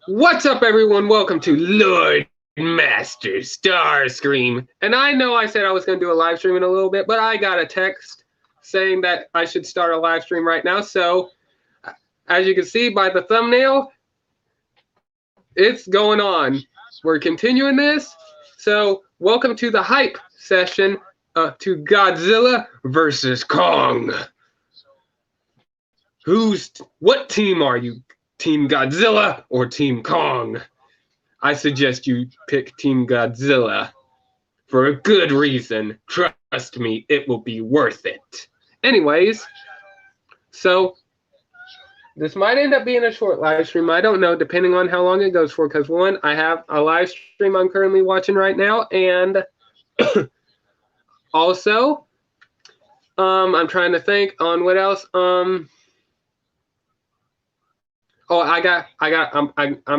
What's up, everyone? Welcome to Lord Master Starscream. And I know I said I was going to do a live stream in a little bit, but I got a text saying that I should start a live stream right now. So, as you can see by the thumbnail, it's going on. We're continuing this. So, welcome to the hype session to Godzilla versus Kong. What team are you? Team Godzilla or Team Kong? I suggest you pick Team Godzilla for a good reason. Trust me, it will be worth it. Anyways, so this might end up being a short live stream. I don't know, depending on how long it goes for. Because one, I have a live stream I'm currently watching right now, and also, I'm trying to think on what else. I'm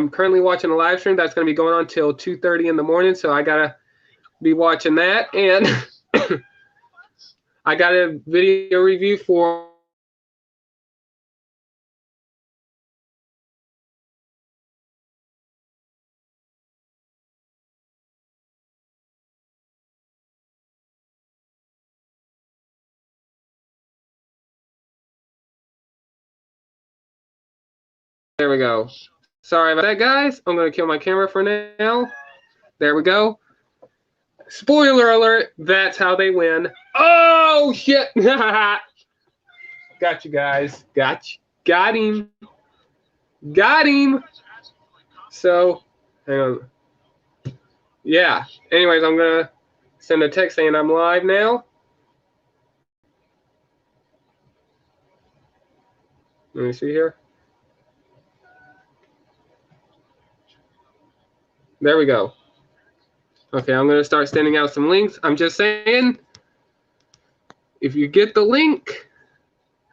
currently watching a live stream that's going to be going on till 2:30 in the morning, so I gotta be watching that, and I got a video review for there we go. Sorry about that, guys. I'm going to kill my camera for now. There we go. Spoiler alert, that's how they win. Oh, shit. Got you, guys. Got you. Got him. Got him. So, hang on. Yeah. Anyways, I'm going to send a text saying I'm live now. Let me see here. There we go. Okay, I'm going to start sending out some links. I'm just saying, if you get the link,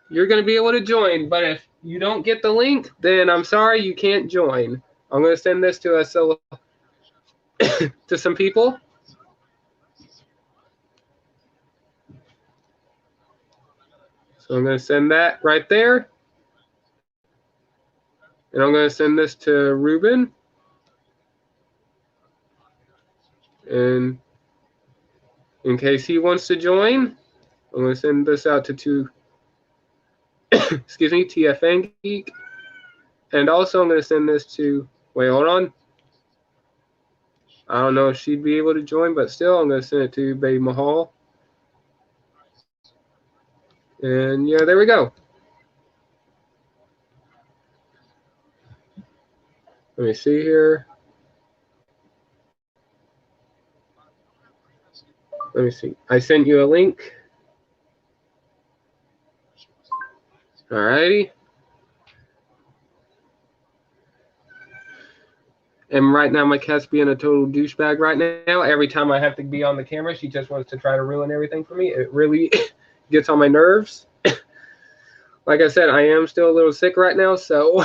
you're going to be able to join. But if you don't get the link, then I'm sorry, you can't join. I'm going to send this to to some people. So I'm going to send that right there. And I'm going to send this to Ruben. And in case he wants to join, I'm going to send this out to excuse me, TFN Geek. And also I'm going to send this to, wait, hold on. I don't know if she'd be able to join, but still I'm going to send it to Baby Mahal. And yeah, there we go. Let me see here. Let me see. I sent you a link. Alrighty. And right now my cat's being a total douchebag right now. Every time I have to be on the camera, she just wants to try to ruin everything for me. It really gets on my nerves. Like I said, I am still a little sick right now, so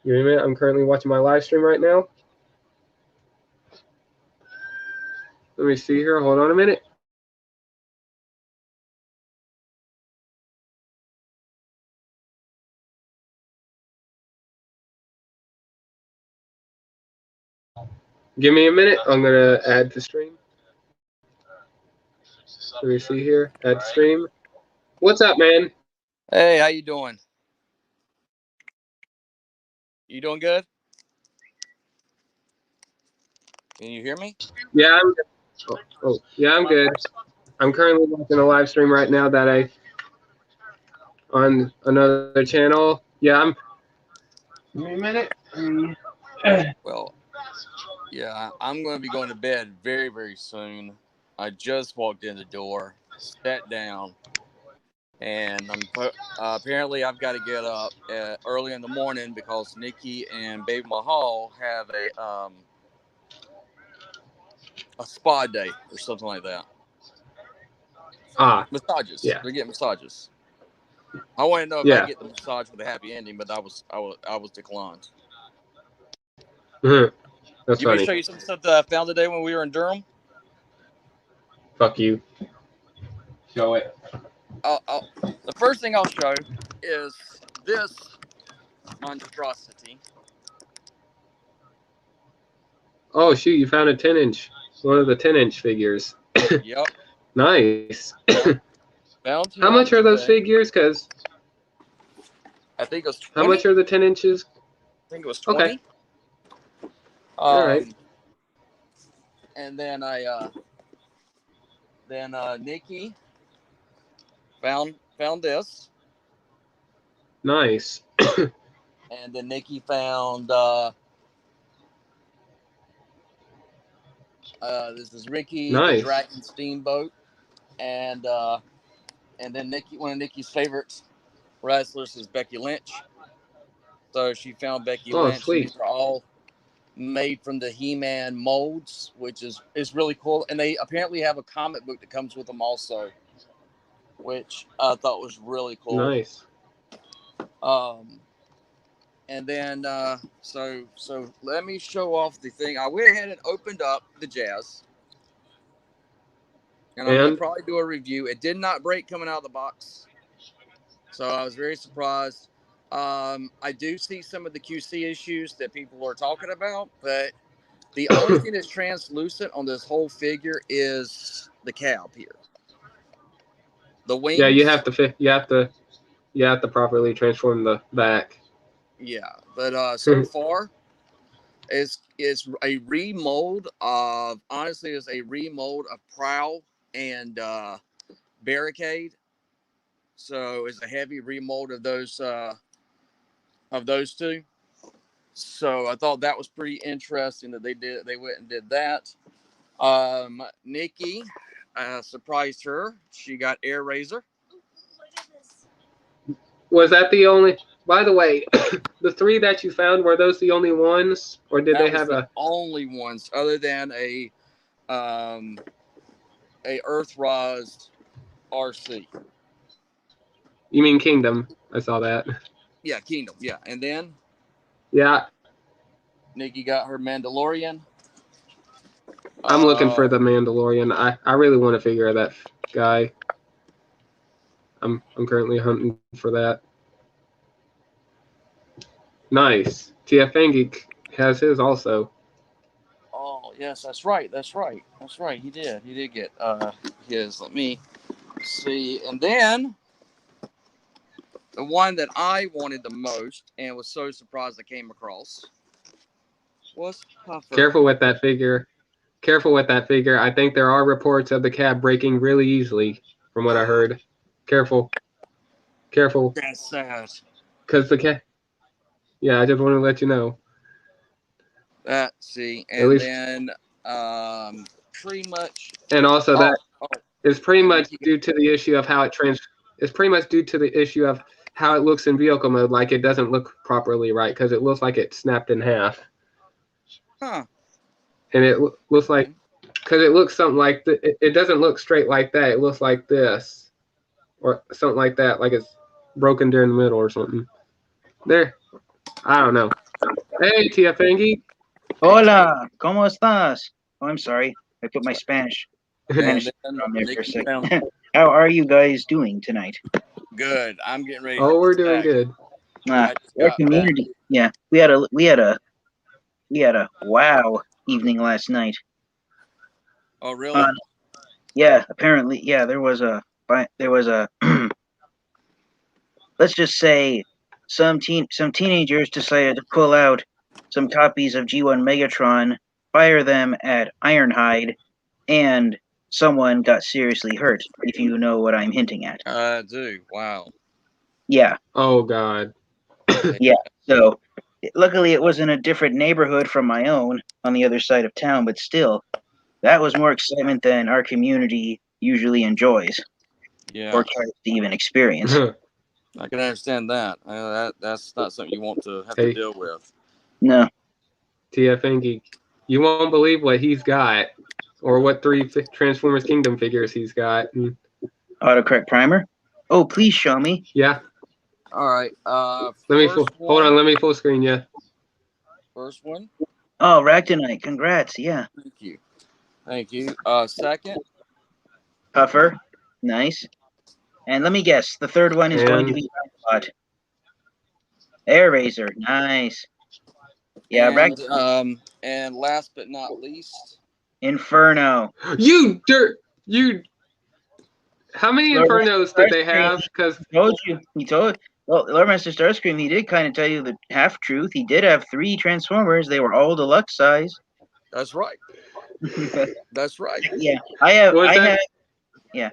give me a minute. I'm currently watching my live stream right now. Let me see here. Hold on a minute. Give me a minute. I'm going to add the stream. Let me see here. Add the stream. What's up, man? Hey, how you doing? You doing good? Can you hear me? Yeah, I'm good. Yeah, I'm good. I'm currently watching a live stream right now that on another channel. Yeah, give me a minute. Well, yeah, I'm going to be going to bed very, very soon. I just walked in the door, sat down, and apparently I've got to get up early in the morning because Nikki and Baby Mahal have a spa day or something like that. Massages. Yeah. They're getting massages. I want to know if I can get the massage with a happy ending, but I was declined. That's you funny. want me to show you some stuff that I found today when we were in Durham? Fuck you. Show it. The first thing I'll show is this monstrosity. Oh shoot! You found a 10-inch. One of the 10-inch figures. Yep. Nice. Found How him much are those today. figures? Because I think it was 20. how much are the 10 inches? I think it was 20. Okay. All right. And then Nikki found this, Nice. and then Nikki found this is Ricky the Nice. Dragon Steamboat, and then Nikki, one of Nikki's favorite wrestlers is Becky Lynch. So she found Becky Oh, Lynch, and sweet. these are all made from the He-Man molds, which is really cool. And they apparently have a comic book that comes with them also, which I thought was really cool. Nice. And then so let me show off the thing. I went ahead and opened up the Jazz, and I'm gonna probably do a review. It did not break coming out of the box, so I was very surprised. I do see some of the QC issues that people are talking about, but the only thing that's translucent on this whole figure is the cab here. The wings. Yeah, you have to properly transform the back. Yeah, but so far, it's a remold of Prowl and Barricade. So it's a heavy remold of those two. So I thought that was pretty interesting that they went and did that. Nikki, surprised her. She got Air Razor. Was that the only? By the way, the 3 that you found, were those the only ones, or did they have the only ones other than a Earthrise RC? You mean Kingdom? I saw that. Yeah, Kingdom. Yeah, and then Yeah, Nikki got her Mandalorian. I'm looking for the Mandalorian. I really want to figure out that guy. I'm currently hunting for that. Nice. TF Angeek has his also. Oh yes, that's right. He did get his. Let me see. And then the one that I wanted the most and was so surprised I came across was Puffer. Careful with that figure. I think there are reports of the cab breaking really easily, from what I heard. Careful. That's sad. Because the cab. Yeah, I just want to let you know. See, and then pretty much. And also that is pretty much due to the issue of how it It's pretty much due to the issue of how it looks in vehicle mode. Like it doesn't look properly right because it looks like it snapped in half. Huh. And it looks like, because it looks something like it doesn't look straight like that. It looks like this, or something like that, like it's broken during the middle or something. There, I don't know. Hey, Tia Fangi. Hola, ¿cómo estás? Oh, I'm sorry, I put my Spanish on there for a second. How are you guys doing tonight? Good. I'm getting ready. Oh, we're doing good. Our community, yeah, we had a wow evening last night. Oh, really? Yeah, apparently, yeah, there was a let's just say some teenagers decided to pull out some copies of G1 Megatron, fire them at Ironhide, and someone got seriously hurt, if you know what I'm hinting at. I do. Wow. Yeah. Oh, God. Yeah, so luckily it was in a different neighborhood from my own on the other side of town, but still, that was more excitement than our community usually enjoys. Yeah. Or tries to even experience. I can understand that. That's not something you want to have to deal with. No. TF you won't believe what he's got, or what 3 Transformers Kingdom figures he's got. Autocorrect primer? Oh, please show me. Yeah. All right. Hold on. Let me full screen you. First one. Oh, Ractonite. Congrats. Yeah. Thank you. Second. Puffer. Nice. And let me guess, the third one is going to be Robot. Air Razor, nice. Yeah, And last but not least, Inferno. You dirt. You. How many Lord Infernos Master did they Starscream, have? Because he told you. He told. Well, Lord Master Starscream, he did kind of tell you the half truth. He did have 3 Transformers. They were all deluxe size. that's right. That's right. Yeah, I have. was I that? have. Yeah,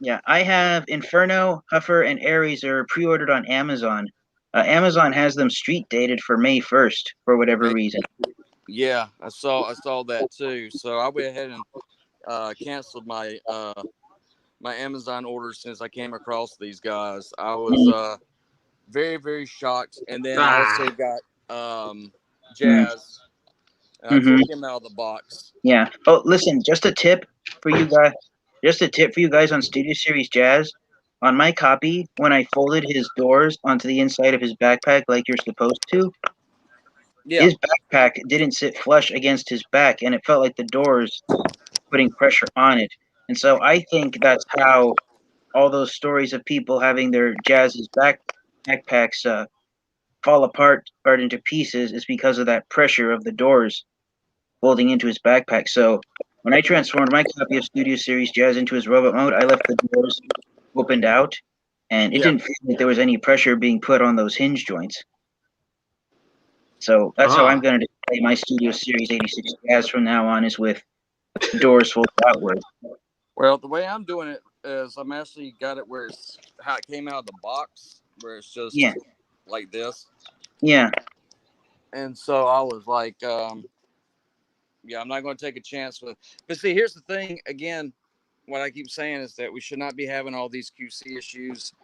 yeah. I have Inferno, Huffer, and Air Razor pre-ordered on Amazon. Amazon has them street dated for May 1st for whatever reason. Yeah, I saw that too. So I went ahead and canceled my Amazon order since I came across these guys. I was very very shocked, and then I also Ah. got Jazz, and I Mm-hmm. took him out of the box. Yeah. Oh, listen, just a tip for you guys. Just a tip for you guys on Studio Series Jazz. On my copy, when I folded his doors onto the inside of his backpack like you're supposed to, Yeah, his backpack didn't sit flush against his back, and it felt like the doors putting pressure on it. And so I think that's how all those stories of people having their Jazz's backpacks fall apart or into pieces is because of that pressure of the doors folding into his backpack. So when I transformed my copy of Studio Series Jazz into his robot mode, I left the doors opened out, and it yeah. didn't feel like there was any pressure being put on those hinge joints. So that's how I'm Ah. going to display my Studio Series 86 Jazz from now on, is with the doors folded outward. Well, the way I'm doing it is I'm actually got it where it's how it came out of the box, where it's Yeah, just like this. yeah, And so I was like, yeah, I'm not going to take a chance with. But see, here's the thing. Again, what I keep saying is that we should not be having all these QC issues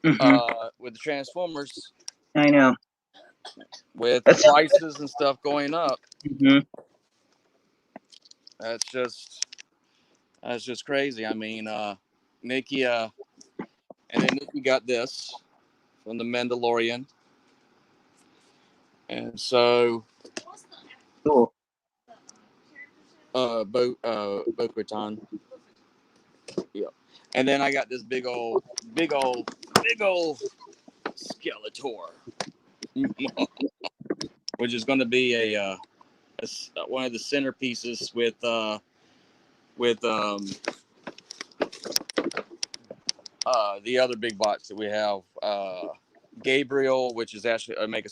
hmm with the Transformers, I know. with the That's prices and stuff going up. hmm That's just crazy. I mean, Nikki, and then Nikki got this from the Mandalorian, and so cool. Bo-Katan. Yep. And then I got this big old Skeletor, which is going to be one of the centerpieces with the other big bots that we have. Gabriel, which is actually Omega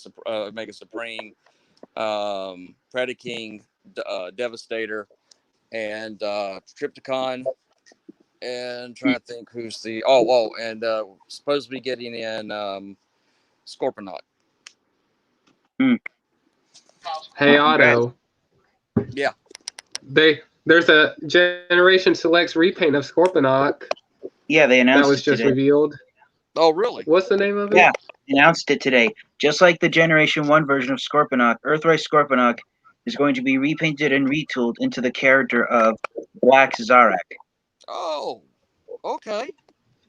Supreme, Predaking, Devastator, and Tripticon, and trying to think who's the and supposed to be getting in Scorponok. Mm. Hey, Congrats. Otto. Yeah. There's a Generation Selects repaint of Scorponok Yeah, they that announced was it just today. revealed. Oh, really? What's the name of it? Yeah, they announced it today. Just like the Generation 1 version of Scorponok, Earthrise Scorponok is going to be repainted and retooled into the character of Black Zarak. Oh, okay.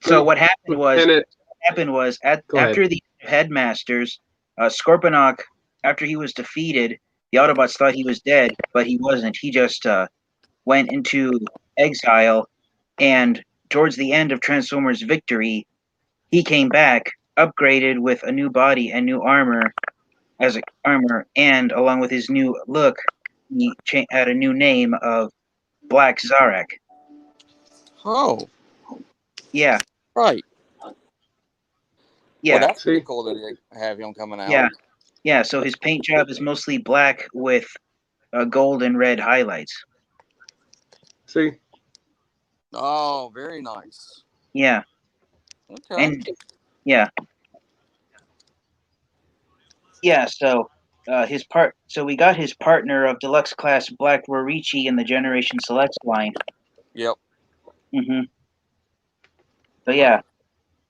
So what happened was And it. Go ahead. after the Headmasters, Scorponok, after he was defeated, the Autobots thought he was dead, but he wasn't. He just went into exile, and towards the end of Transformers Victory, he came back, upgraded with a new body and new armor and along with his new look, he had a new name of Black Zarak. Oh, Yeah, right. Well, yeah, that's pretty See, cool that they have him coming out. yeah, yeah. So his paint job is mostly black with gold and red highlights. see. Oh, very nice. Yeah, Okay. and yeah, yeah. So his part. So we got his partner of deluxe class Black Rorichi in the Generation Selects line. Yep. Mm-hmm. So yeah,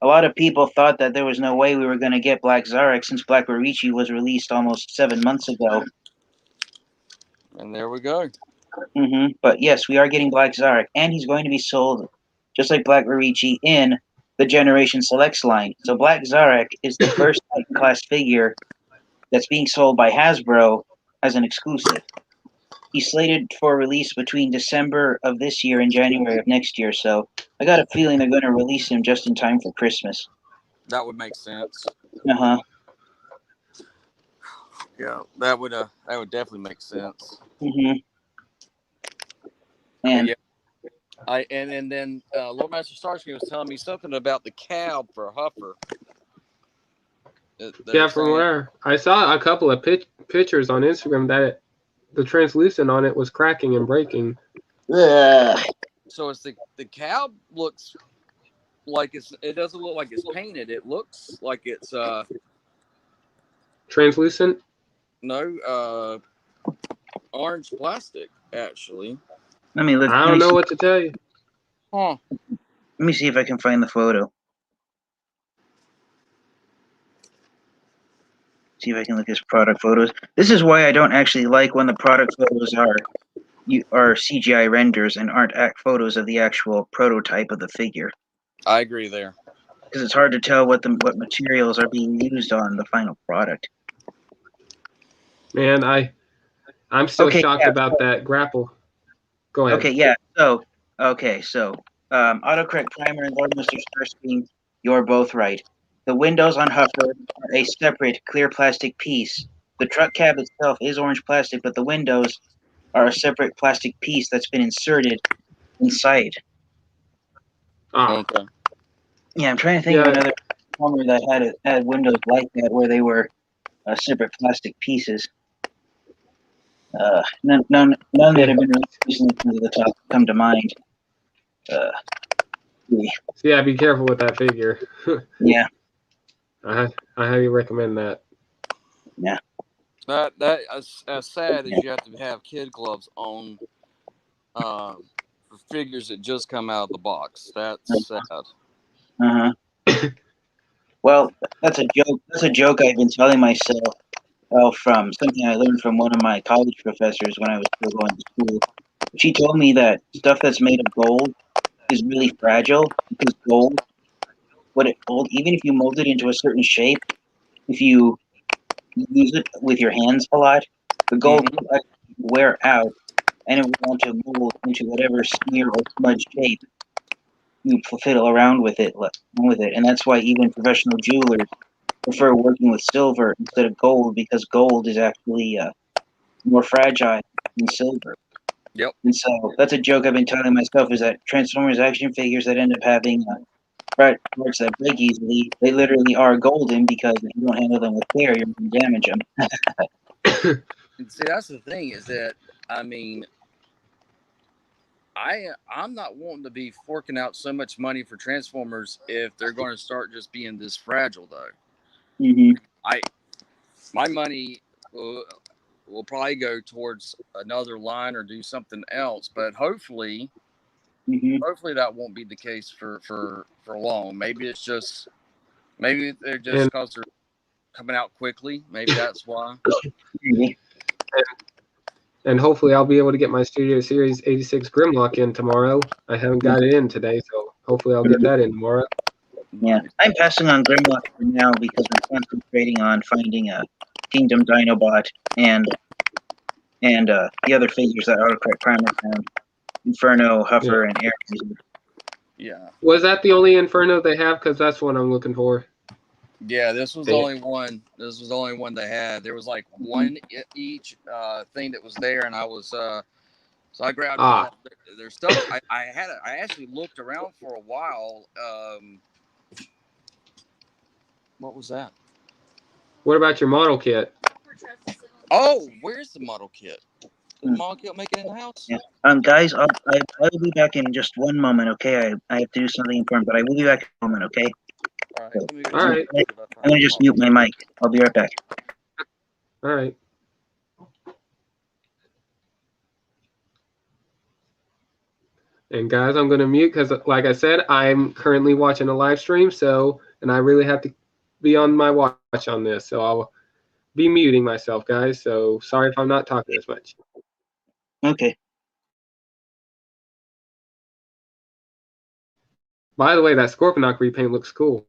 a lot of people thought that there was no way we were going to get Black Zarak since Black Rorichi was released almost 7 months ago. And there we go. But yes, we are getting Black Zarak, and he's going to be sold just like Black Rorichi in the Generation Selects line. So Black Zarak is the first class figure that's being sold by Hasbro as an exclusive. He's slated for release between December of this year and January of next year, so I got a feeling they're going to release him just in time for Christmas. That would make sense. Uh-huh. Yeah, that would definitely make sense. Mm-hmm. But And yeah, and then Lord Master Starscream was telling me something about the cab for Huffer. They're Yeah, from saying where I saw a couple of pictures on Instagram that the translucent on it was cracking and breaking. ugh. so. It's the cab looks like it doesn't look like it's painted. It looks like it's Translucent? no orange plastic actually. Let me look. I don't know what to tell you. Huh. Let me see if I can find the photo. See if I can look at product photos. This is why I don't actually like when the product photos are CGI renders and aren't photos of the actual prototype of the figure. I agree there. Because it's hard to tell what materials are being used on the final product. Man, I'm still Okay, shocked yeah. about that grapple. Go ahead. Okay, yeah. So autocorrect primer and Lord Mr. Starscream, you're both right. The windows on Huffer are a separate clear plastic piece. The truck cab itself is orange plastic, but the windows are a separate plastic piece that's been inserted inside. Ah, Okay. Yeah, I'm trying to think of yeah, another Transformer that had windows like that where they were separate plastic pieces. None that have been released recently to the top come to mind. Yeah. so yeah, be careful with that figure. Yeah. I highly recommend that. Yeah. That as sad as you have to have kid gloves on for figures that just come out of the box. That's sad. Uh huh. Well, that's a joke. That's a joke I've been telling myself. Well, from something I learned from one of my college professors when I was still going to school. She told me that stuff that's made of gold is really fragile because gold, even if you mold it into a certain shape, if you use it with your hands a lot, the gold Mm-hmm. will actually wear out and it will want to mold into whatever smear or smudge shape you fiddle around with it. And that's why even professional jewelers prefer working with silver instead of gold because gold is actually more fragile than silver. Yep. And so that's a joke I've been telling myself is that Transformers action figures that end up having parts that break easily, they literally are golden because if you don't handle them with care, you're going to damage them. And see, that's the thing is that I mean, I'm not wanting to be forking out so much money for Transformers if they're going to start just being this fragile though. Mm-hmm. My money will probably go towards another line or do something else, but hopefully that won't be the case for long. Maybe they're just And because they're coming out quickly. Maybe that's why. and hopefully I'll be able to get my Studio Series 86 Grimlock in tomorrow. I haven't got it in today, so hopefully I'll get that in tomorrow. Yeah, I'm passing on Grimlock for now because I'm concentrating on finding a Kingdom Dinobot and the other figures that Autocorrect Primer found: Inferno, Huffer, and Air. Yeah. Was that the only Inferno they have? Because that's what I'm looking for. Yeah, this was the only one. This was the only one they had. There was like one each thing that was there, and I was so I grabbed all their stuff. I actually looked around for a while. What was that? What about your model kit? Oh, where's the model kit? Did the model kit make it in the house? Yeah. Guys, I will be back in just one moment. Okay, I have to do something important, but I will be back in a moment. Okay. All right. Let me go All right. I'm gonna just mute my mic. I'll be right back. All right. And guys, I'm going to mute because, like I said, I'm currently watching a live stream, and I really have to be on my watch on this, so I'll be muting myself, guys. So sorry if I'm not talking as much. Okay. By the way, that Scorponok repaint looks cool.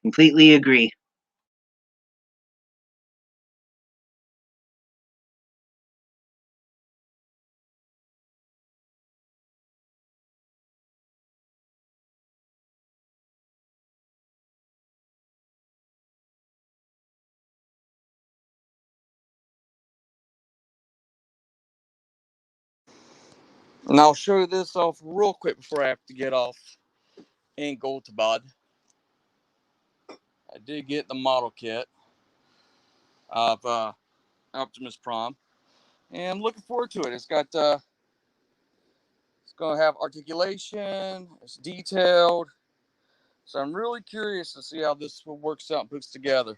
Completely agree. And I'll show this off real quick before I have to get off in Goldbad. I did get the model kit of Optimus Prime, and I'm looking forward to it. It's got it's going to have articulation. It's detailed, so I'm really curious to see how this works out and puts together.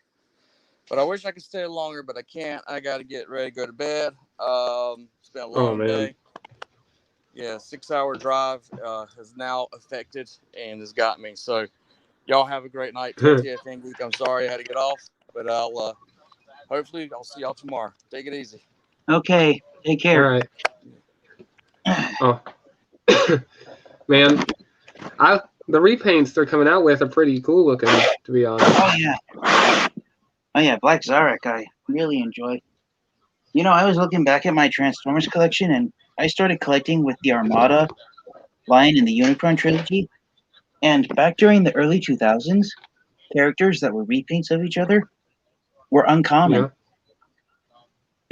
But I wish I could stay longer, but I can't. I got to get ready to go to bed. It's been a long day. Yeah, 6-hour drive has now affected and has got me. So y'all have a great night. Talk to you next week. I'm sorry I had to get off, but hopefully I'll see y'all tomorrow. Take it easy. Okay, take care. All right. Oh, man, the repaints they're coming out with are pretty cool looking, to be honest. Oh yeah, Black Zarik I really enjoy. You know, I was looking back at my Transformers collection, and I started collecting with the Armada line in the Unicron trilogy. And back during the early 2000s, characters that were repaints of each other were uncommon.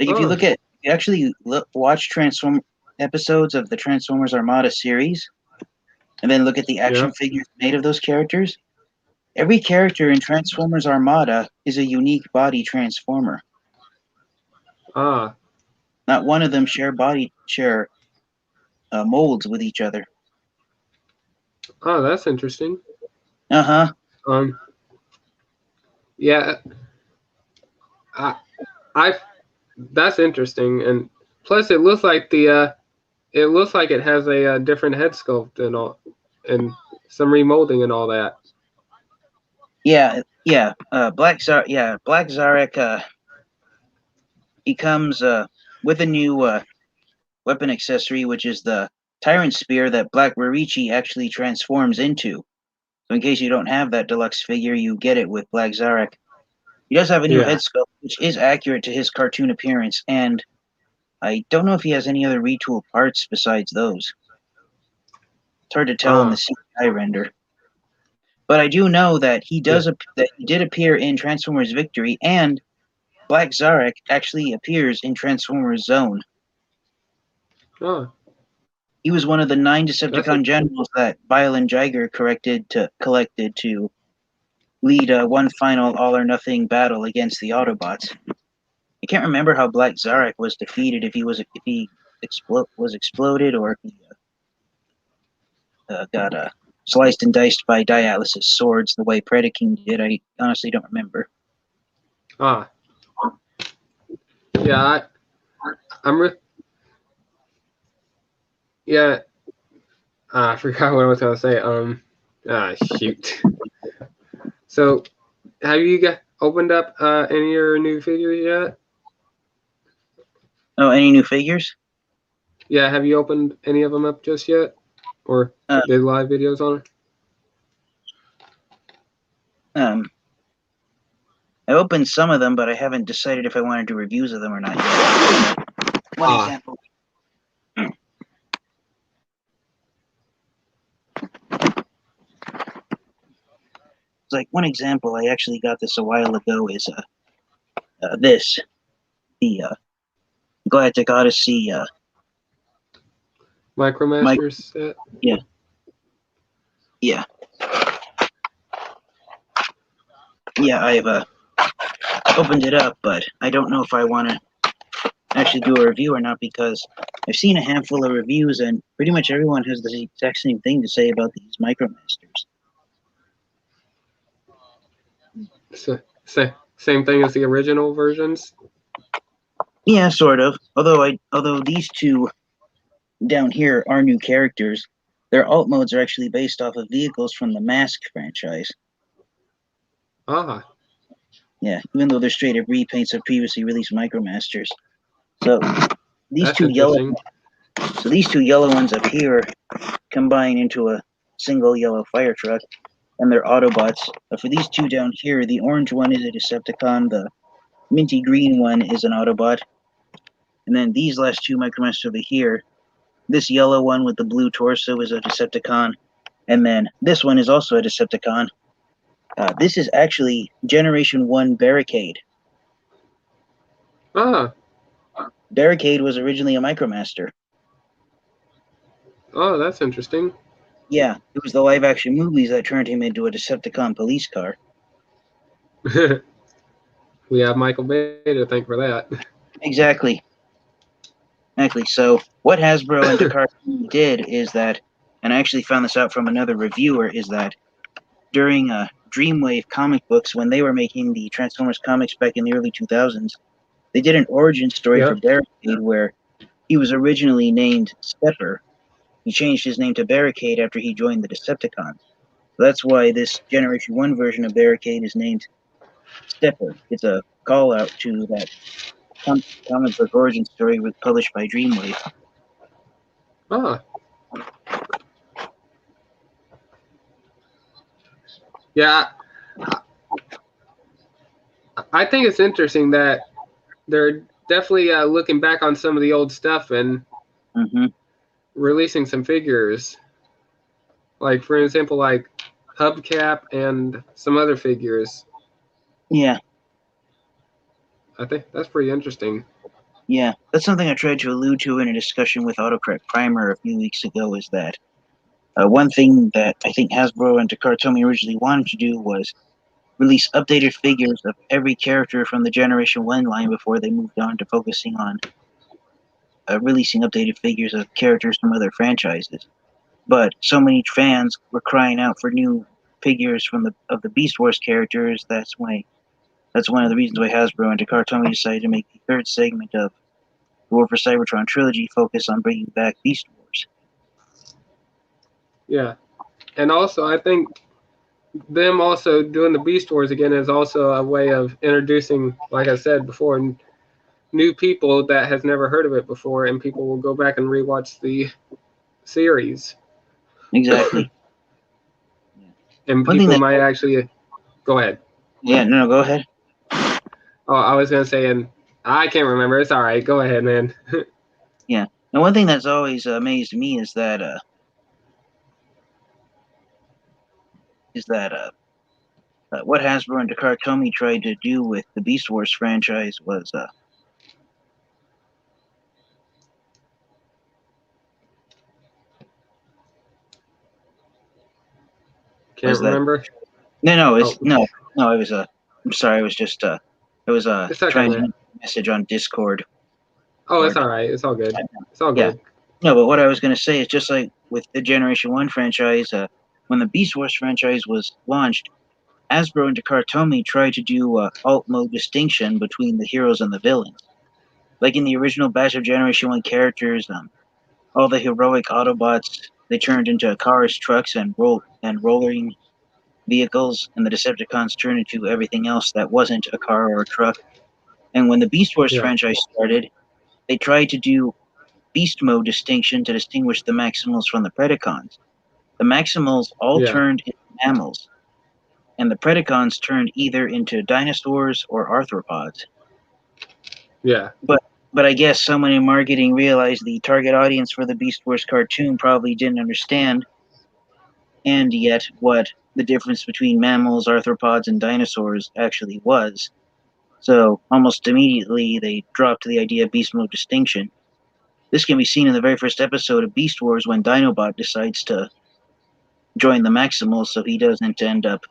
Yeah. Like if you actually watch Transform episodes of the Transformers Armada series, and then look at the action figures made of those characters, every character in Transformers Armada is a unique body transformer. Not one of them share molds with each other. Oh, that's interesting. Uh-huh. Yeah. That's interesting, and plus it looks like it has a different head sculpt and all, and some remolding and all that. Yeah. Black Zarik he comes with a new weapon accessory, which is the Tyrant Spear that Black Rarichi actually transforms into. So in case you don't have that deluxe figure, you get it with Black Zarik. He does have a new head sculpt, which is accurate to his cartoon appearance, and I don't know if he has any other retooled parts besides those. It's hard to tell in the CGI render. But I do know that he did appear in Transformers Victory, and Black Zarik actually appears in Transformers Zone. He was one of the 9 Decepticon generals that Bile and Jiger collected to lead one final all-or-nothing battle against the Autobots. I can't remember how Black Zarik was defeated, if he was exploded or if he got sliced and diced by Dialysis swords the way Predaking did. I honestly don't remember. Yeah, I forgot what I was gonna say. Shoot. So, have you opened up any of your new figures yet? Oh, any new figures? Yeah, have you opened any of them up just yet, or did live videos on it? I opened some of them, but I haven't decided if I want to do reviews of them or not yet. One example. It's like one example. I actually got this a while ago. Is the Galactic Odyssey Micromasters set. Yeah. I've opened it up, but I don't know if I want to actually do a review or not, because I've seen a handful of reviews and pretty much everyone has the exact same thing to say about these Micromasters. So, same thing as the original versions? Yeah, sort of. Although these two down here are new characters, their alt modes are actually based off of vehicles from the Mask franchise. Yeah, even though they're straight up repaints of previously released Micromasters. So these two yellow ones up here combine into a single yellow fire truck, and they're Autobots. But for these two down here, the orange one is a Decepticon, the minty green one is an Autobot, and then these last two Micromasters over here, this yellow one with the blue torso is a Decepticon, and then this one is also a Decepticon. This is actually Generation 1 Barricade. Barricade was originally a Micromaster. Oh, that's interesting. Yeah, it was the live-action movies that turned him into a Decepticon police car. We have Michael Bay to thank for that. Exactly. So what Hasbro and Takara did is that, and I actually found this out from another reviewer, is that during Dreamwave comic books, when they were making the Transformers comics back in the early 2000s, they did an origin story for Yep. Barricade where he was originally named Stepper. He changed his name to Barricade after he joined the Decepticons. So that's why this Generation 1 version of Barricade is named Stepper. It's a call out to that comic book origin story published by Dreamwave. Ah. Yeah. I think it's interesting that they're definitely looking back on some of the old stuff and releasing some figures. Like, for example, like Hubcap and some other figures. Yeah. I think that's pretty interesting. Yeah, that's something I tried to allude to in a discussion with Autocorrect Primer a few weeks ago, is that one thing that I think Hasbro and Takara Tomy originally wanted to do was release updated figures of every character from the Generation 1 line before they moved on to focusing on releasing updated figures of characters from other franchises. But so many fans were crying out for new figures from the Beast Wars characters. That's one of the reasons why Hasbro and Takara Tomy decided to make the third segment of War for Cybertron trilogy focus on bringing back Beast Wars. Yeah. And also, I think them also doing the Beast Wars again is also a way of introducing, like I said before, new people that has never heard of it before, and people will go back and rewatch the series. Exactly. And people might actually go ahead. Yeah, no, go ahead. Oh, I was gonna say, and I can't remember. It's all right. Go ahead, man. Yeah. And one thing that's always amazed me is that what Hasbro and Takara Tomy tried to do with the Beast Wars franchise was Can't remember. No, it was I'm sorry, it was just It's okay, trying man. to message on Discord. Oh, it's all right. It's all good. It's all good. No, but what I was gonna say is just like with the Generation 1 franchise, when the Beast Wars franchise was launched, Hasbro and Takara Tomy tried to do alt mode distinction between the heroes and the villains. Like in the original batch of Generation 1 characters, all the heroic Autobots, they turned into cars, trucks, and rolling vehicles, and the Decepticons turned into everything else that wasn't a car or a truck. And when the Beast Wars franchise started, they tried to do beast mode distinction to distinguish the Maximals from the Predacons. The Maximals all turned into mammals, and the Predacons turned either into dinosaurs or arthropods. Yeah. But I guess someone in marketing realized the target audience for the Beast Wars cartoon probably didn't understand, and yet what the difference between mammals, arthropods, and dinosaurs actually was. So almost immediately they dropped the idea of beast mode distinction. This can be seen in the very first episode of Beast Wars when Dinobot decides to join the Maximals so he doesn't end up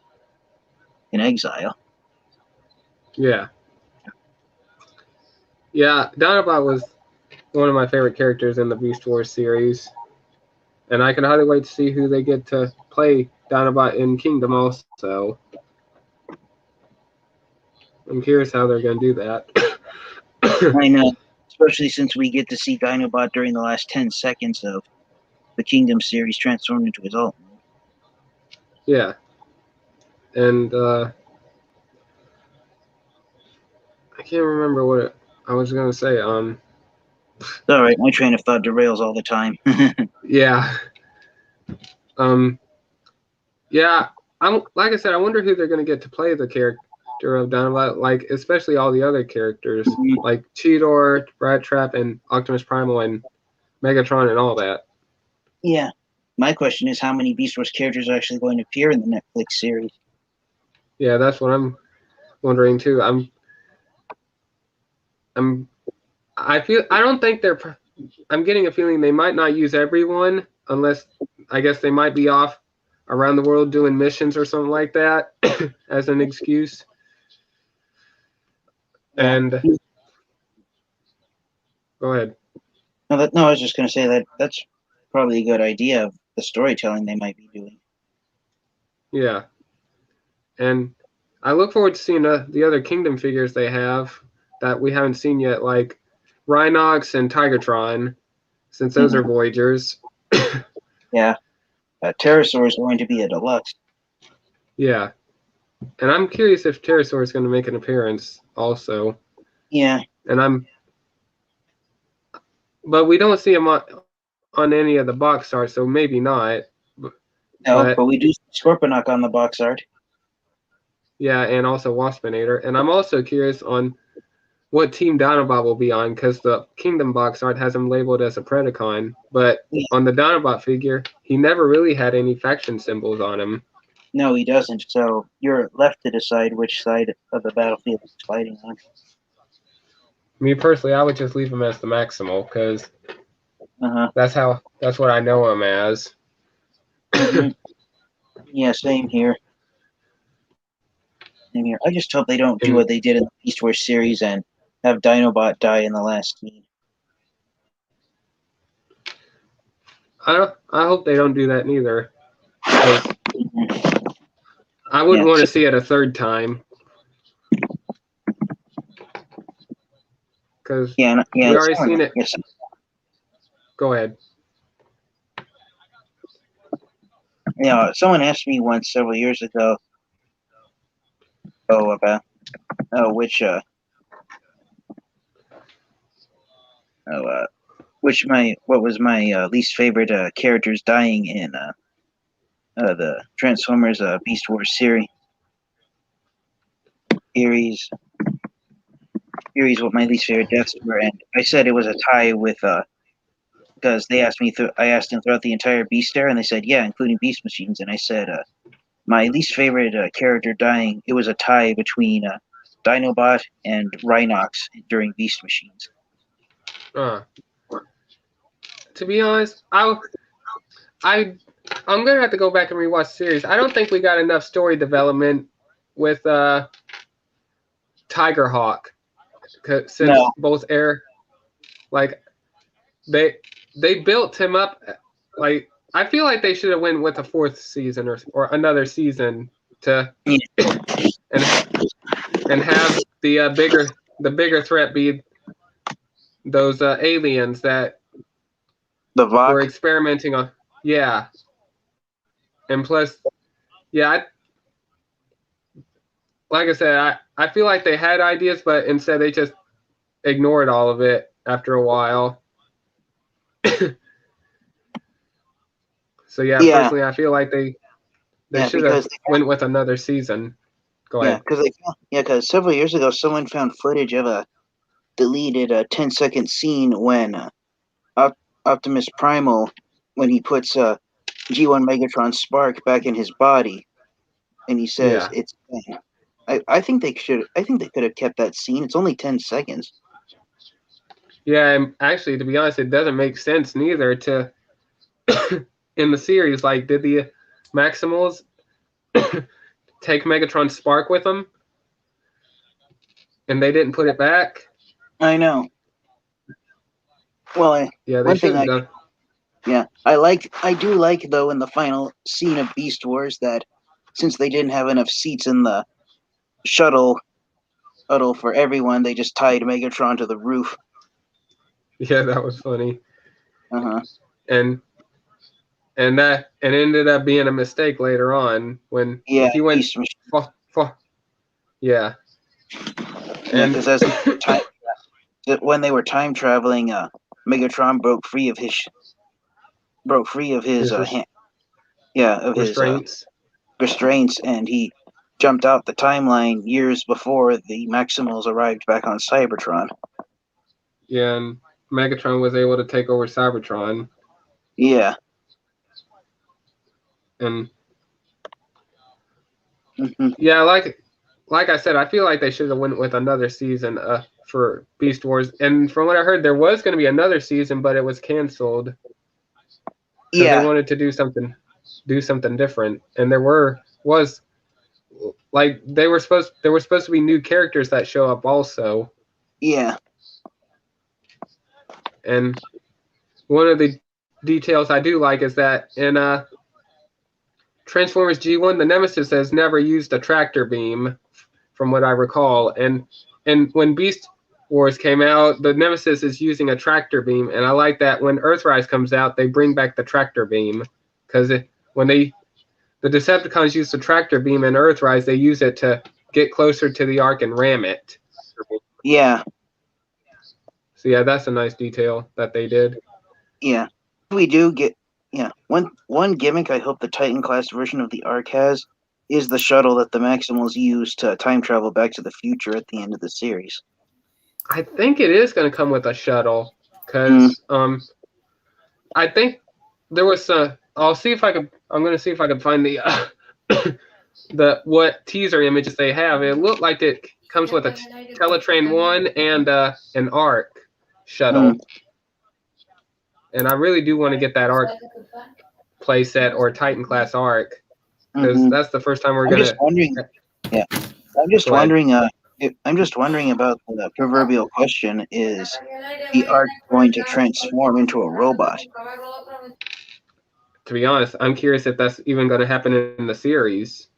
in exile. Yeah. Yeah, Dinobot was one of my favorite characters in the Beast Wars series. And I can hardly wait to see who they get to play Dinobot in Kingdom also. I'm curious how they're going to do that. I know, especially since we get to see Dinobot during the last 10 seconds of the Kingdom series transformed into his alt mode. Yeah. And I can't remember what I was going to say. All right, my train of thought derails all the time. Yeah. Yeah. Like I said, I wonder who they're going to get to play the character of Dinobot, like especially all the other characters, like Cheetor, Rat Trap, and Optimus Primal, and Megatron, and all that. Yeah. My question is how many Beast Wars characters are actually going to appear in the Netflix series? Yeah, that's what I'm wondering too. I don't think I'm getting a feeling they might not use everyone, unless I guess they might be off around the world doing missions or something like that as an excuse. Yeah. And go ahead. No, I was just going to say that's probably a good idea of the storytelling they might be doing. Yeah. And I look forward to seeing the other Kingdom figures they have that we haven't seen yet, like Rhinox and Tigertron, since those are Voyagers. Yeah. Pterosaur is going to be a deluxe. Yeah. And I'm curious if Pterosaur is going to make an appearance also. Yeah. But we don't see him on any of the box art, so maybe not. No, but we do see Scorponok on the box art. Yeah, and also Waspinator. And I'm also curious on what Team Dinobot will be on, because the Kingdom box art has him labeled as a Predacon. But on the Dinobot figure, he never really had any faction symbols on him. No, he doesn't. So you're left to decide which side of the battlefield he's fighting on. Me personally, I would just leave him as the Maximal, because that's what I know him as. Yeah, same here. I just hope they don't do what they did in the Beast Wars series and have Dinobot die in the last scene. I hope they don't do that neither. I wouldn't want to see it a third time. Because we already seen it. Yes. Go ahead. Yeah, someone asked me once several years ago. What was my least favorite characters dying in the Transformers Beast Wars series. Series what my least favorite deaths were, and I said it was a tie with because they asked me. I asked them throughout the entire Beast era, and they said yeah, including Beast Machines, and I said my least favorite character dying. It was a tie between Dinobot and Rhinox during Beast Machines. To be honest, I'm gonna have to go back and rewatch the series. I don't think we got enough story development with Tigerhawk, since both they built him up. Like, I feel like they should have went with a fourth season or another season to and have the bigger threat be those aliens that were experimenting on. Yeah. And plus, like I said, I feel like they had ideas, but instead they just ignored all of it after a while. So personally, I feel like they should have went with another season. Go ahead. Because several years ago, someone found footage of a deleted 10-second scene when Optimus Primal, when he puts G1 Megatron Spark back in his body, and he says it's done. I think they could have kept that scene. It's only 10 seconds. Yeah, and actually, to be honest, it doesn't make sense neither to in the series. Like, did the Maximals take Megatron Spark with them, and they didn't put it back? I know. Well, they should have done. Yeah, I do like though in the final scene of Beast Wars that since they didn't have enough seats in the shuttle for everyone, they just tied Megatron to the roof. Yeah, that was funny. And that ended up being a mistake later on when he went. Because when they were time traveling, Megatron broke free of his restraints, and he jumped out the timeline years before the Maximals arrived back on Cybertron. Yeah, and Megatron was able to take over Cybertron. Yeah. And yeah, like I said, I feel like they should have went with another season for Beast Wars. And from what I heard, there was going to be another season, but it was canceled. because they wanted to do something different, and there was like there were supposed to be new characters that show up also. Yeah. And one of the details I do like is that in Transformers G1, the Nemesis has never used a tractor beam, from what I recall. And when Beast Wars came out, the Nemesis is using a tractor beam, and I like that when Earthrise comes out, they bring back the tractor beam, because when the Decepticons use the tractor beam in Earthrise, they use it to get closer to the Ark and ram it. Yeah. So yeah, that's a nice detail that they did. Yeah. We do get one gimmick I hope the Titan class version of the Ark has is the shuttle that the Maximals use to time travel back to the future at the end of the series. I think it is going to come with a shuttle, because I think there was I'll see if I can. I'm going to see if I can find the what teaser images they have. It looked like it comes with a Teletrain 1 and an Ark shuttle. And I really do want to get that Ark playset or Titan class Ark, because that's the first time we're going to. I'm just wondering about the proverbial question: is the Ark going to transform into a robot? To be honest, I'm curious if that's even going to happen in the series.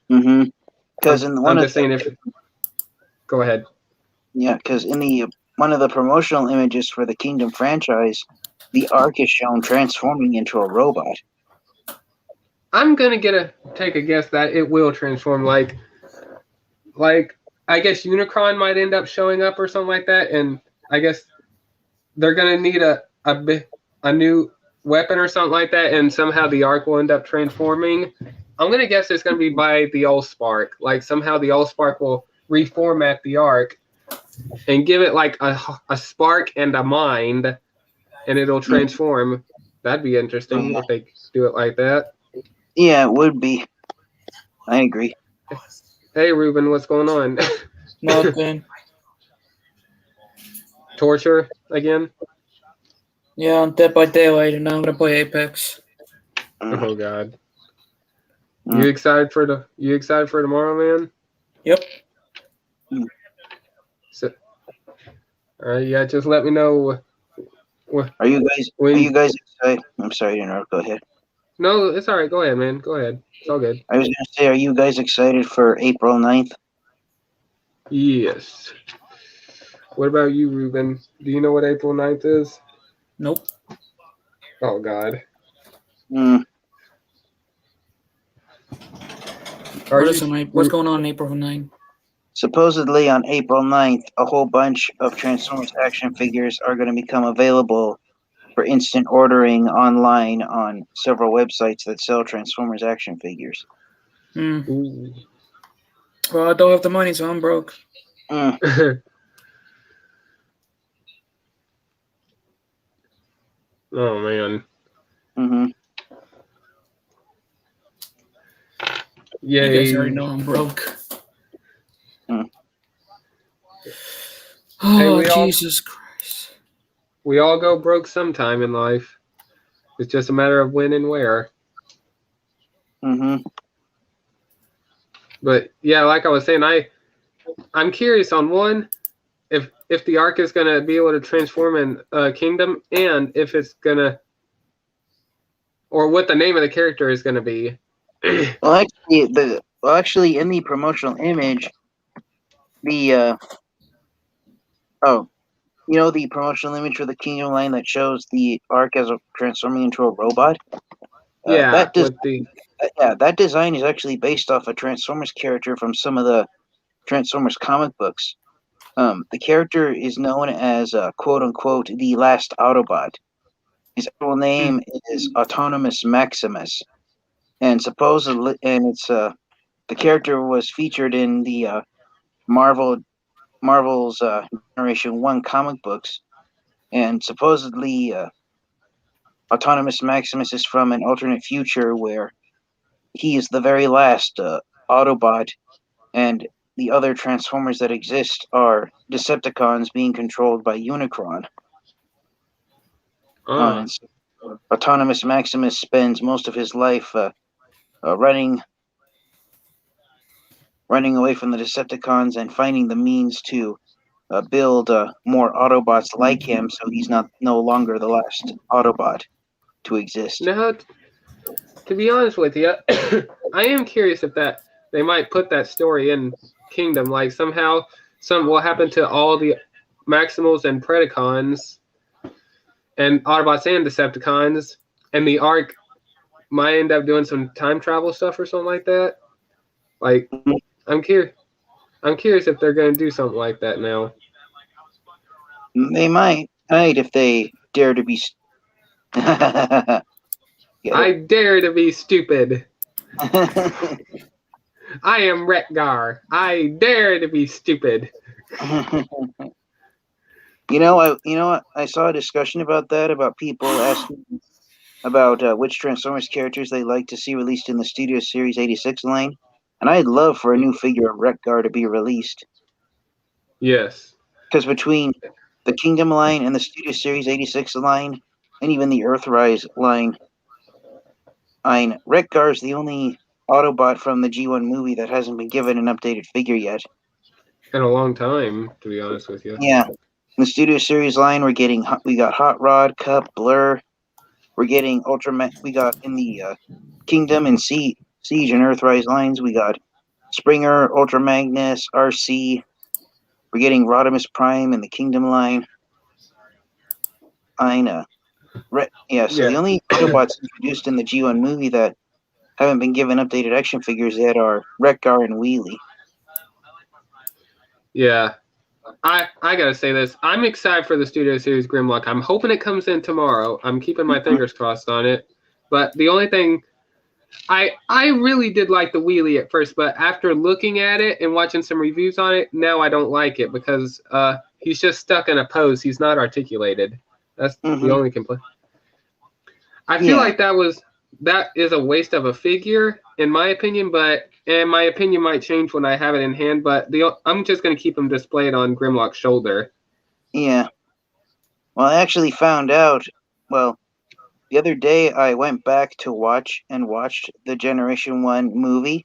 Because go ahead. Yeah, because in one of the promotional images for the Kingdom franchise, the Ark is shown transforming into a robot. I'm gonna take a guess that it will transform. Like I guess Unicron might end up showing up or something like that, and I guess they're gonna need a new weapon or something like that, and somehow the Ark will end up transforming. I'm gonna guess it's gonna be by the Allspark. Like somehow the Allspark will reformat the Ark and give it like a spark and a mind, and it'll transform. That'd be interesting if they do it like that. Yeah, it would be. I agree. Hey, Ruben, what's going on? Nothing. Torture again? Yeah, I'm Dead by Daylight, and now I'm gonna play Apex. Oh God. You excited for tomorrow, man? Yep. So, all right, yeah, just let me know. Are you guys excited? I'm sorry to interrupt. Go ahead. No, it's all right. Go ahead, man. Go ahead. It's all good. I was going to say, are you guys excited for April 9th? Yes. What about you, Ruben? Do you know what April 9th is? Nope. Oh, God. What's going on April 9th? Supposedly on April 9th, a whole bunch of Transformers action figures are going to become available for instant ordering online on several websites that sell Transformers action figures. Ooh. Well, I don't have the money, so I'm broke. Oh, man. Yay. You guys already know I'm broke. Oh, hey, Jesus Christ. We all go broke sometime in life. It's just a matter of when and where. But yeah, like I was saying, I'm curious on one, if the Ark is gonna be able to transform in Kingdom, and if it's gonna, or what the name of the character is gonna be. Actually, in the promotional image, the promotional image for the Kingdom line that shows the Ark as transforming into a robot. That design is actually based off a Transformers character from some of the Transformers comic books. The character is known as quote unquote the last Autobot. His actual name is Optimus Maximus, and supposedly, it's the character was featured in the Marvel's Generation 1 comic books, and supposedly Optimus Maximus is from an alternate future where he is the very last Autobot, and the other Transformers that exist are Decepticons being controlled by Unicron. Autonomous Maximus spends most of his life running away from the Decepticons and finding the means to build more Autobots like him, so he's no longer the last Autobot to exist. Now, to be honest with you, I am curious if they might put that story in Kingdom, like somehow something will happen to all the Maximals and Predacons and Autobots and Decepticons, and the Ark might end up doing some time travel stuff or something like that. Like, I'm curious if they're going to do something like that now. They might if they dare to be. I dare to be stupid. I am Retgar. I dare to be stupid. You know what? I saw a discussion about that, about people asking about which Transformers characters they like to see released in the Studio Series 86 line, and I'd love for a new figure of Retgar to be released. Yes. Because between the Kingdom line and the Studio Series 86 line, and even the Earthrise line, Retgar is the only Autobot from the G1 movie that hasn't been given an updated figure yet. In a long time, to be honest with you. Yeah. In the Studio Series line, we got Hot Rod, Cup, Blur. We're getting Ultraman. We got in the Kingdom and Siege and Earthrise lines, we got Springer, Ultra Magnus, RC. We're getting Rodimus Prime in the Kingdom line. The only Autobots introduced in the G1 movie that haven't been given updated action figures yet are Retgar and Wheelie. Yeah. I gotta say this. I'm excited for the Studio Series Grimlock. I'm hoping it comes in tomorrow. I'm keeping my fingers crossed on it. But the only thing, I really did like the Wheelie at first, but after looking at it and watching some reviews on it, now I don't like it because he's just stuck in a pose. He's not articulated. That's the only complaint. I feel like that is a waste of a figure, in my opinion, and my opinion might change when I have it in hand, but I'm just going to keep him displayed on Grimlock's shoulder. Yeah. Well, I actually found out, the other day I went back to watched the Generation 1 movie,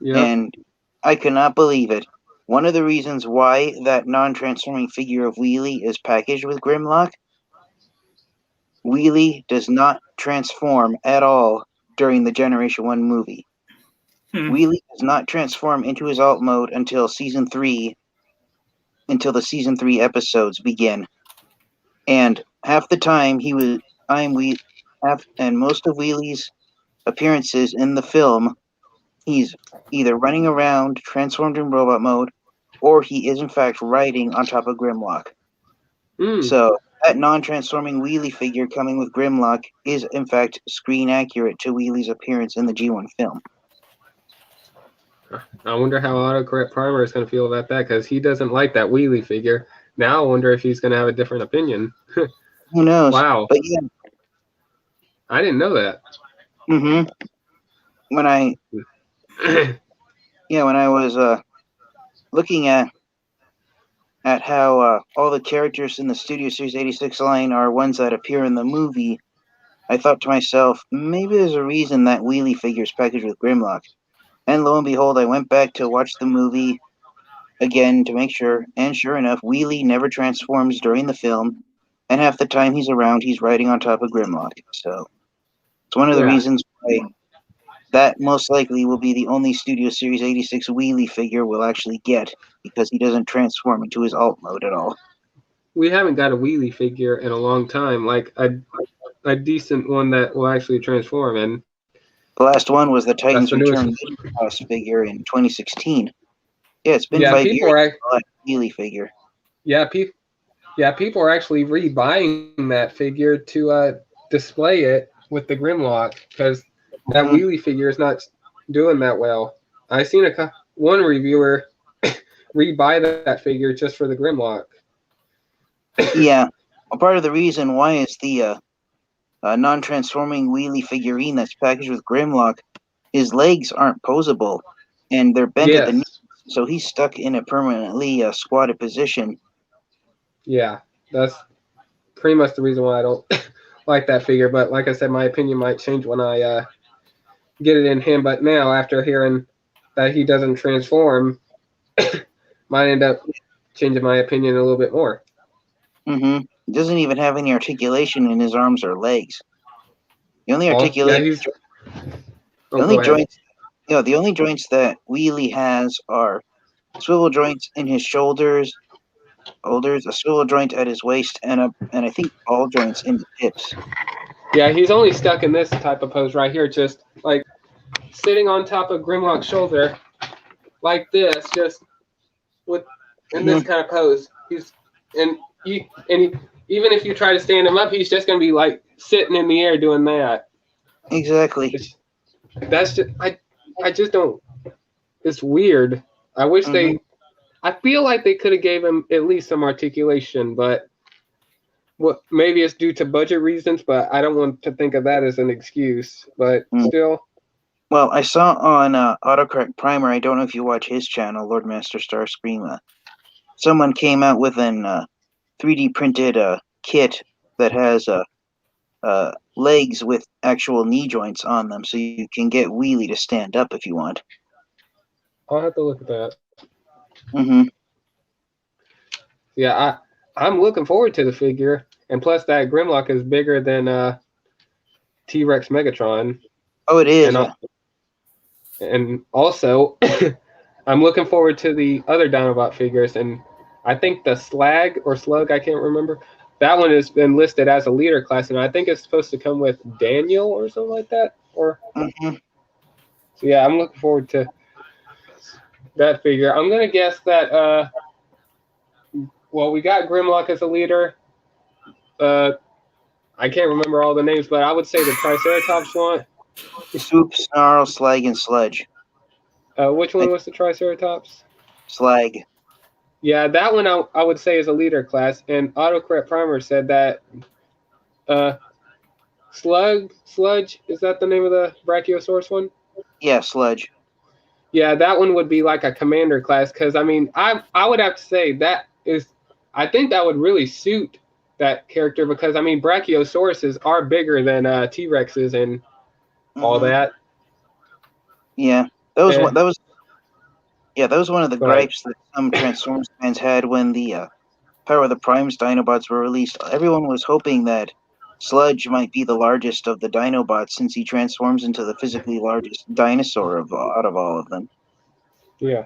and I could not believe it. One of the reasons why that non-transforming figure of Wheelie is packaged with Grimlock, Wheelie does not transform at all during the Generation 1 movie. Wheelie does not transform into his alt mode until the Season 3 episodes begin. And half the time and most of Wheelie's appearances in the film, he's either running around transformed in robot mode, or he is in fact riding on top of Grimlock. So that non-transforming Wheelie figure coming with Grimlock is in fact screen accurate to Wheelie's appearance in the G1 film. I wonder how Autocorrect Primer is going to feel about that, because he doesn't like that Wheelie figure. Now I wonder if he's going to have a different opinion. Who knows? Wow. But yeah. I didn't know that. When I was looking at how all the characters in the Studio Series 86 line are ones that appear in the movie, I thought to myself, maybe there's a reason that Wheelie figure is packaged with Grimlock. And lo and behold, I went back to watch the movie again to make sure, and sure enough, Wheelie never transforms during the film, and half the time he's around, he's riding on top of Grimlock. So it's one of the reasons why that most likely will be the only Studio Series 86 Wheelie figure we'll actually get, because he doesn't transform into his alt mode at all. We haven't got a Wheelie figure in a long time, like a decent one that will actually transform. And the last one was the Titans Return figure in 2016. Yeah, it's been 5 years since the last Wheelie figure. Yeah, people are actually rebuying that figure to display it with the Grimlock, because that Wheelie figure is not doing that well. I seen one reviewer rebuy that figure just for the Grimlock. Yeah, part of the reason why is the non-transforming Wheelie figurine that's packaged with Grimlock. His legs aren't posable, and they're bent at the knees, so he's stuck in a permanently squatted position. Yeah, that's pretty much the reason why I don't like that figure, but like I said, my opinion might change when I get it in hand. But now, after hearing that he doesn't transform, might end up changing my opinion a little bit more. Mm-hmm. He doesn't even have any articulation in his arms or legs. The only articulation, the only joints, the only joints that Wheelie has are swivel joints in his shoulders, a swivel joint at his waist, and I think ball joints in the hips. Yeah, he's only stuck in this type of pose right here, just like sitting on top of Grimlock's shoulder, like this, just in this kind of pose. Even if you try to stand him up, he's just gonna be like sitting in the air doing that. Exactly. I just don't. It's weird. I wish I feel like they could have gave him at least some articulation, but maybe it's due to budget reasons, but I don't want to think of that as an excuse. But still. Well, I saw on Autocorrect Primer, I don't know if you watch his channel, Lord Master Starscream, someone came out with an 3D printed kit that has legs with actual knee joints on them, so you can get Wheelie to stand up if you want. I'll have to look at that. Mm-hmm. Yeah, I'm looking forward to the figure, and plus that Grimlock is bigger than T-Rex Megatron. Oh, it is. And also, I'm looking forward to the other Dinobot figures, and I think the Slug, I can't remember. That one has been listed as a leader class, and I think it's supposed to come with Daniel or something like that. So yeah, I'm looking forward to that figure. I'm gonna guess that. Well, we got Grimlock as a leader. I can't remember all the names, but I would say the Triceratops one. Swoop, Snarl, Slag, and Sludge. Which one was the Triceratops? Slag. Yeah, that one I would say is a leader class. And Autocorrect Primer said that Sludge, is that the name of the Brachiosaurus one? Yeah, Sludge. Yeah, that one would be like a commander class, because I mean, I would have to say I think that would really suit that character, because I mean, Brachiosauruses are bigger than T-Rexes and all that. Yeah, that was one of the gripes that some Transformers fans had when the Power of the Primes Dinobots were released. Everyone was hoping that Sludge might be the largest of the Dinobots, since he transforms into the physically largest dinosaur out of all of them. Yeah.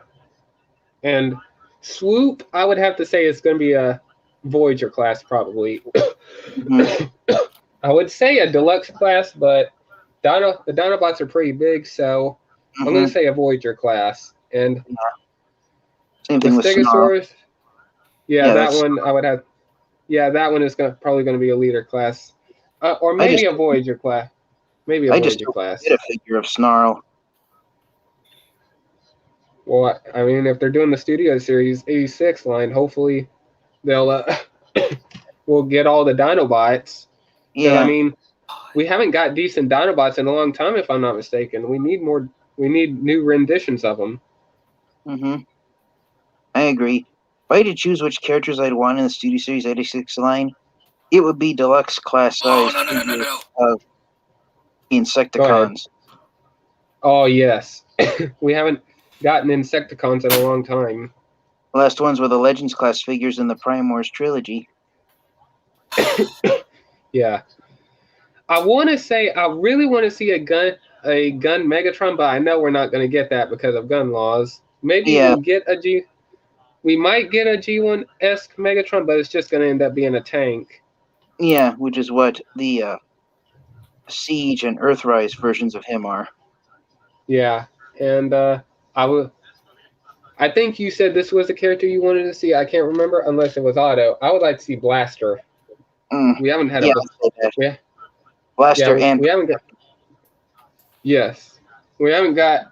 And Swoop, I would have to say it's going to be a Voyager class, probably. I would say a deluxe class, but the Dinobots are pretty big, so I'm going to say a Voyager class. And same thing with Stegosaurus. Yeah, that one I would have. Yeah, that one is probably going to be a leader class, or maybe a Voyager class. Maybe a Voyager class. Get a figure of Snarl. Well, I mean, if they're doing the Studio Series 86 line, hopefully they'll we'll get all the Dinobots. Yeah. I mean, we haven't got decent Dinobots in a long time, if I'm not mistaken. We need more. We need new renditions of them. I agree. If I had to choose which characters I'd want in the Studio Series 86 line, it would be deluxe class size of Insecticons. Oh yes, we haven't gotten Insecticons in a long time. The last ones were the Legends class figures in the Prime Wars trilogy. Yeah, I really want to see a gun Megatron, but I know we're not going to get that because of gun laws. Maybe we might get a G1-esque Megatron, but it's just going to end up being a tank. Yeah, which is what the Siege and Earthrise versions of him are. Yeah, and I think you said this was a character you wanted to see. I can't remember unless it was Otto. I would like to see Blaster. We haven't had Blaster, and we haven't got. Yes, we haven't got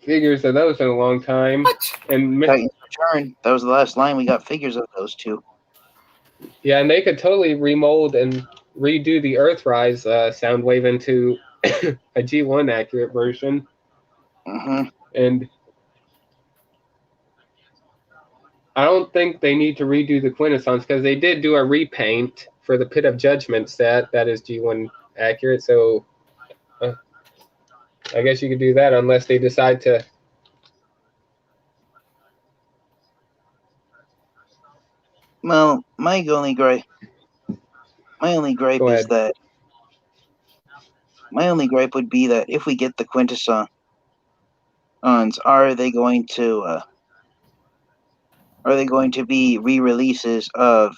figures of those in a long time. What? And Titans Return. That was the last line we got figures of those two. Yeah, and they could totally remold and redo the Earthrise Soundwave into a G1 accurate version. And I don't think they need to redo the Quintessons, because they did do a repaint for the Pit of Judgment set. That is G1 accurate. So I guess you could do that unless they decide to. Well, my only gripe Go is ahead. that my only gripe would be that if we get the Quintessons, are they going to be re-releases of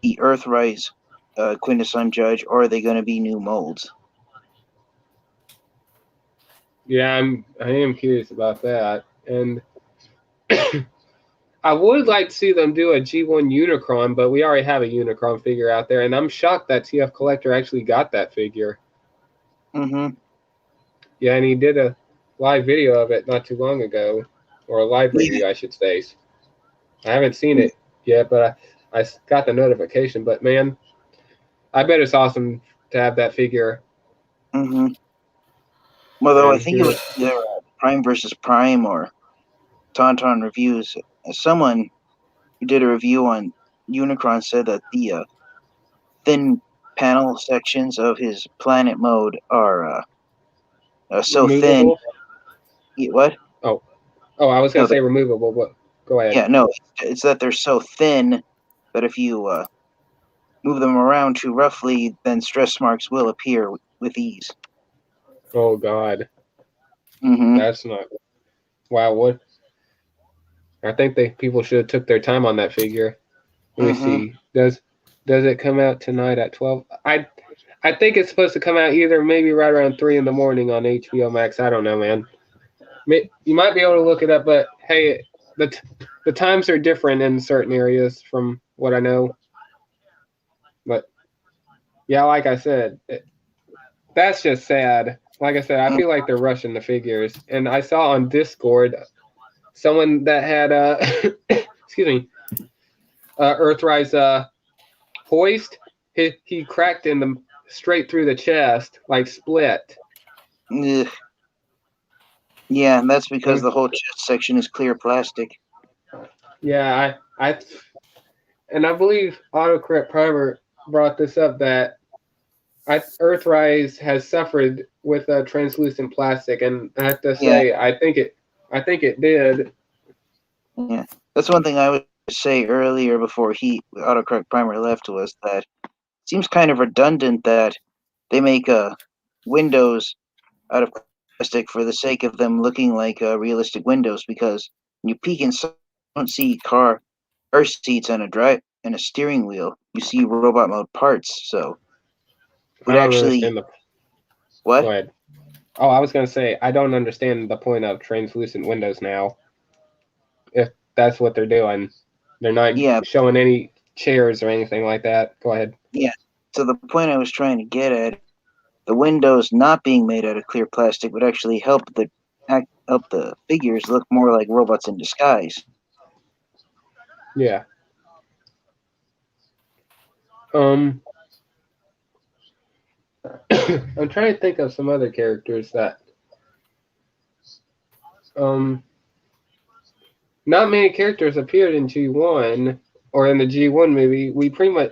the Earthrise Quintesson Judge, or are they going to be new molds? Yeah, I am curious about that, and I would like to see them do a G1 Unicron, but we already have a Unicron figure out there, and I'm shocked that TF Collector actually got that figure. Mm-hmm. Yeah, and he did a live video of it not too long ago, or a live review, I should say. I haven't seen it yet, but I got the notification. But man, I bet it's awesome to have that figure. Mm-hmm. Although I And think it was either Prime versus Prime or Tauntaun Reviews. Someone who did a review on Unicron said that the thin panel sections of his planet mode are so thin. removable. What? Oh, I was gonna No, say removable, but go ahead. yeah, no, it's that they're so thin that if you move them around too roughly, then stress marks will appear with ease. Oh God, Mm-hmm. that's not. Wow, what? I think people should have took their time on that figure. Let me see. Does it come out tonight at 12? I think it's supposed to come out either maybe right around 3 in the morning on HBO Max. I don't know, man. You might be able to look it up, but hey, the times are different in certain areas from what I know. But yeah, like I said, that's just sad. Like I said, I feel like they're rushing the figures. And I saw on Discord someone that had excuse me, Earthrise hoist. He cracked in them straight through the chest, like split. Ugh. Yeah, and that's because the whole chest section is clear plastic. Yeah, I believe Autocorrect Primer brought this up that Earthrise has suffered with translucent plastic, and I have to say, I think it did. Yeah, that's one thing I would say earlier before Autocorrect Primer left was that it seems kind of redundant that they make windows out of plastic for the sake of them looking like realistic windows, because when you peek inside, you don't see car seats and a steering wheel. You see robot mode parts, so would I don't actually understand the. what? Go ahead. Oh, I was going to say, I don't understand the point of translucent windows now. If that's what they're doing, they're not showing any chairs or anything like that. Go ahead. Yeah. So the point I was trying to get at, the windows not being made out of clear plastic would actually help the figures look more like robots in disguise. Yeah. I'm trying to think of some other characters that not many characters appeared in G1 or in the G1 movie. We pretty much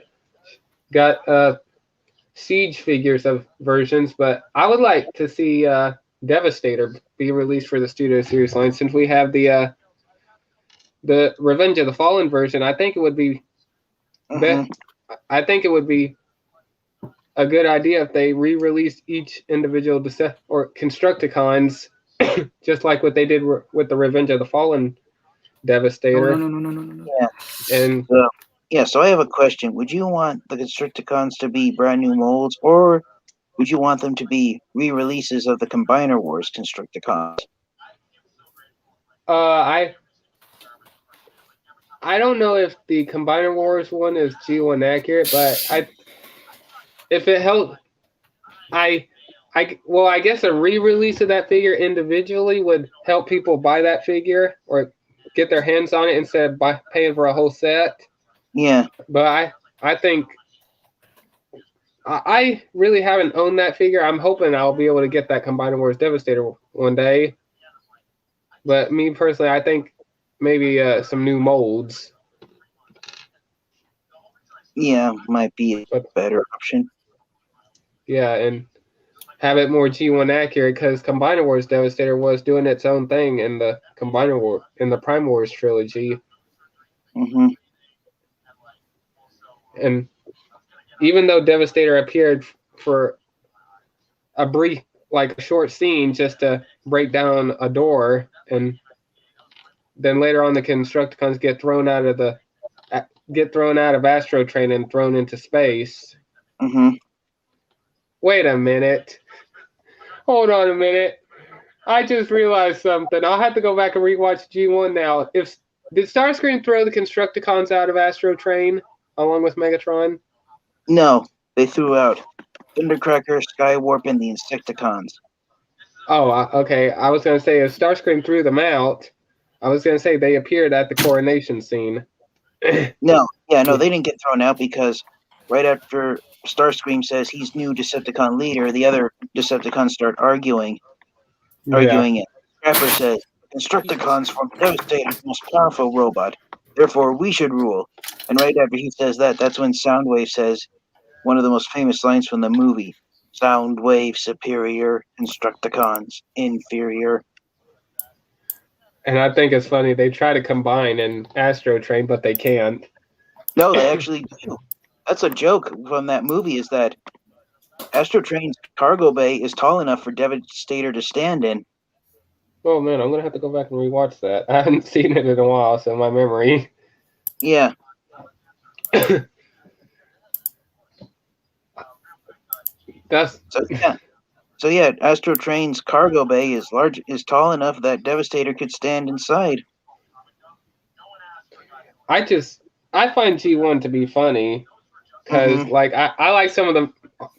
got Siege figures of versions, but I would like to see Devastator be released for the Studio Series line, since we have the Revenge of the Fallen version. I think it would be I think it would be a good idea if they re-released each individual or Constructicons, just like what they did with the Revenge of the Fallen Devastator. No. Yeah. And so I have a question. Would you want the Constructicons to be brand new molds, or would you want them to be re-releases of the Combiner Wars Constructicons? I don't know if the Combiner Wars one is G1 accurate, but if it helped, I guess a re-release of that figure individually would help people buy that figure or get their hands on it instead of paying for a whole set. Yeah. But I think I really haven't owned that figure. I'm hoping I'll be able to get that Combiner Wars Devastator one day. But me personally, I think maybe some new molds. Yeah, might be a better option. Yeah, and have it more G1 accurate, because Combiner Wars Devastator was doing its own thing in the Prime Wars trilogy. Mm-hmm. And even though Devastator appeared for a brief, like a short scene, just to break down a door, and then later on the Constructicons get thrown out of Astro Train and thrown into space. Mm-hmm. Wait a minute. Hold on a minute. I just realized something. I'll have to go back and rewatch G1 now. Did Starscream throw the Constructicons out of Astro Train along with Megatron? No, they threw out Thundercracker, Skywarp, and the Insecticons. Oh, okay. I was going to say, if Starscream threw them out, I was going to say they appeared at the coronation scene. No, they didn't get thrown out because right after Starscream says he's new Decepticon leader, the other Decepticons start arguing it. Scrapper says, Constructicons form Devastator's most powerful robot. Therefore, we should rule. And right after he says that, that's when Soundwave says one of the most famous lines from the movie. Soundwave superior, Constructicons inferior. And I think it's funny, they try to combine in Astro Train, but they can't. No, they actually do. That's a joke from that movie, is that Astro Train's cargo bay is tall enough for Devastator to stand in. Oh man, I'm going to have to go back and rewatch that. I haven't seen it in a while, so my memory. Yeah. So yeah, Astro Train's cargo bay is tall enough that Devastator could stand inside. I find G1 to be funny because like I like some of the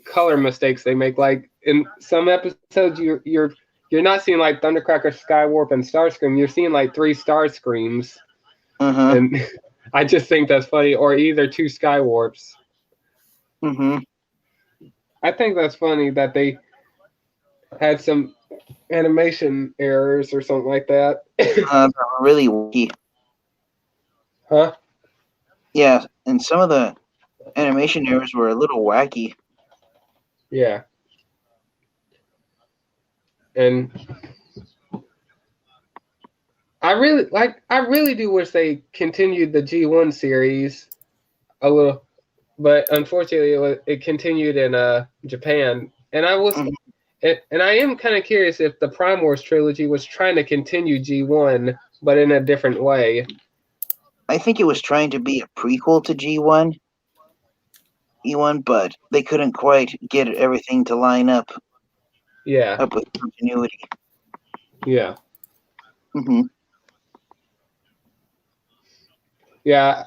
color mistakes they make. Like in some episodes, you're not seeing like Thundercracker, Skywarp, and Starscream. You're seeing like 3 Starscreams, and I just think that's funny. Or either 2 Skywarps. I think that's funny that they had some animation errors or something like that. Really wacky. Huh? Yeah, and some of the animation errors were a little wacky. Yeah. And I really do wish they continued the G1 series a little, but unfortunately it continued in Japan. And I am kind of curious if the Prime Wars trilogy was trying to continue G1, but in a different way. I think it was trying to be a prequel to G1, but they couldn't quite get everything to line up. Yeah. Up with continuity. Yeah. Yeah.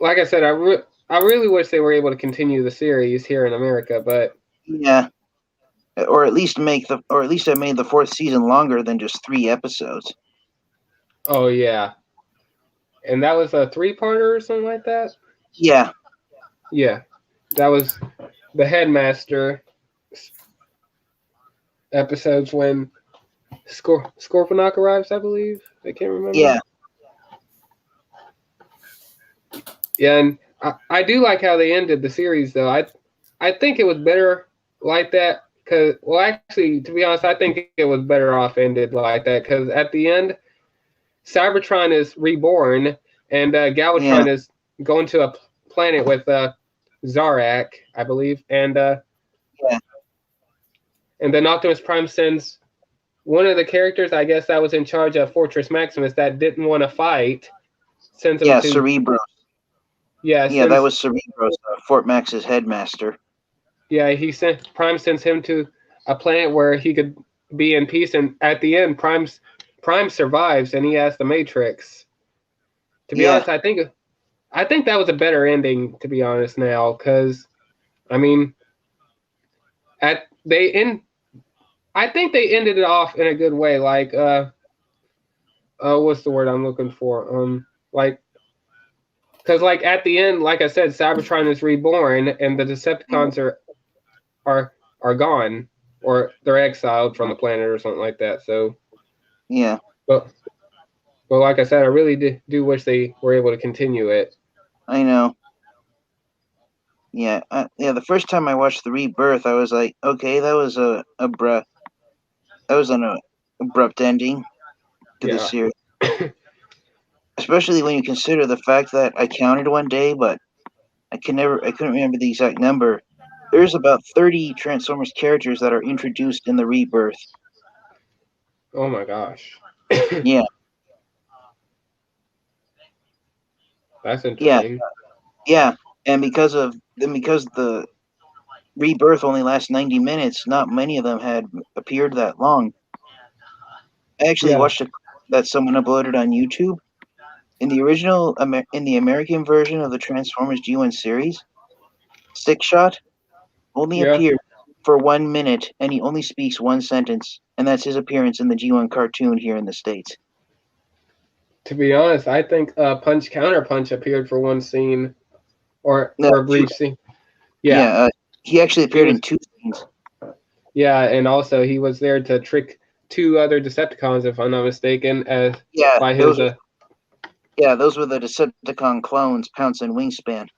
Like I said, I really wish they were able to continue the series here in America, but yeah, or at least I made the 4th season longer than just 3 episodes. Oh yeah, and that was a 3-parter or something like that. Yeah, that was the Headmaster episodes when Scorponok arrives, I believe. I can't remember. Yeah, and I do like how they ended the series, though. I think it was better like that because, well, actually, to be honest, I think it was better off ended like that because at the end, Cybertron is reborn and Galvatron is going to a planet with Zarik, I believe, and then Optimus Prime sends one of the characters, I guess, that was in charge of Fortress Maximus that didn't want to fight. Sends him to Cerebros. Yeah, that was Cerebros, Fort Max's headmaster. Yeah, Prime sends him to a planet where he could be in peace, and at the end, Prime survives, and he has the Matrix. To be honest, I think that was a better ending. To be honest, now, because I mean, I think they ended it off in a good way. Like, what's the word I'm looking for? Because like at the end, like I said, Cybertron is reborn, and the Decepticons are gone, or they're exiled from the planet or something like that. So yeah, but like I said, I really do wish they were able to continue it. I know. Yeah, the first time I watched the Rebirth, I was like, okay, that was an abrupt ending to the series. Especially when you consider the fact that I counted one day, but I couldn't remember the exact number. There's about 30 Transformers characters that are introduced in the Rebirth. Oh my gosh. Yeah. That's interesting. Yeah, and because the Rebirth only lasts 90 minutes, not many of them had appeared that long. I actually watched that someone uploaded on YouTube. In the original, in the American version of the Transformers G1 series, Stick Shot only appeared for 1 minute, and he only speaks one sentence, and that's his appearance in the G1 cartoon here in the States. To be honest, I think Punch Counter Punch appeared for one scene, or a brief scene. Yeah, he actually appeared in 2 scenes. Yeah, and also he was there to trick 2 other Decepticons, if I'm not mistaken. Those were the Decepticon clones, Pounce and Wingspan.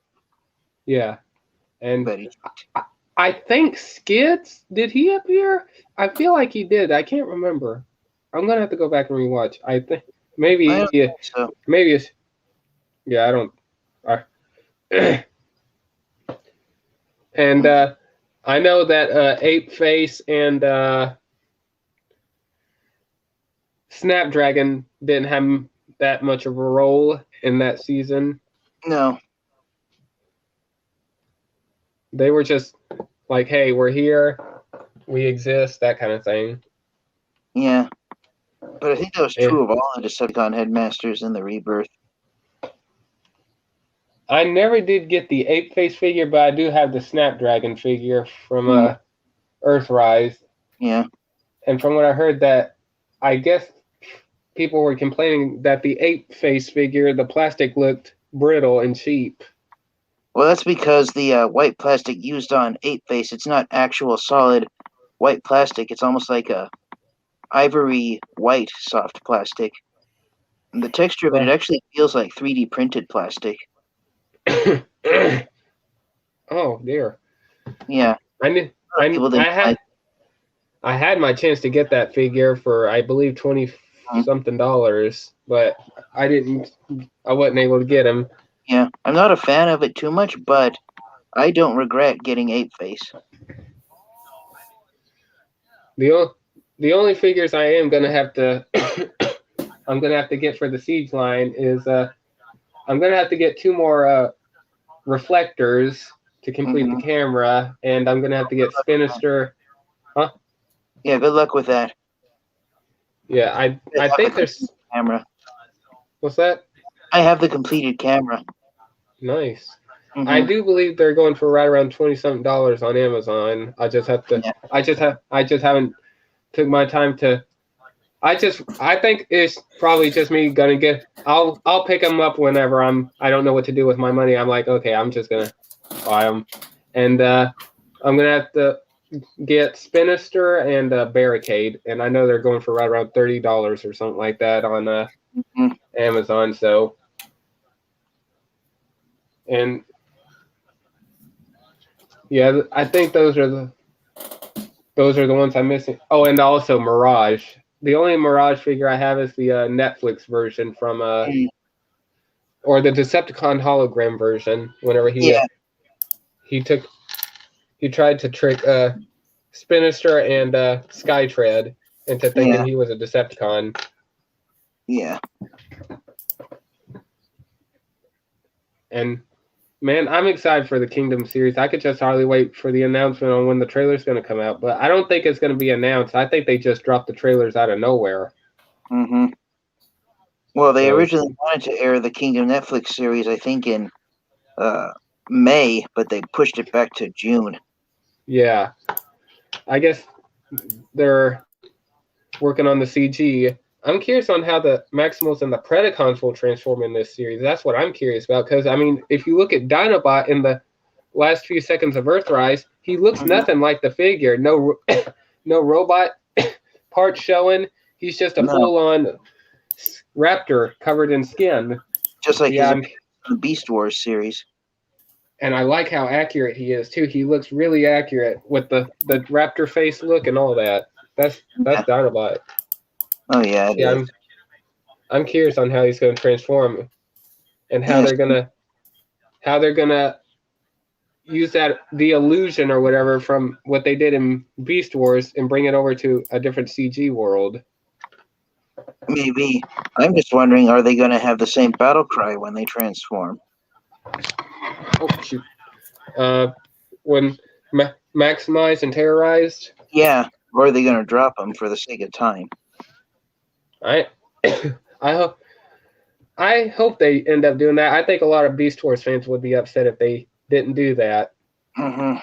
Yeah, and I think Skids, did he appear? I feel like he did. I can't remember. I'm gonna have to go back and rewatch. I think maybe so. Maybe it's I don't. And I know that Ape Face and Snapdragon didn't have that much of a role in that season. No. They were just like, hey, we're here, we exist, that kind of thing. Yeah. But I think that was true of all the Decepticon headmasters in the Rebirth. I never did get the Ape Face figure, but I do have the Snapdragon figure from Earthrise. Yeah. And from what I heard, that I guess people were complaining that the Ape Face figure, the plastic looked brittle and cheap. Well, that's because the white plastic used on Ape Face, it's not actual solid white plastic. It's almost like a ivory white soft plastic. And the texture of it actually feels like 3D printed plastic. Oh dear. Yeah. I had my chance to get that figure for, I believe, $20-something, but I wasn't able to get him. Yeah, I'm not a fan of it too much, but I don't regret getting Ape Face. The only figures I am gonna have to I'm gonna have to get for the Siege line is I'm gonna have to get 2 more reflectors to complete the camera, and I'm gonna have to get Spinister. Huh? Yeah, good luck with that. Yeah, I think there's camera. What's that? I have the completed camera. Nice. I do believe they're going for right around $20-something on Amazon. I just have to. Yeah. I just haven't took my time to. I think it's probably just me gonna get. I'll pick them up whenever I don't know what to do with my money. I'm like, okay, I'm just gonna buy them, and I'm gonna have to get Spinister and Barricade, and I know they're going for right around $30 or something like that on Amazon. So. And yeah, I think those are the ones I'm missing. Oh, and also Mirage. The only Mirage figure I have is the Netflix version from or the Decepticon hologram version. Whenever he tried to trick Spinister and Skytread into thinking he was a Decepticon. Yeah. And man, I'm excited for the Kingdom series. I could just hardly wait for the announcement on when the trailer's going to come out. But I don't think it's going to be announced. I think they just dropped the trailers out of nowhere. Well, they originally wanted to air the Kingdom Netflix series, I think, in May, but they pushed it back to June. Yeah. I guess they're working on the CG. I'm curious on how the Maximals and the Predacons will transform in this series. That's what I'm curious about. Because, I mean, if you look at Dinobot in the last few seconds of Earthrise, he looks nothing like the figure. No robot parts showing. He's just a full-on raptor covered in skin. Just like his the Beast Wars series. And I like how accurate he is too. He looks really accurate with the raptor face look and all that. That's Dinobot. Oh yeah, Yeah, I'm curious on how he's going to transform, and how they're gonna use the illusion or whatever from what they did in Beast Wars and bring it over to a different CG world. Maybe. I'm just wondering, are they going to have the same battle cry when they transform? Oh shoot! When maximized and terrorized. Yeah, or are they going to drop them for the sake of time? I hope they end up doing that. I think a lot of Beast Wars fans would be upset if they didn't do that. Mm-hmm.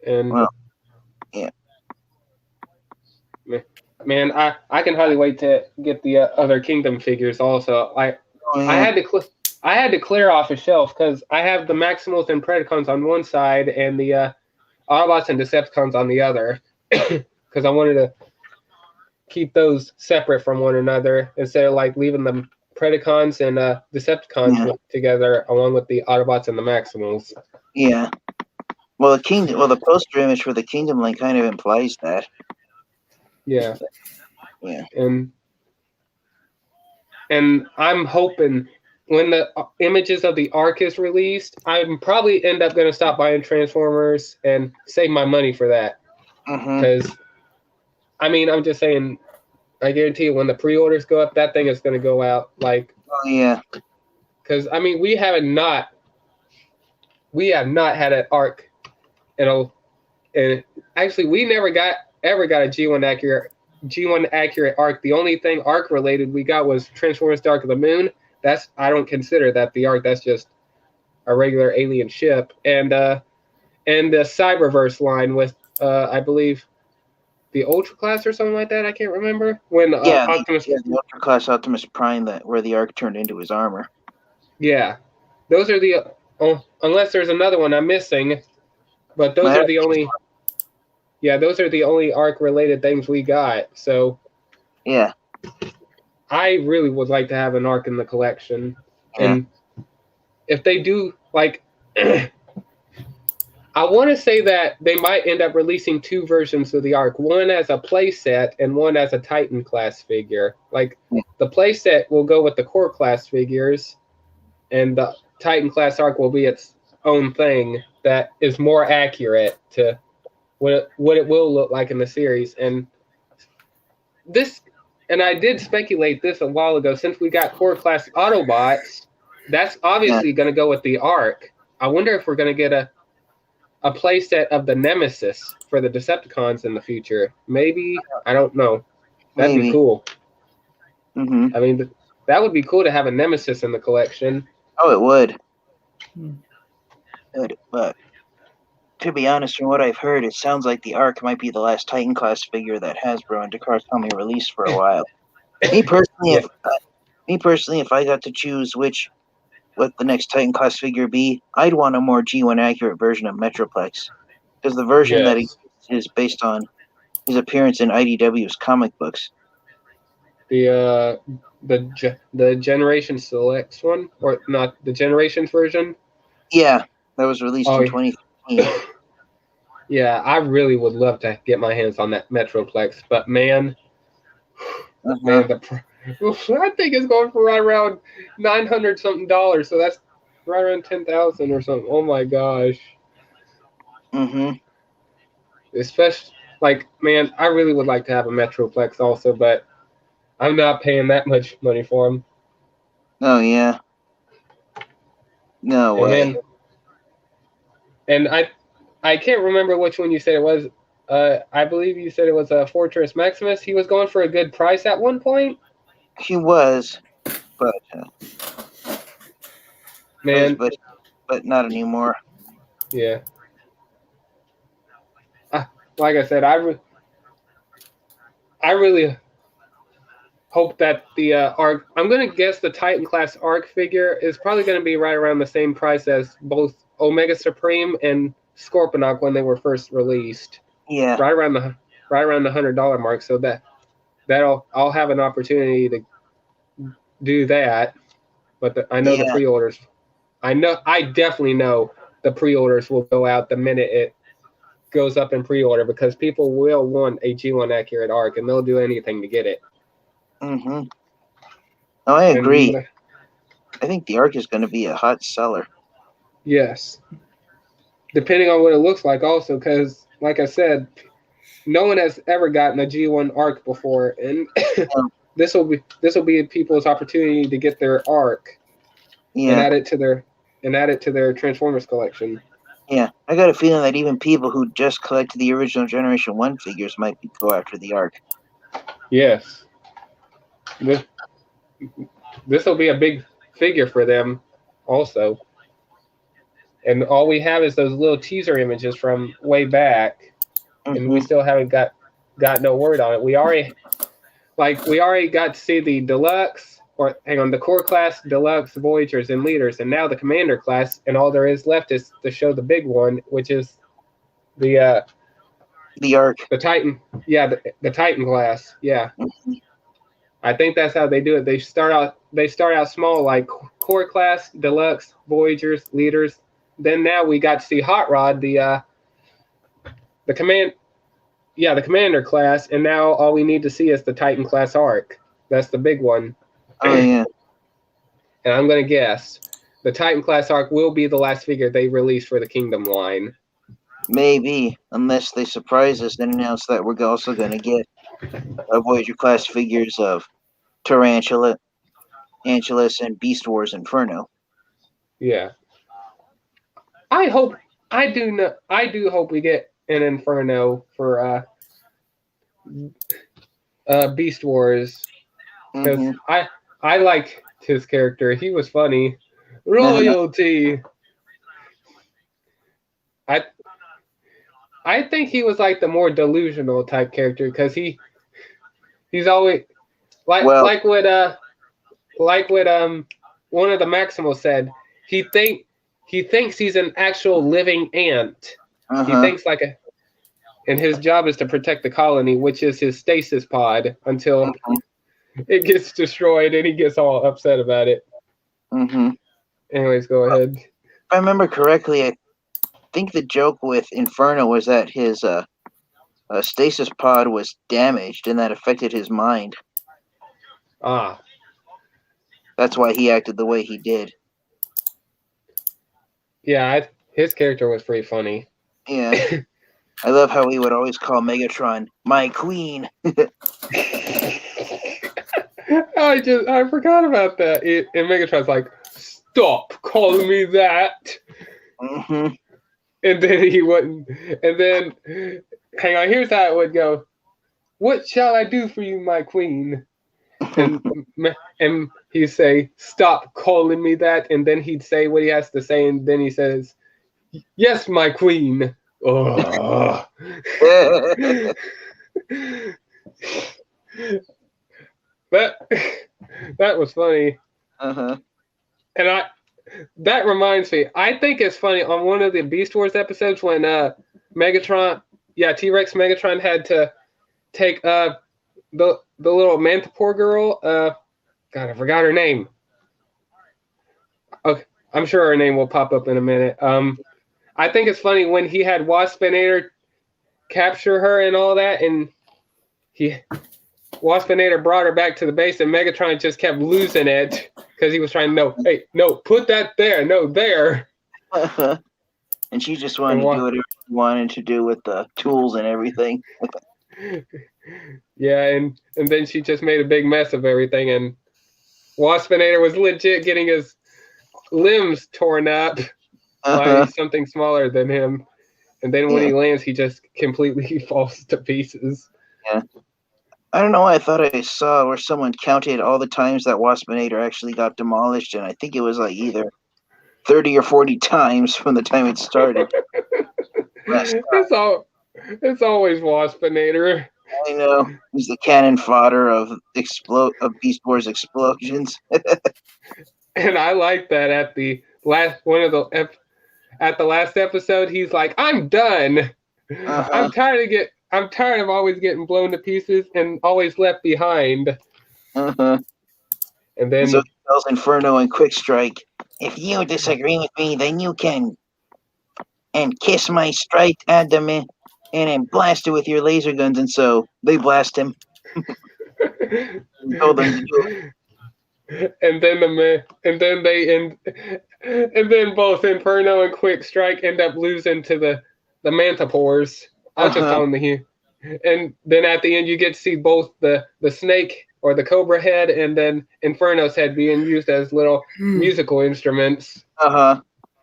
And well, yeah, man, I can hardly wait to get the other Kingdom figures. Also, I had to clear off a shelf because I have the Maximals and Predacons on one side and the Autobots and Decepticons on the other, because I wanted to keep those separate from one another instead of like leaving the Predacons and Decepticons together along with the Autobots and the Maximals. Yeah. Well, the poster image for the Kingdom Link kind of implies that. Yeah. Yeah. And I'm hoping when the images of the Ark is released, I'm probably end up going to stop buying Transformers and save my money for that. Because, I mean, I'm just saying, I guarantee you when the pre-orders go up, that thing is going to go out like. Oh yeah. Because I mean, we have not had an Ark, and actually we never ever got a G1 accurate Ark. The only thing Ark related we got was Transformers: Dark of the Moon. I don't consider that the Ark. That's just a regular alien ship, and the Cyberverse line with I believe the Ultra Class or something like that. I can't remember when Optimus. The Ultra Class Optimus Prime, where the Ark turned into his armor. Yeah, those are the unless there's another one I'm missing, but those are the only. Yeah, those are the only Ark related things we got. So. Yeah. I really would like to have an Ark in the collection, and if they do, like, I want to say that they might end up releasing two versions of the Ark, one as a playset and one as a Titan class figure. Like, the playset will go with the core class figures, and the Titan class Ark will be its own thing that is more accurate to what it will look like in the series. And I did speculate this a while ago, since we got core class Autobots, that's obviously going to go with the Ark. I wonder if we're going to get a playset of the Nemesis for the Decepticons in the future. Maybe. I don't know. That'd be cool. I mean, that would be cool to have a Nemesis in the collection. Oh, it would. But to be honest, from what I've heard, it sounds like the Ark might be the last Titan class figure that Hasbro and Takara Tomy released for a while. Me personally, if I got to choose what the next Titan class figure be, I'd want a more G1 accurate version of Metroplex, because the version that is based on his appearance in IDW's comic books. The Generation Selects one, or not the Generations version? Yeah, that was released in 2015. Yeah, I really would love to get my hands on that Metroplex, but man, I think it's going for right around $900 something, so that's right around $10,000 or something. Oh my gosh. Especially, like, man, I really would like to have a Metroplex also, but I'm not paying that much money for them. Oh yeah. No way. And I can't remember which one you said it was. I believe you said it was a Fortress Maximus. He was going for a good price at one point. He was, but man, but not anymore. Yeah. Like I said, I really hope that the Ark. I'm gonna guess the Titan class Ark figure is probably gonna be right around the same price as both Omega Supreme and Scorponok when they were first released. Yeah. Right around the $100 mark. So I'll have an opportunity to do that. But I know the pre-orders. I definitely know the pre-orders will go out the minute it goes up in pre-order because people will want a G1 accurate arc and they'll do anything to get it. Mm-hmm. No, I agree. I think the arc is going to be a hot seller. Yes. Depending on what it looks like also, because like I said, no one has ever gotten a G1 arc before, and this will be people's opportunity to get their arc and add it to their Transformers collection. Yeah, I got a feeling that even people who just collected the original Generation 1 figures might go after the arc. Yes. This will be a big figure for them also. And all we have is those little teaser images from way back, and we still haven't got no word on it. We already got to see the deluxe, the core class, deluxe, Voyagers, and leaders, and now the commander class, and all there is left is to show the big one, which is the arc, the Titan, the Titan class, I think that's how they do it. They start out small, like core class, deluxe, Voyagers, leaders. Then now we got to see Hot Rod, the commander class, and now all we need to see is the Titan class arc. That's the big one. Oh yeah. And I'm gonna guess the Titan class arc will be the last figure they release for the Kingdom line. Maybe, unless they surprise us and announce that we're also going to get Voyager class figures of Tarantula, Angelus, and Beast Wars Inferno. Yeah. I do hope we get an Inferno for Beast Wars, because I like his character. He was funny. Royalty. I think he was like the more delusional type character because he's always like what one of the Maximals said. He thinks he's an actual living ant. He thinks and his job is to protect the colony, which is his stasis pod, until it gets destroyed and he gets all upset about it. Anyways, go ahead. If I remember correctly, I think the joke with Inferno was that his stasis pod was damaged and that affected his mind. That's why he acted the way he did. Yeah, his character was pretty funny. Yeah. I love how he would always call Megatron my queen. I forgot about that. And Megatron's like, stop calling me that. And then he wouldn't. And then, hang on, here's how it would go. What shall I do for you, my queen? And he'd say, stop calling me that. And then he'd say what he has to say. And then he says, yes, my queen. Oh. That was funny. And that reminds me, I think it's funny on one of the Beast Wars episodes when Megatron, T-Rex Megatron had to take the little Manticore girl. God, I forgot her name. Okay, I'm sure her name will pop up in a minute. I think it's funny when he had Waspinator capture her and all that, and Waspinator brought her back to the base, and Megatron just kept losing it because he was trying to no, put that there, no, there. And she just wanted to do whatever she wanted to do with the tools and everything. Yeah, and then she just made a big mess of everything, and Waspinator was legit getting his limbs torn up by something smaller than him. And then when he lands, he just completely falls to pieces. Yeah. I don't know why I thought I saw where someone counted all the times that Waspinator actually got demolished, and I think it was like either 30 or 40 times from the time it started. It's always Waspinator. I know. He's the cannon fodder of Beast Wars explosions. And I like that at the last at the last episode, he's like, I'm done. I'm tired I'm tired of always getting blown to pieces and always left behind. Uh-huh. And then So he tells Inferno and Quick Strike, if you disagree with me, then you can and kiss my striped abdomen and then blast it with your laser guns. And so they blast him. Told them to do it. and then both Inferno and Quick Strike end up losing to the Mantipores. I'll just call them the and then at the end you get to see both the snake or the cobra head and then Inferno's head being used as little musical instruments. I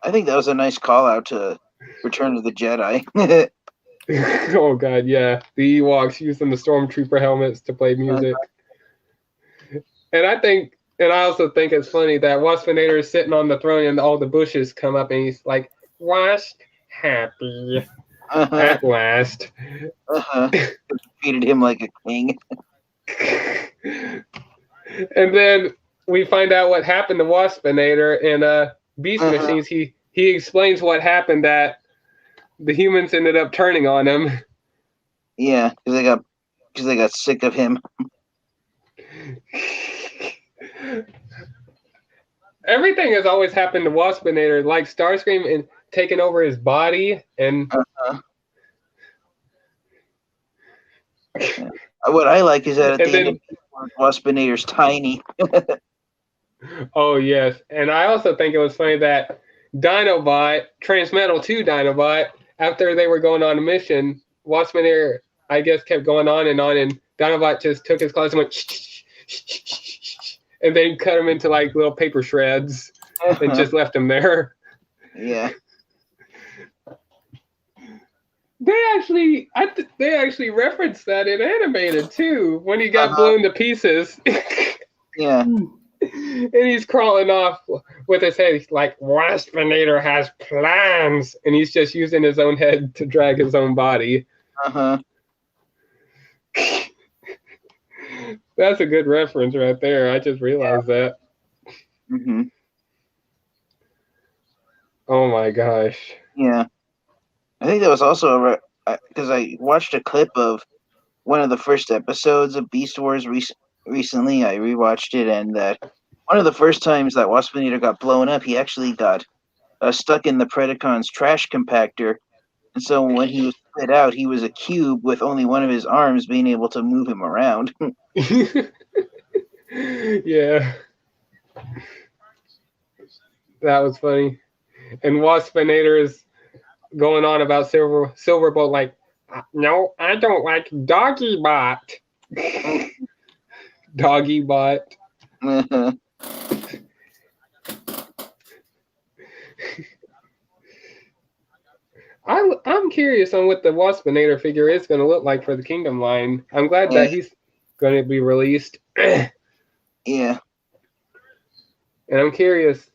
think that was a nice call out to Return of the Jedi. Oh god, yeah. The Ewoks using the Stormtrooper helmets to play music. And I also think it's funny that Waspinator is sitting on the throne and all the bushes come up and he's like, Wasp happy at last. Treated him like a king. And then we find out what happened to Waspinator and Beast Machines. He explains what happened, that the humans ended up turning on him. Yeah, because they got sick of him. Everything has always happened to Waspinator, like Starscream and taking over his body and what I like is that at the end of Waspinator's tiny. Oh yes, and I also think it was funny that Dinobot, Transmetal 2 Dinobot, after they were going on a mission, Waspinator, I guess, kept going on, and Dinobot just took his claws and went and then cut him into like little paper shreds and just left him there. Yeah. They actually referenced that in animated too when he got blown to pieces. Yeah. And he's crawling off with his head. He's like, Waspinator has plans, and he's just using his own head to drag his own body. That's a good reference right there. I just realized that. Oh my gosh. Yeah. I think that was also because I watched a clip of one of the first episodes of Beast Wars recently. I rewatched it, and that one of the first times that Waspinator got blown up, he actually got stuck in the Predacon's trash compactor. And so when he was split out, he was a cube with only one of his arms being able to move him around. Yeah. That was funny. And Waspinator is going on about Silverbolt like, no, I don't like Doggybot. Doggybot. I'm curious on what the Waspinator figure is going to look like for the Kingdom line. I'm glad that he's going to be released. Yeah. And I'm curious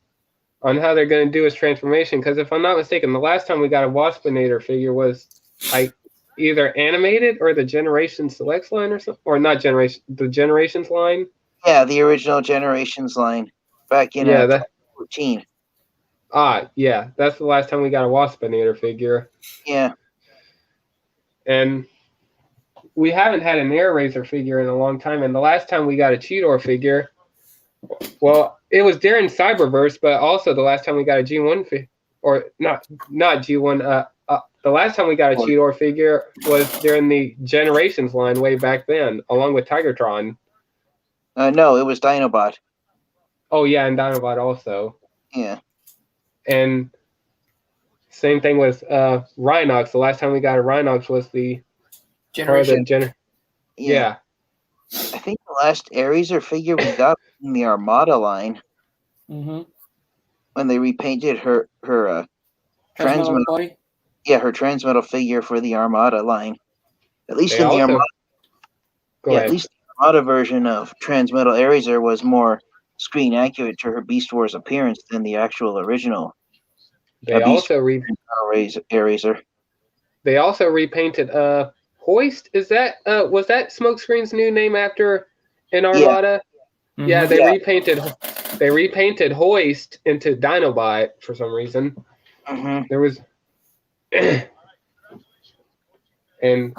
on how they're going to do his transformation, because if I'm not mistaken, the last time we got a Waspinator figure was like either animated or the Generation Selects line or something, or not Generation, the Generations line. Yeah, the original Generations line back in 2014. Yeah, that's the last time we got a Waspinator figure. Yeah. And we haven't had an Air Razor figure in a long time, and the last time we got a Cheetor figure, well, it was during Cyberverse, but also the last time we got a G1 or not G1. The last time we got a Cheetor figure was during the Generations line way back then, along with Tigertron. No, it was Dinobot. Oh yeah, and Dinobot also. Yeah. And same thing with Rhinox. The last time we got a Rhinox was the Generation. Yeah. I think the last Aireser figure we got in the Armada line. Mm-hmm. When they repainted her Transmetal body? Yeah, her Transmetal figure for the Armada line. At least in the Armada. At least the Armada version of Transmetal Aireser was more screen accurate to her Beast Wars appearance than the actual original. They also Aireser. They also repainted Hoist. Is that was that Smokescreen's new name after an Armada? Yeah, they repainted Hoist into Dinobot for some reason. There was And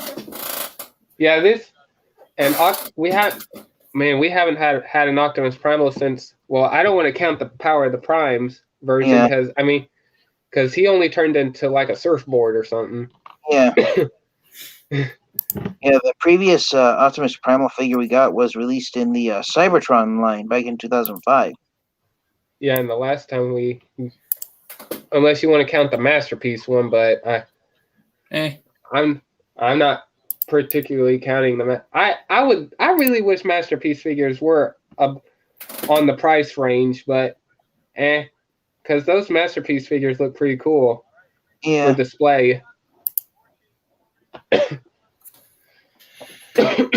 yeah, we haven't had an Optimus Primal since. Well, I don't want to count the Power of the Primes version because he only turned into like a surfboard or something. Yeah. Yeah, the previous Optimus Primal figure we got was released in the Cybertron line back in 2005. Yeah, and the last time unless you want to count the Masterpiece one, but I'm not particularly counting them. I really wish Masterpiece figures were on the price range, but because those Masterpiece figures look pretty cool for display. They're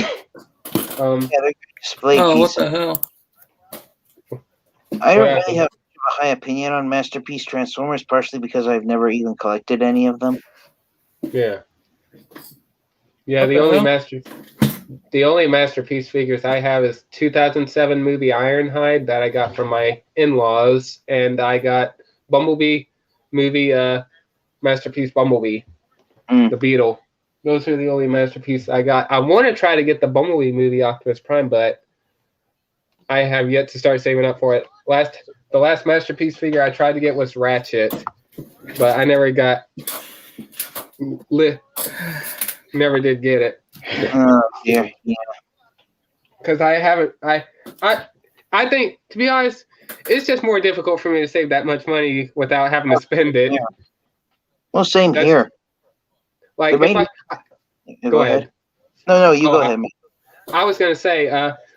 display pieces. What the hell? I don't really have a high opinion on Masterpiece Transformers, partially because I've never even collected any of them. Yeah. Yeah, the only Masterpiece figures I have is 2007 movie Ironhide that I got from my in-laws, and I got Bumblebee movie Masterpiece Bumblebee, the Beetle. Those are the only Masterpiece I got. I want to try to get the Bumblebee movie Optimus Prime, but I have yet to start saving up for it. The last Masterpiece figure I tried to get was Ratchet, but I never never did get it. Yeah. Because I haven't. I think, to be honest, it's just more difficult for me to save that much without having to spend it. Yeah. Well, same here. Like, go ahead. No, you go ahead, man. I was gonna say,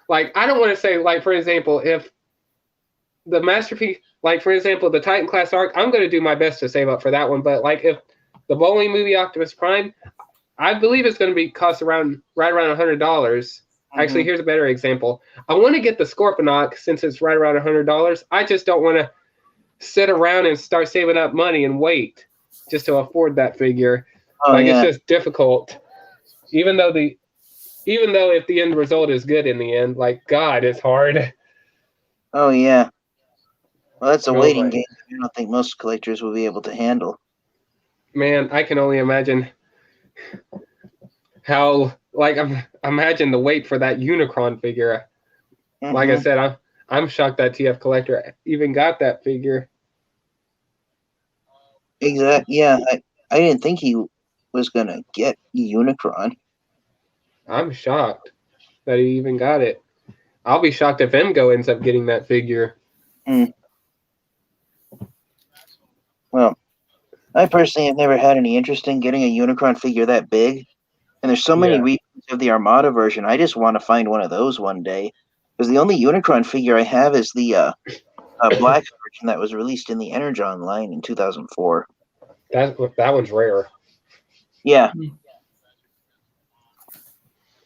like, I don't want to say, like, for example, if the Masterpiece, like, for example, the Titan class arc, I'm gonna do my best to save up for that one. But like, if the bowling movie Optimus Prime, I believe it's going to cost right around $100. Actually, here's a better example. I want to get the Scorponok since it's right around $100. I just don't want to sit around and start saving up money and wait just to afford that figure. It's just difficult. Even though if the end result is good in the end, like, God, it's hard. Oh yeah. Well, that's a waiting game I don't think most collectors will be able to handle. Man, I can only imagine how, like, imagine the wait for that Unicron figure. Like I said, I'm shocked that TF Collector even got that figure. Exactly. Yeah, I didn't think he was gonna get Unicron. I'm shocked that he even got it. I'll be shocked if Emgo ends up getting that figure. Well, I personally have never had any interest in getting a Unicron figure that big. And there's so many reprints of the Armada version. I just want to find one of those one day. Because the only Unicron figure I have is the black version that was released in the Energon line in 2004. That one's rare. Yeah.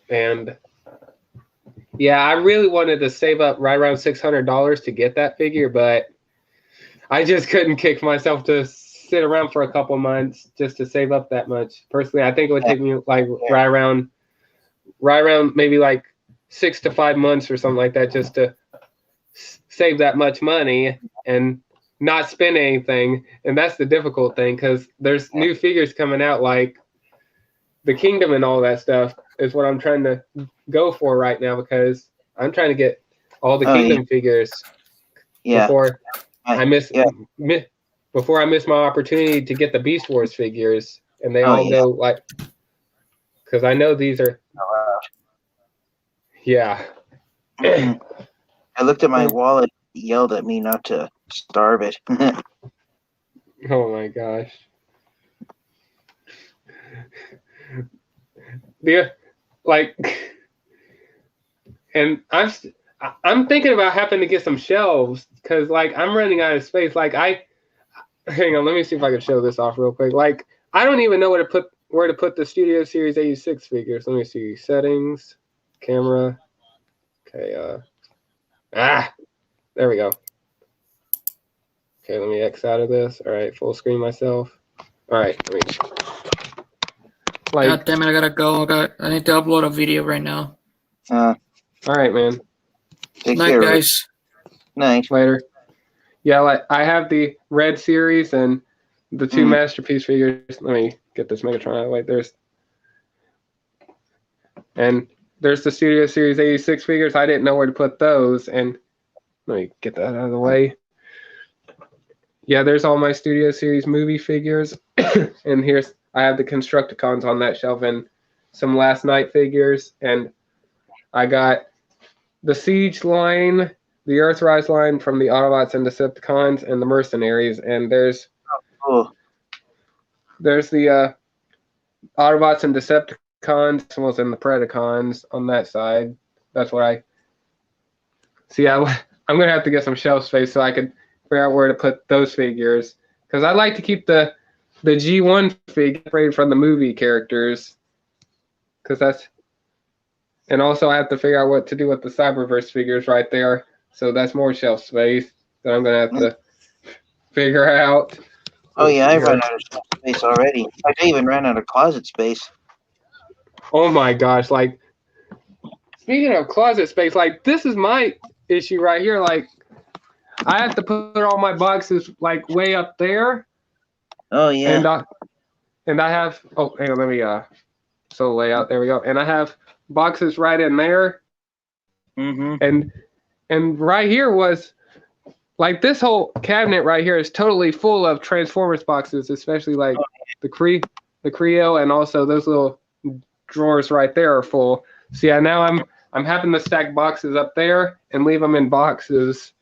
And yeah, I really wanted to save up right around $600 to get that figure, but I just couldn't kick myself to sit around for a couple months just to save up that much. Personally, I think it would take me like right around maybe like 6 to 5 months or something like that just to save that much money and not spend anything. And that's the difficult thing, because there's new figures coming out, like the Kingdom and all that stuff is what I'm trying to go for right now, because I'm trying to get all the Kingdom figures before I miss my opportunity to get the Beast Wars figures, and they all go like, because I know these are I looked at my wallet, yelled at me not to starve it. Oh my gosh. And I'm thinking about having to get some shelves, because like I'm running out of space. Like hang on, let me see if I can show this off real quick. Like, I don't even know where to put the Studio Series 86 figures. Let me see. Settings, camera. Okay, there we go. Okay, let me X out of this. All right, full screen myself. All right, let me. God damn it, I gotta go. I need to upload a video right now. All right, man. Night, guys. Night. Later. Yeah, like I have the Red Series and the two Masterpiece figures. Let me get this Megatron out of the way. And there's the Studio Series 86 figures. I didn't know where to put those. And let me get that out of the way. Yeah, there's all my Studio Series movie figures. And I have the Constructicons on that shelf and some Last Night figures. And I got the Siege line, the Earthrise line from the Autobots and Decepticons, and the Mercenaries. And there's the Autobots and Decepticons, as well as in the Predacons on that side. That's what I see. I'm gonna have to get some shelf space so I could figure out where to put those figures, because I like to keep the G1 figure separated from the movie characters, and also I have to figure out what to do with the Cyberverse figures right there. So that's more shelf space that I'm gonna have to figure out. Oh yeah, I ran out of shelf space already. I even ran out of closet space. Oh my gosh! Like, speaking of closet space, like this is my issue right here. Like, I have to put all my boxes like way up there. Oh yeah. And I have hang on, let me so layout, there we go. And I have boxes right in there. Mm-hmm. And right here was like this whole cabinet right here is totally full of Transformers boxes, especially like the Creo, and also those little drawers right there are full. So yeah, now I'm having to stack boxes up there and leave them in boxes.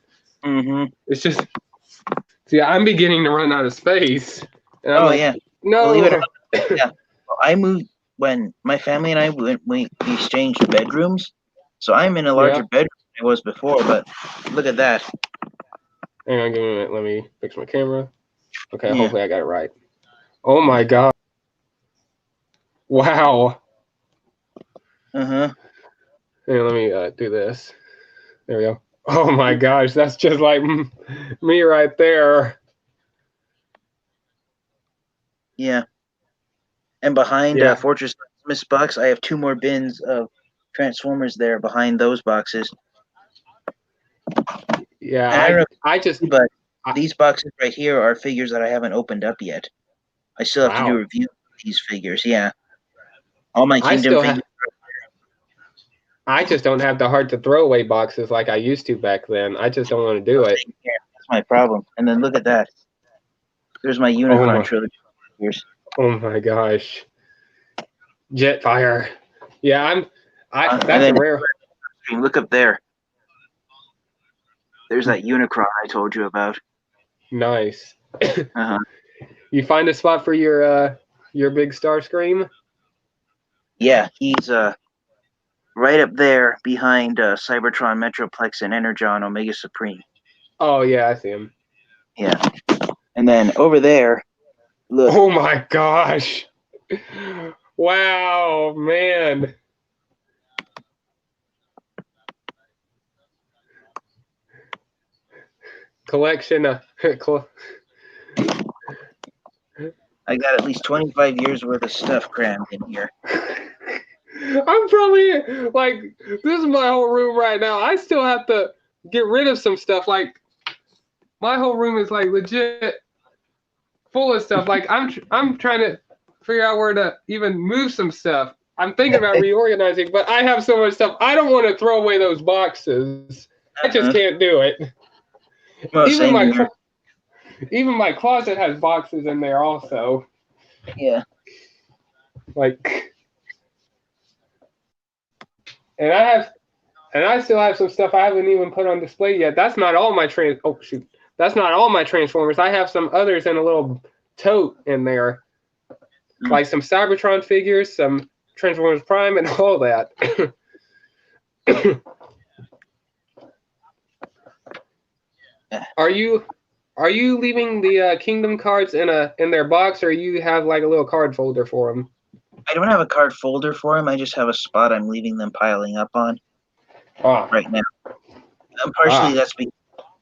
Mm-hmm. It's just, see, I'm beginning to run out of space. And I'm yeah. No. Yeah. I moved when my family and I we exchanged bedrooms, so I'm in a larger bedroom than I was before. But look at that. Hang on, give me a minute. Let me fix my camera. Okay, hopefully I got it right. Oh my god! Wow. Uh-huh. Here, let me do this. There we go. Oh my gosh, that's just like me right there. Yeah. And behind Fortress Optimus box, I have 2 more bins of Transformers there behind those boxes. Yeah, but these boxes right here are figures that I haven't opened up yet. I still have to do a review of these figures. Yeah. All my Kingdom figures. I just don't have the heart to throw away boxes like I used to back then. I just don't want to do it. That's my problem. And then look at that. There's my Unicron trilogy figures. Oh my gosh. Jetfire. Yeah, that's a rare. Look up there. There's that Unicron I told you about. Nice. You find a spot for your big Starscream? Yeah, he's right up there behind Cybertron, Metroplex, and Energon Omega Supreme. Oh yeah, I see him. Yeah. And then over there, look. Oh my gosh. Wow, man. Collection of I got at least 25 years worth of stuff crammed in here. I'm probably like, this is my whole room right now. I still have to get rid of some stuff. Like, my whole room is like legit full of stuff. Like, I'm trying to figure out where to even move some stuff. I'm thinking about reorganizing, but I have so much stuff. I don't want to throw away those boxes. I just can't do it. Well, even my closet has boxes in there also. Yeah. Like, and I still have some stuff I haven't even put on display yet. That's not all my That's not all my Transformers. I have some others in a little tote in there. Like some Cybertron figures, some Transformers Prime, and all that. Are you leaving the Kingdom cards in their box, or you have like a little card folder for them? I don't have a card folder for them. I just have a spot I'm leaving them piling up on right now.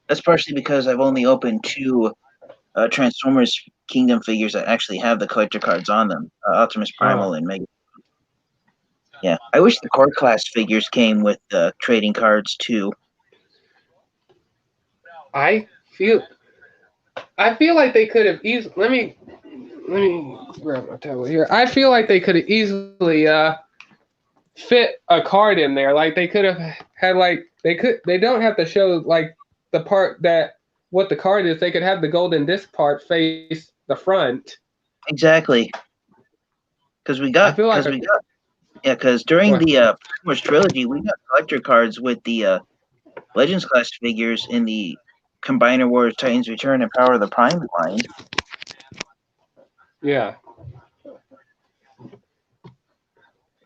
That's partially because I've only opened 2 Transformers Kingdom figures that actually have the collector cards on them, Optimus Primal and Mega. Yeah, I wish the core class figures came with trading cards too. I feel like they could have easily. Let me grab my towel here. I feel like they could have easily fit a card in there. Like they could have had they don't have to show like the part that what the card is. They could have the golden disc part face the front. Exactly. Because during the Wars trilogy, we got collector cards with the Legends class figures in the Combiner Wars, Titans Return, and Power of the Prime line. Yeah.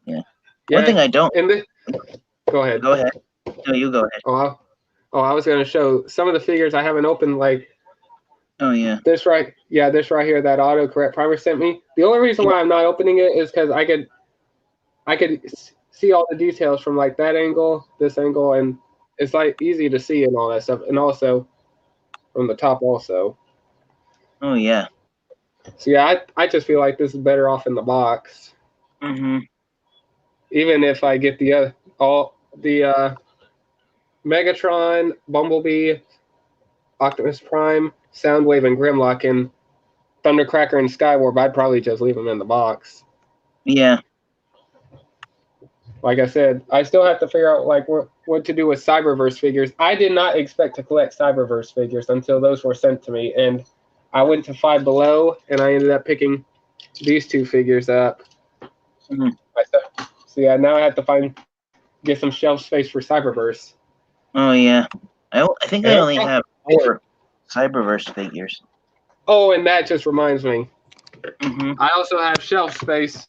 Yeah. One thing I don't. Go ahead. Go ahead. No, you go ahead. I was going to show some of the figures I haven't opened. Like. Oh yeah. This right here that autocorrect primer sent me. The only reason why I'm not opening it is because I could see all the details from like that angle, this angle, and it's like easy to see and all that stuff, and also from the top also. Oh yeah. So yeah, I just feel like this is better off in the box. Mm-hmm. Even if I get the Megatron, Bumblebee, Optimus Prime, Soundwave, and Grimlock, and Thundercracker and Skywarp, I'd probably just leave them in the box. Yeah. Like I said, I still have to figure out like what to do with Cyberverse figures. I did not expect to collect Cyberverse figures until those were sent to me, and I went to Five Below, and I ended up picking these two figures up. Mm-hmm. So yeah, now I have to get some shelf space for Cyberverse. Oh yeah, I think I only have 4 Cyberverse figures. Oh, and that just reminds me. Mm-hmm. I also have shelf space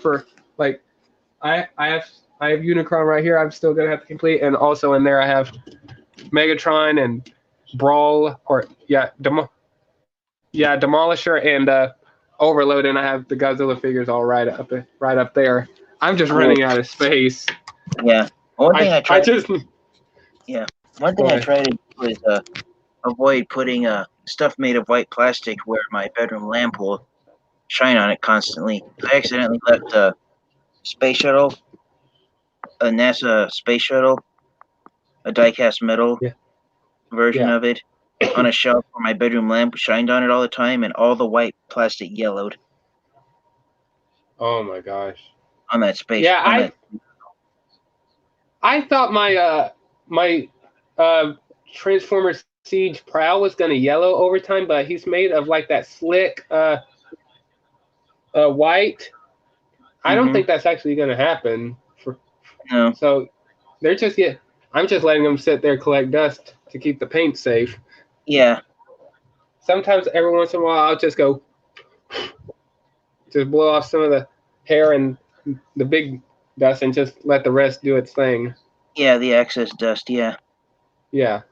for like I have Unicron right here. I'm still gonna have to complete, and also in there I have Megatron and Brawl Demolisher and Overload, and I have the Godzilla figures all right up there. I'm just running out of space. Yeah. One thing I tried to do is avoid putting stuff made of white plastic where my bedroom lamp will shine on it constantly. I accidentally left a space shuttle, a NASA space shuttle, a die-cast metal version of it, on a shelf where my bedroom lamp shined on it all the time, and all the white plastic yellowed. Oh my gosh! On that space. Yeah, I thought my Transformers Siege Prowl was gonna yellow over time, but he's made of like that slick white. I don't think that's actually gonna happen. No. So I'm just letting them sit there, collect dust to keep the paint safe. Yeah. Sometimes every once in a while I'll just go blow off some of the hair and the big dust and just let the rest do its thing. Yeah, the excess dust, yeah. Yeah.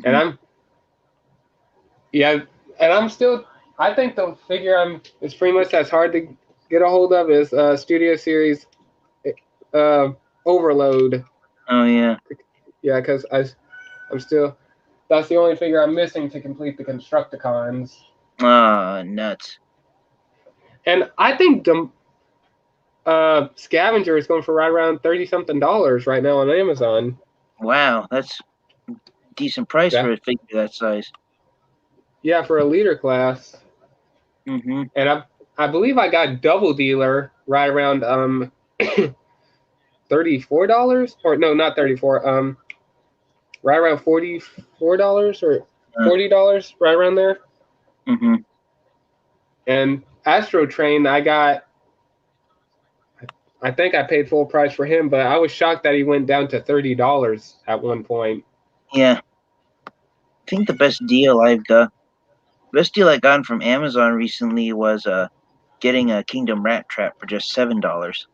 And I'm still, I think the figure it's pretty much as hard to get a hold of is Studio Series Overload. Oh, yeah. Yeah, because I'm still, that's the only figure I'm missing to complete the Constructicons. Ah, nuts. And I think the Scavenger is going for right around $30-something right now on Amazon. Wow, that's a decent price for a figure that size. Yeah, for a leader class. And I believe I got Double Dealer right around $34, or no, not 34. Right around $44 or $40, right around there. And Astro Train, I think I paid full price for him, but I was shocked that he went down to $30 at one point. Yeah. I think the best deal I got from Amazon recently was getting a Kingdom Rat Trap for just $7.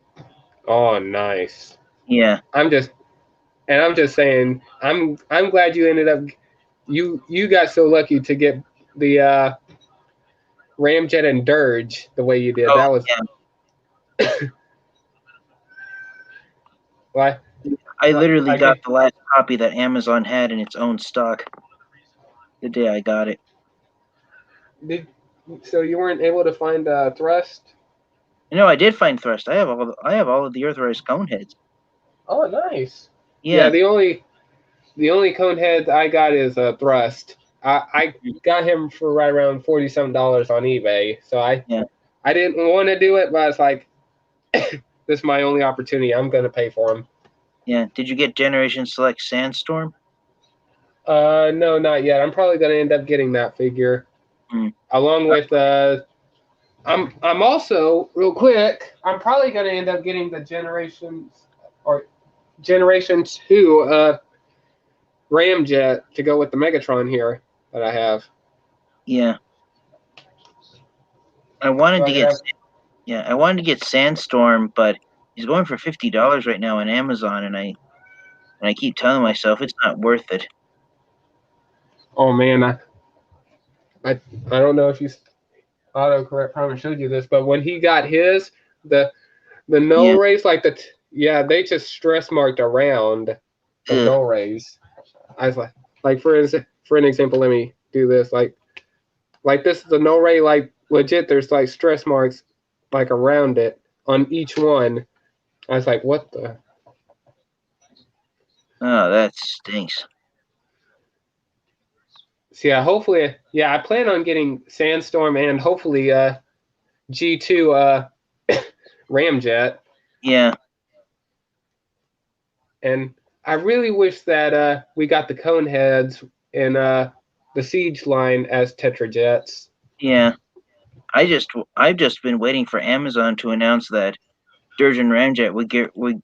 Oh, nice. Yeah. I'm just saying, I'm glad you ended up you got so lucky to get the Ramjet and Dirge the way you did. Oh, that was why I literally got the last copy that Amazon had in its own stock the day I got it. So you weren't able to find Thrust? No, I did find Thrust. I have all of the Earthrise Coneheads. Oh, nice. Yeah. The only Coneheads I got is Thrust. I got him for right around $40-something on eBay. So I didn't want to do it, but it's like this is my only opportunity. I'm gonna pay for them. Yeah. Did you get Generation Select Sandstorm? No, not yet. I'm probably gonna end up getting that figure, along with I'm also real quick. I'm probably gonna end up getting the Generation 2 Ramjet to go with the Megatron here that I have. Yeah. I wanted to get Sandstorm, but he's going for $50 right now on Amazon, and I keep telling myself it's not worth it. Oh man, I don't know if you autocorrect probably showed you this, but when he got his the null rays like they just stress marked around the null rays. I was like for an example, let me do this like this is the null ray like legit. There's like stress marks like around it on each one. I was like, what the? Oh, that stinks. So yeah, hopefully, I plan on getting Sandstorm and hopefully G2 Ramjet. Yeah. And I really wish that we got the Coneheads in the Siege line as Tetrajets. Yeah. I've just been waiting for Amazon to announce that Dirge and Ramjet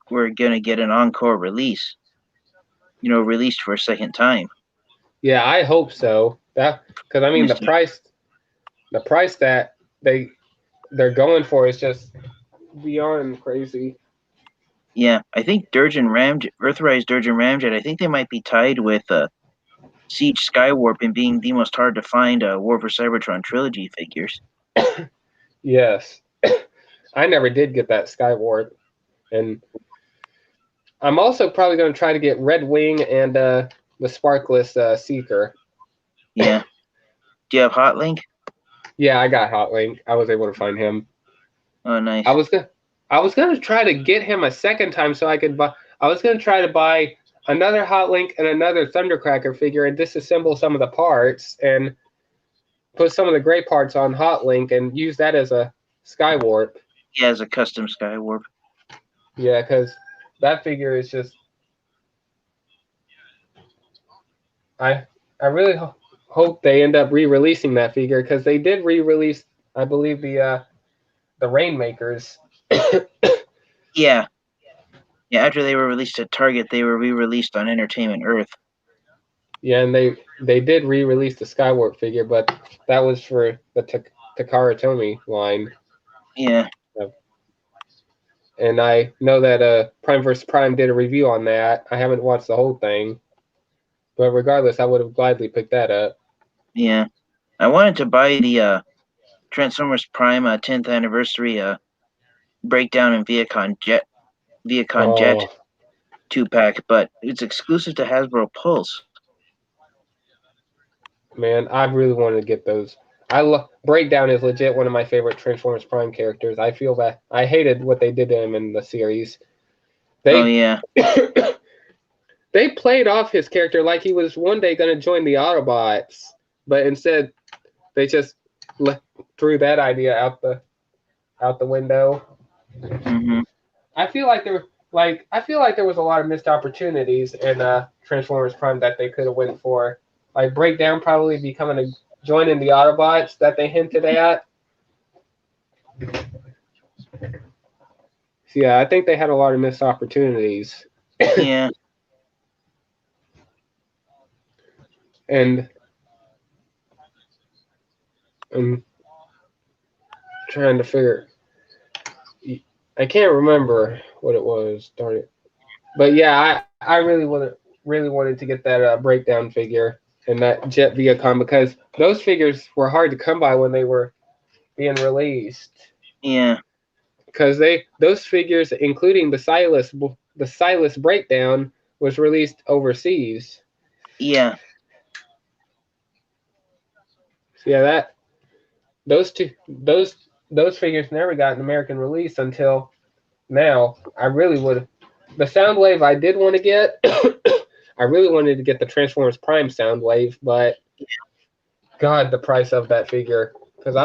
we're gonna get an encore release. Released for a second time. Yeah, I hope so. That because I mean the price that they're going for is just beyond crazy. Yeah, I think Dirge and Ramjet, Earthrise Dirge and Ramjet, I think they might be tied with Siege Skywarp in being the most hard to find War for Cybertron trilogy figures. Yes. I never did get that Skywarp. And I'm also probably going to try to get Red Wing and the Sparkless Seeker. Yeah. Do you have Hot Link? Yeah, I got Hot Link. I was able to find him. Oh, nice. I was gonna try to get him a second time so I could buy. I was gonna try to buy another Hot Link and another Thundercracker figure and disassemble some of the parts and put some of the gray parts on Hot Link and use that as a Skywarp. Yeah, as a custom Skywarp. Yeah, because that figure is just. I really hope they end up re-releasing that figure because they did re-release, I believe, the Rainmakers. Yeah. Yeah, after they were released at Target, they were re-released on Entertainment Earth. Yeah, and they did re-release the Skywarp figure, but that was for the Takara Tomy line. Yeah. And I know that Prime vs. Prime did a review on that. I haven't watched the whole thing. But regardless, I would have gladly picked that up. Yeah. I wanted to buy the Transformers Prime 10th anniversary breakdown and Viacon Jet 2-pack, but it's exclusive to Hasbro Pulse. Man, I really wanted to get those. Breakdown is legit one of my favorite Transformers Prime characters. I feel that I hated what they did to him in the series. Yeah. They played off his character like he was one day going to join the Autobots, but instead they just threw that idea out the window. Mm-hmm. I feel like there was a lot of missed opportunities in Transformers Prime that they could have went for. Like Breakdown probably joining the Autobots that they hinted at. So yeah, I think they had a lot of missed opportunities. Yeah. And I'm trying to figure. I can't remember what it was. Darn it! But yeah, I really wanted to get that Breakdown figure and that Jet Viacom because those figures were hard to come by when they were being released. Yeah. Because those figures, including the Silas Breakdown, was released overseas. Yeah. So yeah, those figures never got an American release until now. I really would. The Soundwave I did want to get. I really wanted to get the Transformers Prime Soundwave, but God, the price of that figure. because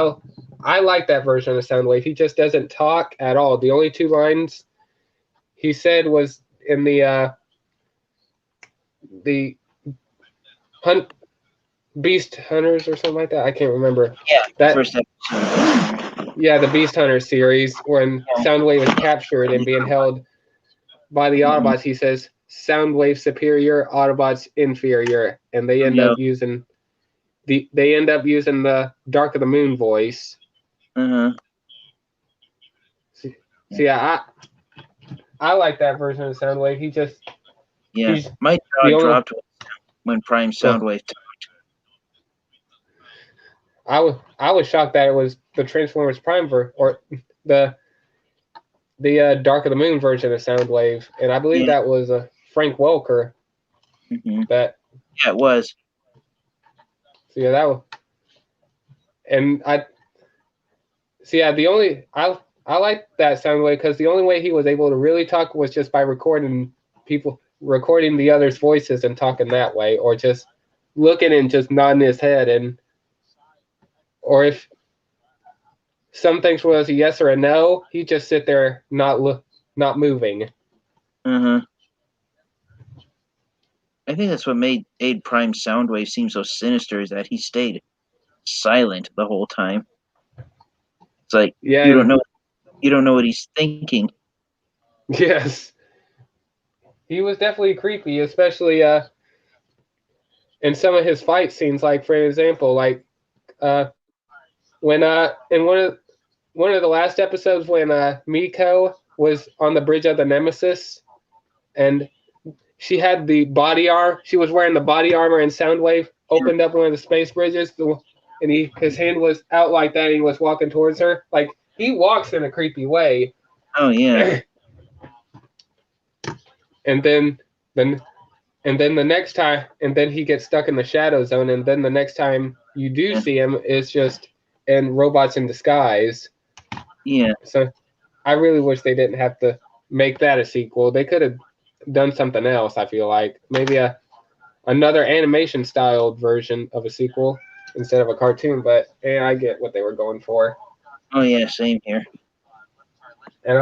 I like that version of Soundwave. He just doesn't talk at all. The only 2 lines he said was in the Beast Hunters or something like that. I can't remember. Yeah, that first episode. Yeah, the Beast Hunters series when Soundwave is captured and being held by the Autobots. He says Soundwave superior, Autobots inferior, and they end up using the Dark of the Moon voice. Uh-huh. So yeah, I like that version of Soundwave. My jaw dropped when Prime Soundwave talked. I was shocked that it was the Transformers Prime or the Dark of the Moon version of Soundwave, and I believe that was Frank Welker. Mm-hmm. That it was. So yeah, that was, and I like that Soundwave because the only way he was able to really talk was just by recording the others' voices and talking that way, or just looking and just nodding his head, or if some things was a yes or a no, he'd just sit there not moving. Uh-huh. I think that's what made Prime Soundwave seem so sinister, is that he stayed silent the whole time. It's like you don't know what he's thinking. Yes. He was definitely creepy, especially in some of his fight scenes, like for example, like when in one of the last episodes when Miko was on the bridge of the Nemesis and she had the body armor. She was wearing the body armor, and Soundwave opened up one of the space bridges, and his hand was out like that. And he was walking towards her. Like he walks in a creepy way. Oh yeah. And then the next time, and then he gets stuck in the shadow zone. And then the next time you do see him, it's just in Robots in Disguise. Yeah. So I really wish they didn't have to make that a sequel. They could have done something else. I feel like maybe another animation styled version of a sequel instead of a cartoon, but I get what they were going for. Oh yeah, same here. And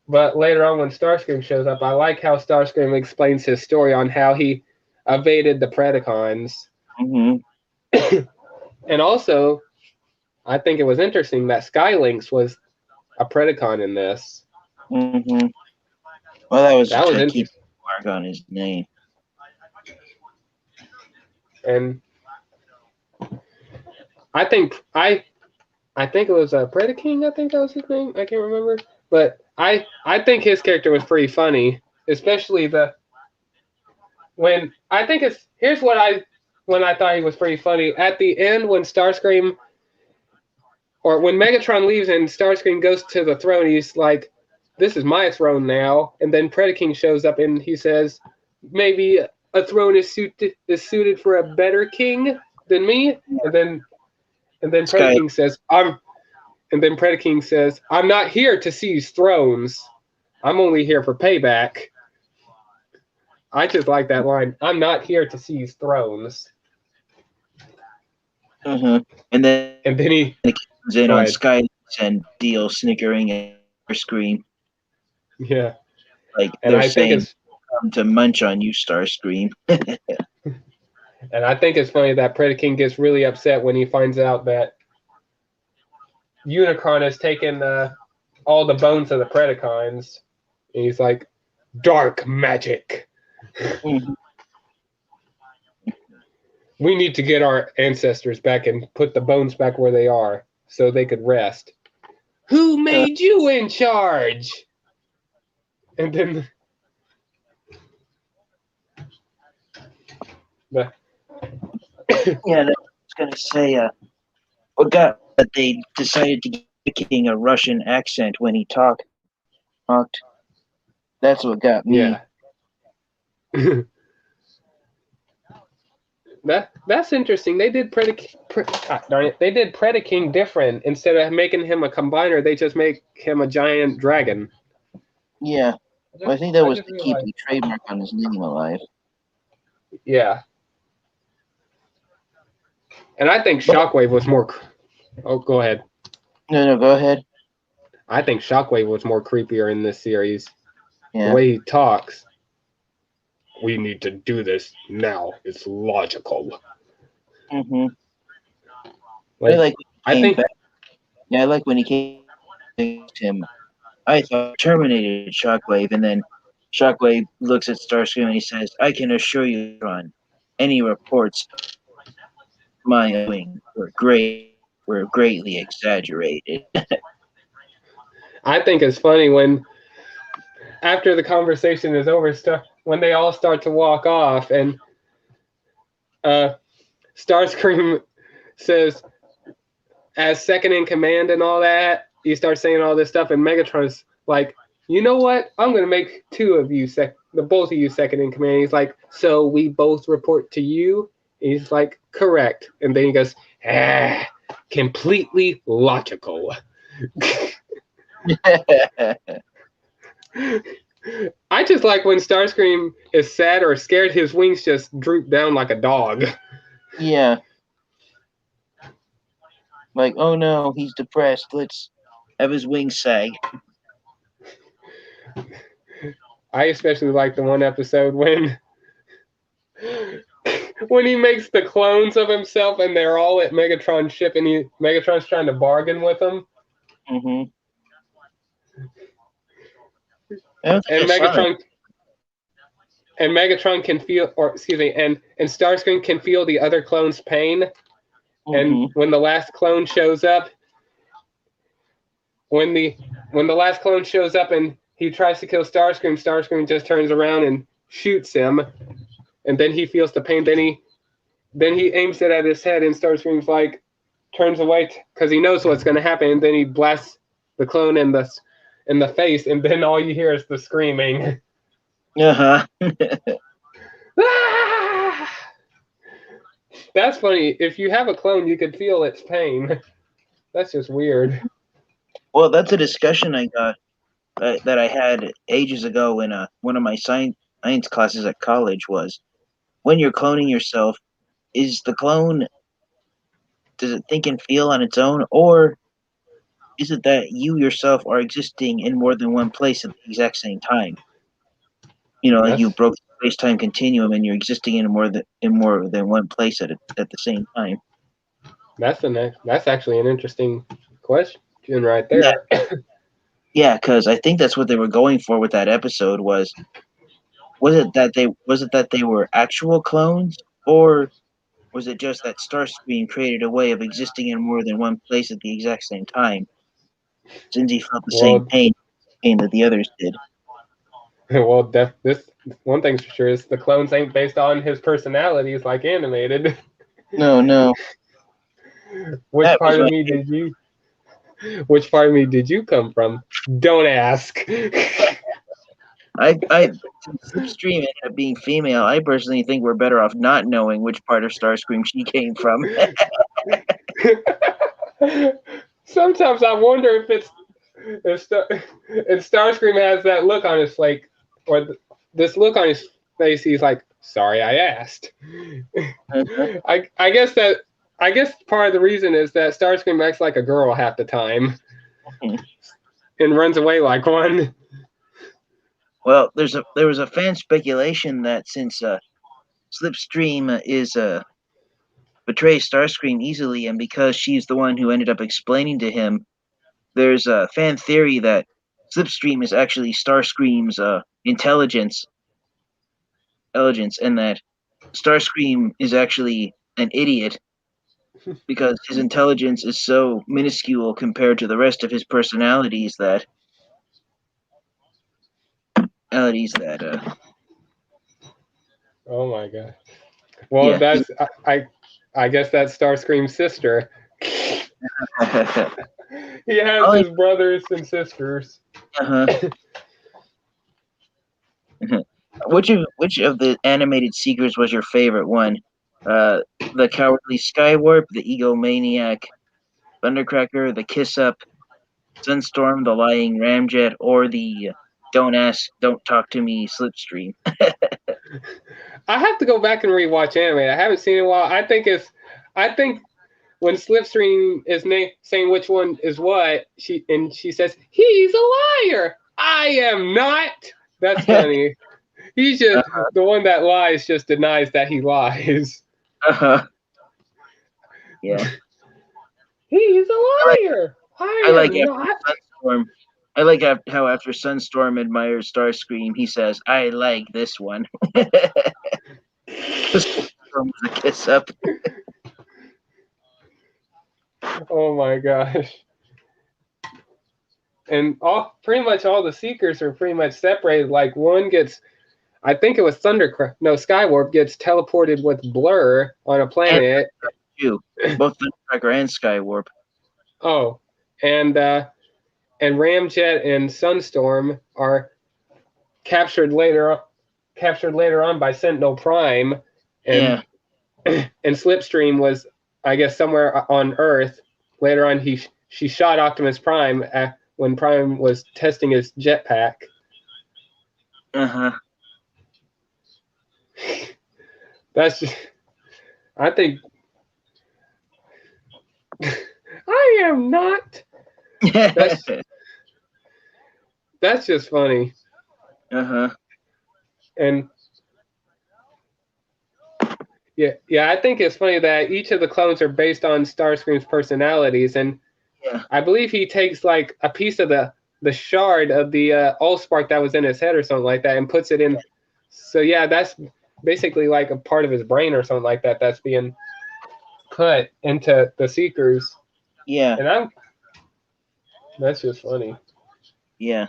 but later on when Starscream shows up, I like how Starscream explains his story on how he evaded the Predacons. Mm-hmm. And also, I think it was interesting that Skylynx was a Predacon in this. Mm-hmm. Well, that was to keep mark on his name. And I think it was Predaking. I think that was his name. I can't remember, but I think his character was pretty funny, especially when I thought he was pretty funny at the end when Starscream or when Megatron leaves and Starscream goes to the throne. He's like, "This is my throne now," and then Predaking shows up and he says, "Maybe a throne is suited for a better king than me," and then Predaking says, "I'm not here to seize thrones. I'm only here for payback." I just like that line. I'm not here to seize thrones. Mm-hmm. And then he comes in on Skylynx and Deal snickering and scream. Yeah. Like and they're I saying, think it's come to munch on you, Starscream. And I think it's funny that Predaking gets really upset when he finds out that Unicron has taken all the bones of the Predacons. And he's like, "Dark magic. Mm-hmm. We need to get our ancestors back and put the bones back where they are so they could rest." Who made you in charge? And then yeah, I was gonna say, what got that they decided to give the king a Russian accent when he talked. That's what got me. Yeah. That's interesting. They did Predaking different. Instead of making him a combiner, they just make him a giant dragon. Yeah, well, I think that was to keep the trademark on his name alive. Yeah. And I think Shockwave was more Oh, go ahead. No, go ahead. I think Shockwave was more creepier in this series. Yeah. The way he talks. We need to do this now. It's logical. Mm-hmm. Like, I think. Back. Yeah, I like when he came to him. I thought terminated Shockwave, and then Shockwave looks at Starscream and he says, "I can assure you, Ron, any reports my wing were greatly exaggerated." I think it's funny when after the conversation is over, when they all start to walk off, and Starscream says, as second in command and all that, he starts saying all this stuff, and Megatron's like, you know what? I'm gonna make two of you the both of you second in command. He's like, so we both report to you? He's like, correct. And then he goes, completely logical. I just like when Starscream is sad or scared, his wings just droop down like a dog. Yeah. Like, oh no, he's depressed. Let's have his wings sag. I especially like the one episode when he makes the clones of himself and they're all at Megatron's ship and Megatron's trying to bargain with them. Mm-hmm. And Megatron can feel, or excuse me, and Starscream can feel the other clone's pain. Mm-hmm. And when the last clone shows up, when the last clone shows up and he tries to kill Starscream, Starscream just turns around and shoots him, and then he feels the pain. Then he aims it at his head, and Starscream's like turns away because he knows what's going to happen, and then he blasts the clone in the face, and then all you hear is the screaming. Uh-huh. Ah! That's funny. If you have a clone, you could feel its pain. That's just weird. Well, that's a discussion I got that I had ages ago in one of my science classes at college. Was when you're cloning yourself, is the clone, does it think and feel on its own, or is it that you yourself are existing in more than one place at the exact same time? You know, like you broke the space-time continuum and you're existing in more than one place at the same time. That's actually an interesting question right there. Yeah, because I think that's what they were going for with that episode. Was it that they were actual clones, or was it just that Starscream created a way of existing in more than one place at the exact same time, since he felt the same pain that the others did? Well, this one thing's for sure is the clones ain't based on his personalities like animated. No. Which part of me did you come from? Don't ask. I Slipstream ended up being female. I personally think we're better off not knowing which part of Starscream she came from. Sometimes I wonder if Starscream has that look on his like, or this look on his face. He's like, sorry, I asked. I guess part of the reason is that Starscream acts like a girl half the time and runs away like one. Well, there was a fan speculation that since Slipstream betrays Starscream easily, and because she's the one who ended up explaining to him, there's a fan theory that Slipstream is actually Starscream's intelligence, and that Starscream is actually an idiot because his intelligence is so minuscule compared to the rest of his personalities that Oh my god. Well, yeah. That's I guess that's Starscream's sister. He has his brothers and sisters. Uh-huh. Which of the animated Seekers was your favorite one? The Cowardly Skywarp, the Egomaniac Thundercracker, the Kiss Up Sandstorm, the Lying Ramjet, or the Don't Talk to Me Slipstream? I have to go back and rewatch anime. I haven't seen it in a while. I think when Slipstream is saying which one is what, she says, "He's a liar. I am not." That's funny. He's just the one that lies. Just denies that he lies. Yeah. He's a liar. I like am not. Sunstorm. I like how after Sunstorm admires Starscream, he says, "I like this one." Sunstorm was a kiss up. Oh my gosh. And pretty much all the Seekers are pretty much separated. Like one gets, I think it was Skywarp gets teleported with Blur on a planet. Both Thundercracker and Skywarp. Oh, and Ramjet and Sunstorm are captured later on by Sentinel Prime, and and Slipstream was, I guess, somewhere on Earth. Later on, she shot Optimus Prime when Prime was testing his jetpack. That's just, I think, I am not. That's just funny. And yeah, I think it's funny that each of the clones are based on Starscream's personalities, and I believe he takes like a piece of the shard of the Allspark that was in his head or something like that and puts it in. So yeah, that's basically like a part of his brain or something like that that's being put into the Seekers. Yeah. And that's just funny. Yeah.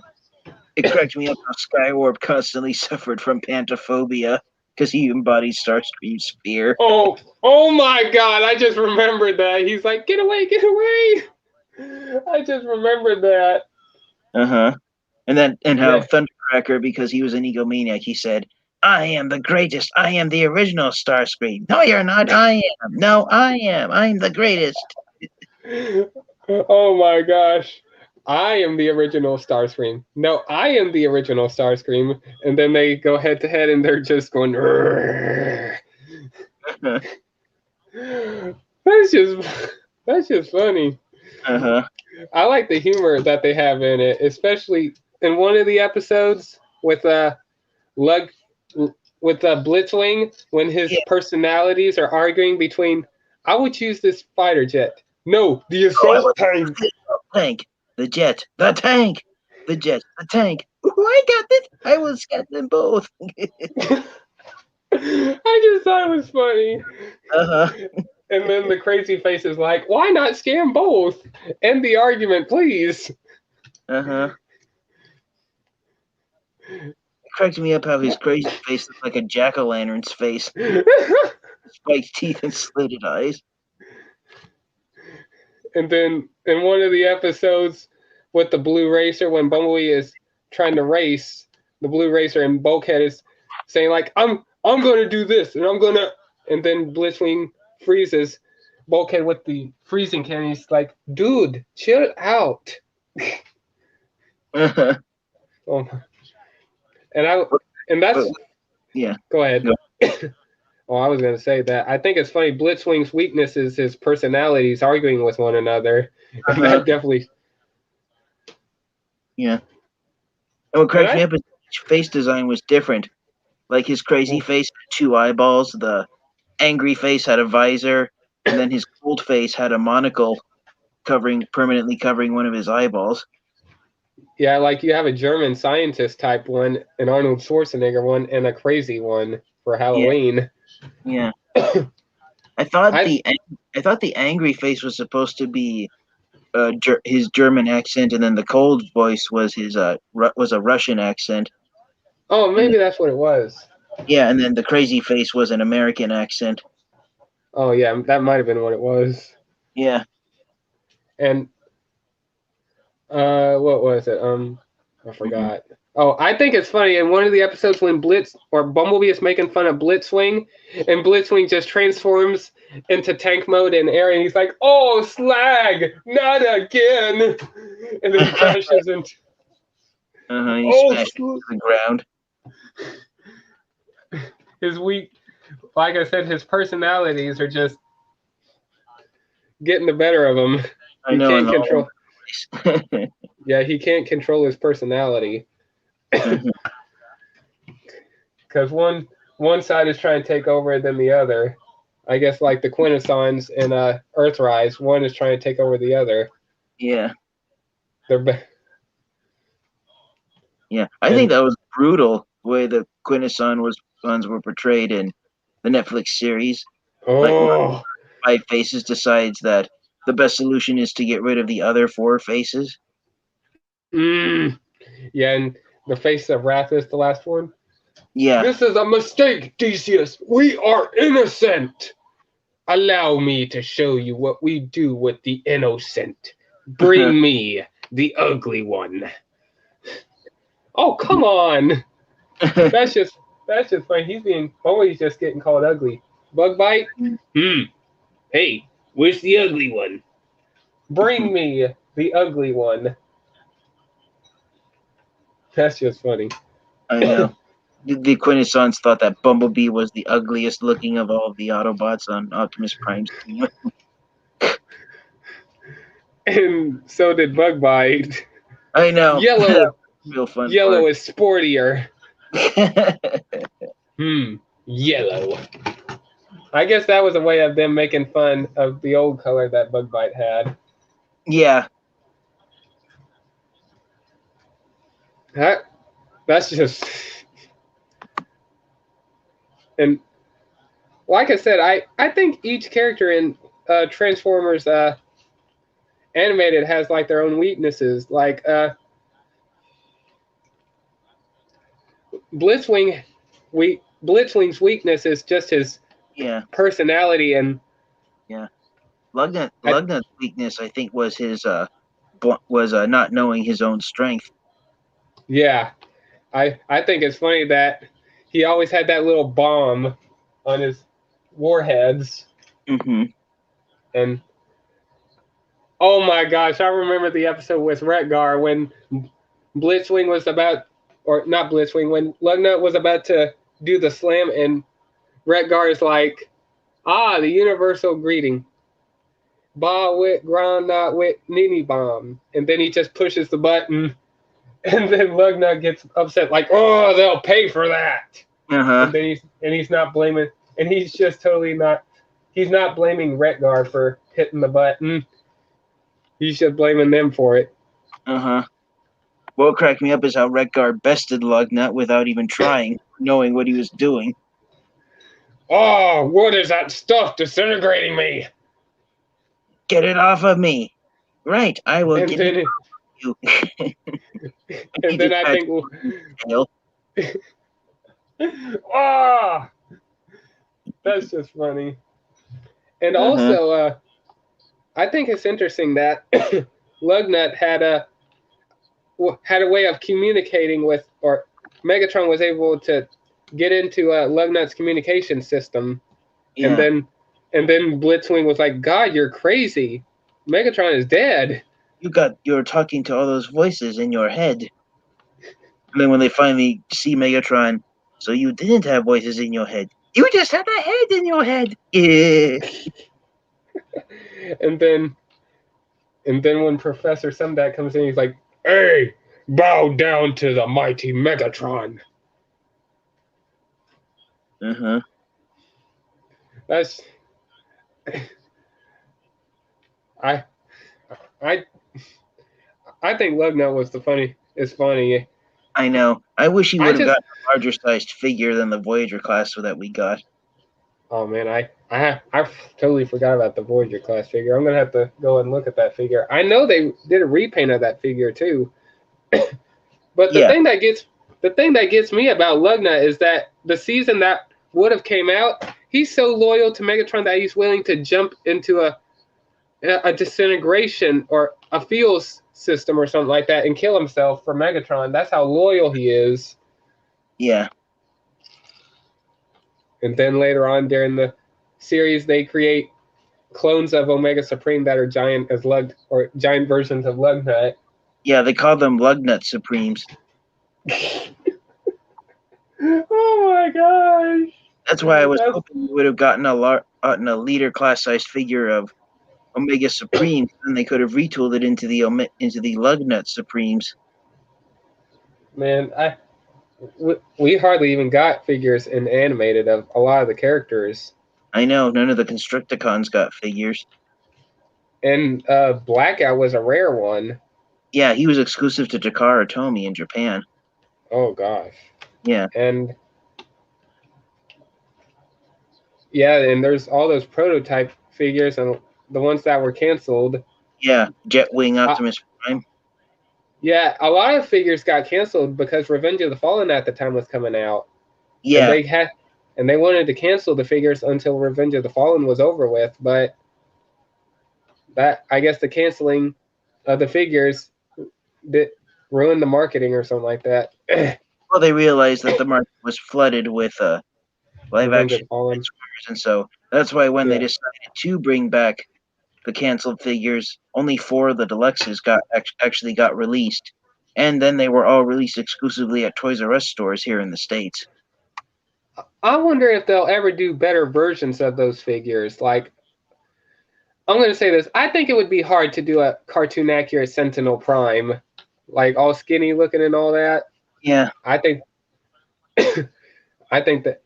It cracked me up how Skywarp constantly suffered from pantophobia because he embodies Starscream's fear. Oh my God! I just remembered that. He's like, "Get away, get away!" I just remembered that. And how Thundercracker, because he was an egomaniac, he said, "I am the greatest. I am the original Starscream." "No, you're not. I am. No, I am. I'm the greatest." Oh my gosh. "I am the original Starscream." "No, I am the original Starscream." And then they go head to head and they're just going, That's just funny. I like the humor that they have in it, especially in one of the episodes with Blitzwing, when his personalities are arguing between, "I would choose this fighter jet." "No, the assault tank." "Tank, the jet, the tank, the jet, the tank." "I got this. I will scan them both." I just thought it was funny. And then the crazy face is like, "Why not scan both? End the argument, please." It cracked me up how his crazy face looked like a jack-o'-lantern's face. Spiked teeth and slitted eyes. And then in one of the episodes with the Blue Racer, when Bumblebee is trying to race the Blue Racer and Bulkhead is saying like, I'm going to do this and then Blitzwing freezes Bulkhead with the freezing can. He's like, "Dude, chill out." Oh. And that's Go ahead. Oh, I was going to say that I think it's funny. Blitzwing's weakness is his personalities arguing with one another. And that definitely. Yeah. And what cracked me up is each face design was different. Like his crazy face had 2 eyeballs, the angry face had a visor, and then his cold face had a monocle permanently covering one of his eyeballs. Yeah, like you have a German scientist type one, an Arnold Schwarzenegger one, and a crazy one for Halloween. Yeah. I thought the angry face was supposed to be his German accent, and then the cold voice was his was a Russian accent. Oh, maybe that's what it was. Yeah, and then the crazy face was an American accent. Oh yeah, that might have been what it was. Yeah. And what was it? I forgot. Oh, I think it's funny in one of the episodes when Bumblebee is making fun of Blitzwing, and Blitzwing just transforms into tank mode in air, and he's like, "Oh, slag, not again!" And then he crashes into. He smashed to the ground. Like I said, his personalities are just getting the better of him. I He know. can't control. Yeah, he can't control his personality Mhm. because one side is trying to take over than the other. I guess like the Quintessons and Earthrise, one is trying to take over the other. Yeah. They're Yeah. I think that was brutal the way the Quintessons were portrayed in the Netflix series. Like one of oh the 5 faces decides that the best solution is to get rid of the other 4 faces. yeah, and the face of Wrath is the last one. Yeah. This is a mistake, Theseus. We are innocent. Allow me to show you what we do with the innocent. Bring me the ugly one. Oh, come on. That's just funny. He's just getting called ugly. Bug bite? Hey, where's the ugly one? Bring me the ugly one. That's just funny. I know. The Quintessons thought that Bumblebee was the ugliest looking of all of the Autobots on Optimus Prime's team. And so did Bug bite. I know. Yellow. Real fun. Yellow is sportier. Yellow. I guess that was a way of them making fun of the old color that Bug Bite had. Yeah. That's just. And like I said, I think each character in Transformers animated has like their own weaknesses. Like Blitzwing's weakness is just his personality and Lugnut's weakness, I think, was his not knowing his own strength. Yeah, I think it's funny that he always had that little bomb on his warheads. Mm-hmm. And oh my gosh, I remember the episode with Retgar when Blitzwing was about, or not Blitzwing, when Lugnut was about to do the slam, and Retgar is like, the universal greeting. Ba wit ground not wit nini bomb. And then he just pushes the button, and then Lugnut gets upset, like, oh, they'll pay for that. Uh-huh. And then he's not blaming, and he's just totally not, he's not blaming Retgar for hitting the button. He's just blaming them for it. Uh-huh. What cracked me up is how Retgar bested Lugnut without even trying, knowing what he was doing. Oh, what is that stuff disintegrating me? Get it off of me. Right, I will And get then it off of you. And then I think, that's just funny. And also, I think it's interesting that Lugnut had a way of communicating with, or Megatron was able to get into Lugnut's communication system, and then Blitzwing was like, "God, you're crazy! Megatron is dead." You're talking to all those voices in your head. And then when they finally see Megatron, so you didn't have voices in your head. You just had a head in your head. Yeah. And then when Professor Sumdat comes in, he's like, "Hey, bow down to the mighty Megatron." Uh-huh. That's I think Lugnut was it's funny. I know. I wish he would have gotten a larger sized figure than the Voyager class that we got. Oh man, I totally forgot about the Voyager class figure. I'm gonna have to go and look at that figure. I know they did a repaint of that figure too. But the thing that gets me about Lugnut is that the season that would have came out, he's so loyal to Megatron that he's willing to jump into a disintegration or a fuel system or something like that and kill himself for Megatron. That's how loyal he is. Yeah. And then later on during the series, they create clones of Omega Supreme that are giant versions of Lugnut. Yeah, they call them Lugnut Supremes. Oh my gosh! That's why I was hoping we would have gotten a leader class sized figure of Omega Supremes, and they could have retooled it into the Lugnut Supremes. Man, we hardly even got figures in animated of a lot of the characters. I know, none of the Constructicons got figures. And Blackout was a rare one. Yeah, he was exclusive to Takara Tomy in Japan. Oh gosh. Yeah. And there's all those prototype figures and the ones that were canceled. Yeah, Jetwing Optimus Prime. Yeah, a lot of figures got canceled because Revenge of the Fallen at the time was coming out. Yeah. And they wanted to cancel the figures until Revenge of the Fallen was over with, but I guess the canceling of the figures did ruin the marketing or something like that. Well, they realized that the market was flooded with live action figures, and so that's why when they decided to bring back the canceled figures, only 4 of the deluxes actually got released, and then they were all released exclusively at Toys R Us stores here in the States. I wonder if they'll ever do better versions of those figures. Like, I'm going to say this. I think it would be hard to do a cartoon accurate Sentinel Prime, like all skinny looking and all that. Yeah. I think that,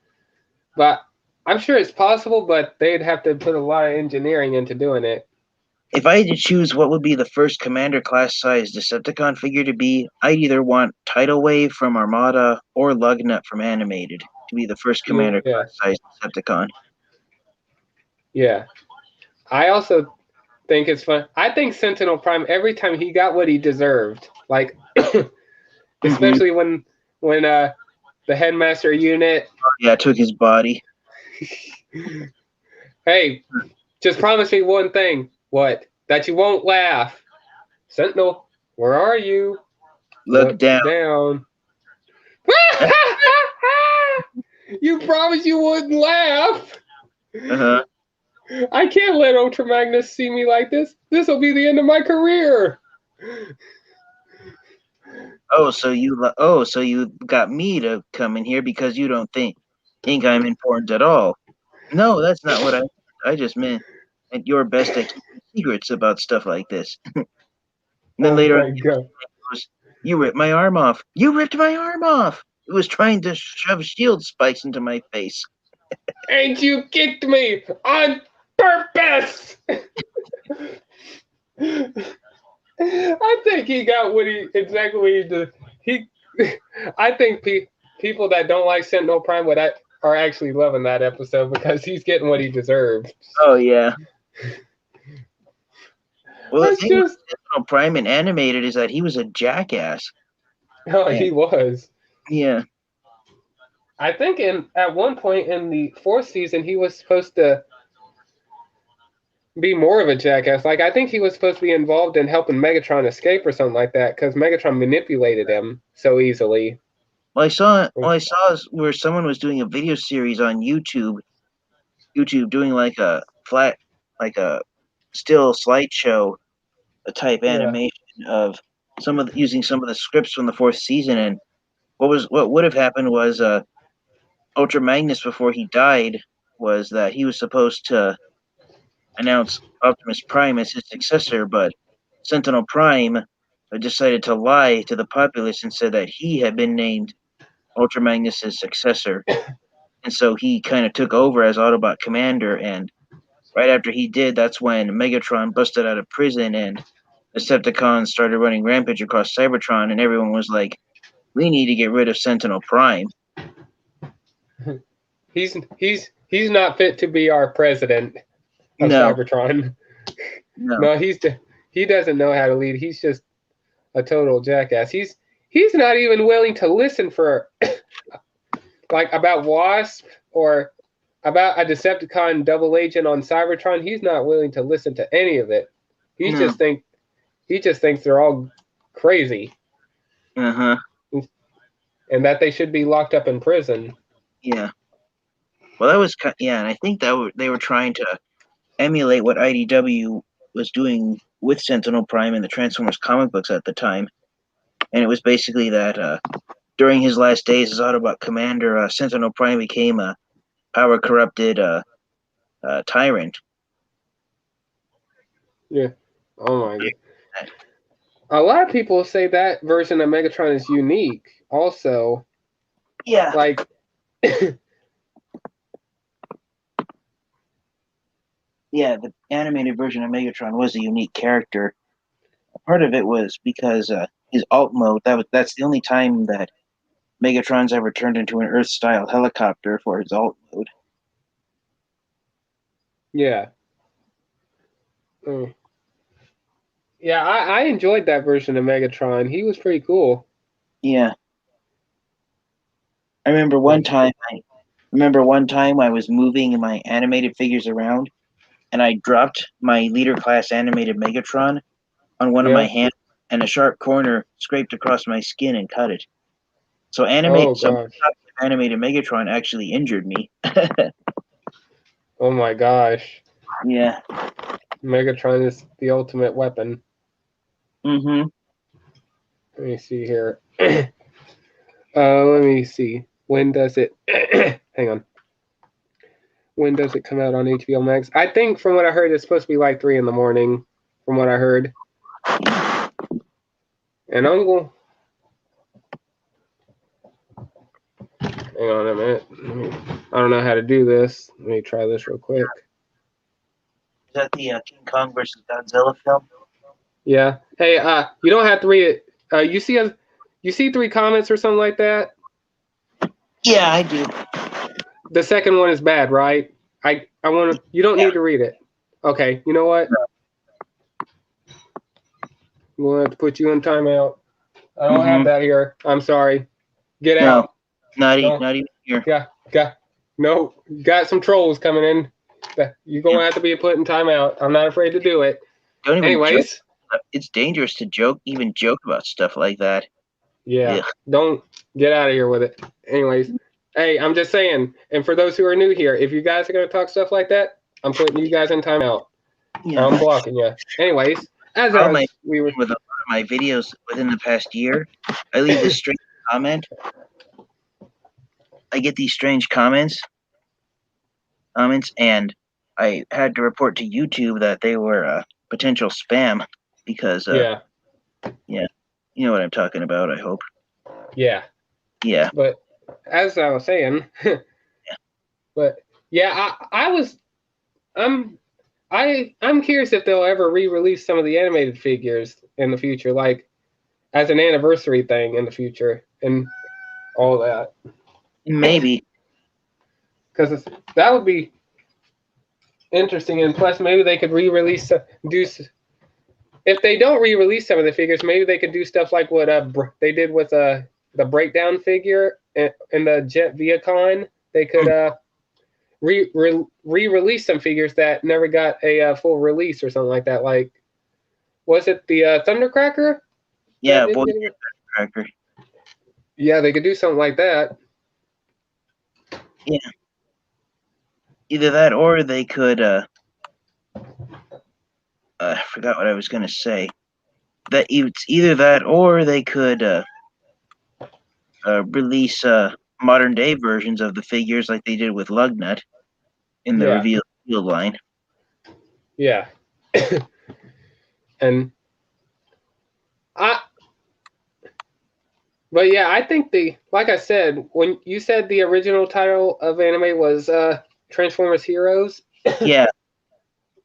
but I'm sure it's possible, but they'd have to put a lot of engineering into doing it. If I had to choose what would be the first Commander class size Decepticon figure to be, I'd either want Tidal Wave from Armada or Lugnut from Animated to be the first Commander class size Decepticon. Yeah. I also think it's fun. I think Sentinel Prime, every time he got what he deserved, like especially when the headmaster unit took his body. Hey, just promise me one thing. What? That you won't laugh. Sentinel, where are you? Look down. You promised you wouldn't laugh. Uh-huh. I can't let Ultra Magnus see me like this. This will be the end of my career. So you got me to come in here because you don't think I'm important at all. No, that's not what I just meant. At your best at keeping secrets about stuff like this. And then later on, you ripped my arm off. You ripped my arm off. It was trying to shove shield spikes into my face. And you kicked me on purpose. I think he got exactly what he did. I think people that don't like Sentinel Prime are actually loving that episode because he's getting what he deserved. Oh yeah. Well, the thing with Sentinel Prime and Animated is that he was a jackass. Oh, he was. Yeah. I think at one point in the 4th season, he was supposed to be more of a jackass. Like, I think he was supposed to be involved in helping Megatron escape or something like that because Megatron manipulated him so easily. Well, I saw where someone was doing a video series on YouTube doing like a still slideshow type animation of using some of the scripts from the 4th season, and what would have happened was Ultra Magnus, before he died, was that he was supposed to announce Optimus Prime as his successor, but Sentinel Prime decided to lie to the populace and said that he had been named Ultra Magnus' successor. And so he kind of took over as Autobot commander, and right after he did, that's when Megatron busted out of prison and Decepticons started running rampage across Cybertron, and everyone was like, we need to get rid of Sentinel Prime. He's not fit to be our president of Cybertron. No, he doesn't know how to lead. He's just a total jackass. He's not even willing to listen for like about Wasp or about a Decepticon double agent on Cybertron. He's not willing to listen to any of it. He just thinks they're all crazy. Uh-huh. And that they should be locked up in prison. Yeah. Well, that was and I think that they were trying to emulate what IDW was doing with Sentinel Prime in the Transformers comic books at the time, and it was basically that during his last days as Autobot commander, Sentinel Prime became a power corrupted tyrant. Yeah. Oh my god. A lot of people say that version of Megatron is unique. Also, Yeah. like. Yeah, the animated version of Megatron was a unique character. Part of it was because his alt mode. That's the only time that Megatron's ever turned into an Earth-style helicopter for his alt mode. Yeah. Mm. Yeah, I enjoyed that version of Megatron. He was pretty cool. Yeah. I remember one time I was moving my animated figures around, and I dropped my leader class animated Megatron on one of my hands, and a sharp corner scraped across my skin and cut it. So animated Megatron actually injured me. Oh my gosh. Yeah. Megatron is the ultimate weapon. Mm-hmm. Let me see here. Let me see. When does it hang on. When does it come out on HBO Max? I think from what I heard it's supposed to be like 3 a.m, from what I heard. And I'm going hang on a minute. I don't know how to do this. Let me try this real quick. Is that the King Kong versus Godzilla film? Yeah. Hey, you don't have to read it. You see 3 comments or something like that? Yeah, I do. The second one is bad, right? I want to. You don't need to read it. Okay. You know what? We'll have to put you in timeout. I don't have that here. I'm sorry. Get out. Not even here. Yeah. No. Got some trolls coming in. You're gonna have to be put in timeout. I'm not afraid to do it. Anyways, it's dangerous to joke about stuff like that. Yeah. Ugh. Don't get out of here with it. Anyways, hey, I'm just saying. And for those who are new here, if you guys are gonna talk stuff like that, I'm putting you guys in timeout. Yeah. I'm blocking you. Anyways, with a lot of my videos within the past year, I leave this strange comment. I get these strange comments, and I had to report to YouTube that they were potential spam because you know what I'm talking about. I hope. Yeah. But as I was saying, I'm curious if they'll ever re-release some of the animated figures in the future, like as an anniversary thing in the future and all that. Maybe. Because that would be interesting, and plus maybe they could re-release if they don't re-release some of the figures, maybe they could do stuff like what they did with the breakdown figure in the Jet Viacon. They could re-release some figures that never got a full release or something like that. Like, was it the Thundercracker? Yeah, Thundercracker. Yeah, they could do something like that. Yeah. Either that, or they could. I forgot what I was going to say. That it's either that, or they could release modern day versions of the figures, like they did with Lugnut in the reveal line. Yeah. And I think like I said, when you said the original title of anime was Transformers Heroes. Yeah.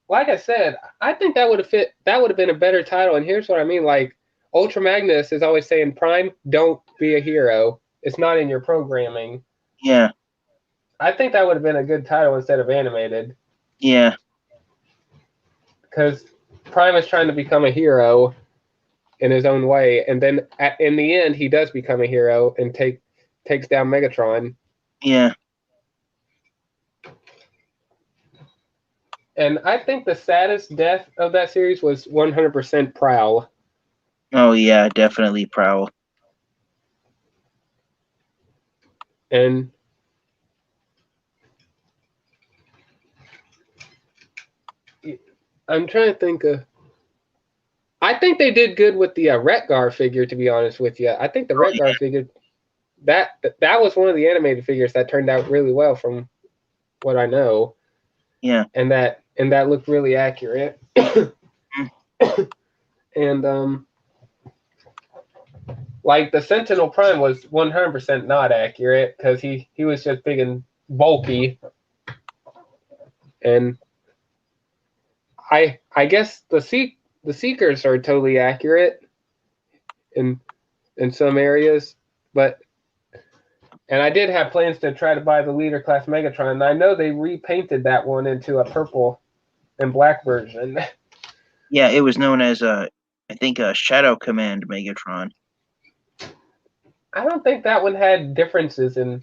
Like I said, I think that would have fit. That would have been a better title. And here's what I mean: like Ultra Magnus is always saying, "Prime, don't be a hero. It's not in your programming." Yeah. I think that would have been a good title instead of animated. Yeah. Because Prime is trying to become a hero in his own way, and then in the end, he does become a hero and takes down Megatron. Yeah. And I think the saddest death of that series was 100% Prowl. Oh yeah, definitely Prowl. And I'm trying to think of. I think they did good with the Retgar figure, to be honest with you. I think the Retgar figure, that was one of the animated figures that turned out really well from what I know. Yeah. And that looked really accurate. And like the Sentinel Prime was 100% not accurate because he was just big and bulky, and I guess the Seekers are totally accurate in some areas, but and I did have plans to try to buy the Leader Class Megatron, and I know they repainted that one into a purple and black version. Yeah, it was known as I think Shadow Command Megatron. I don't think that one had differences in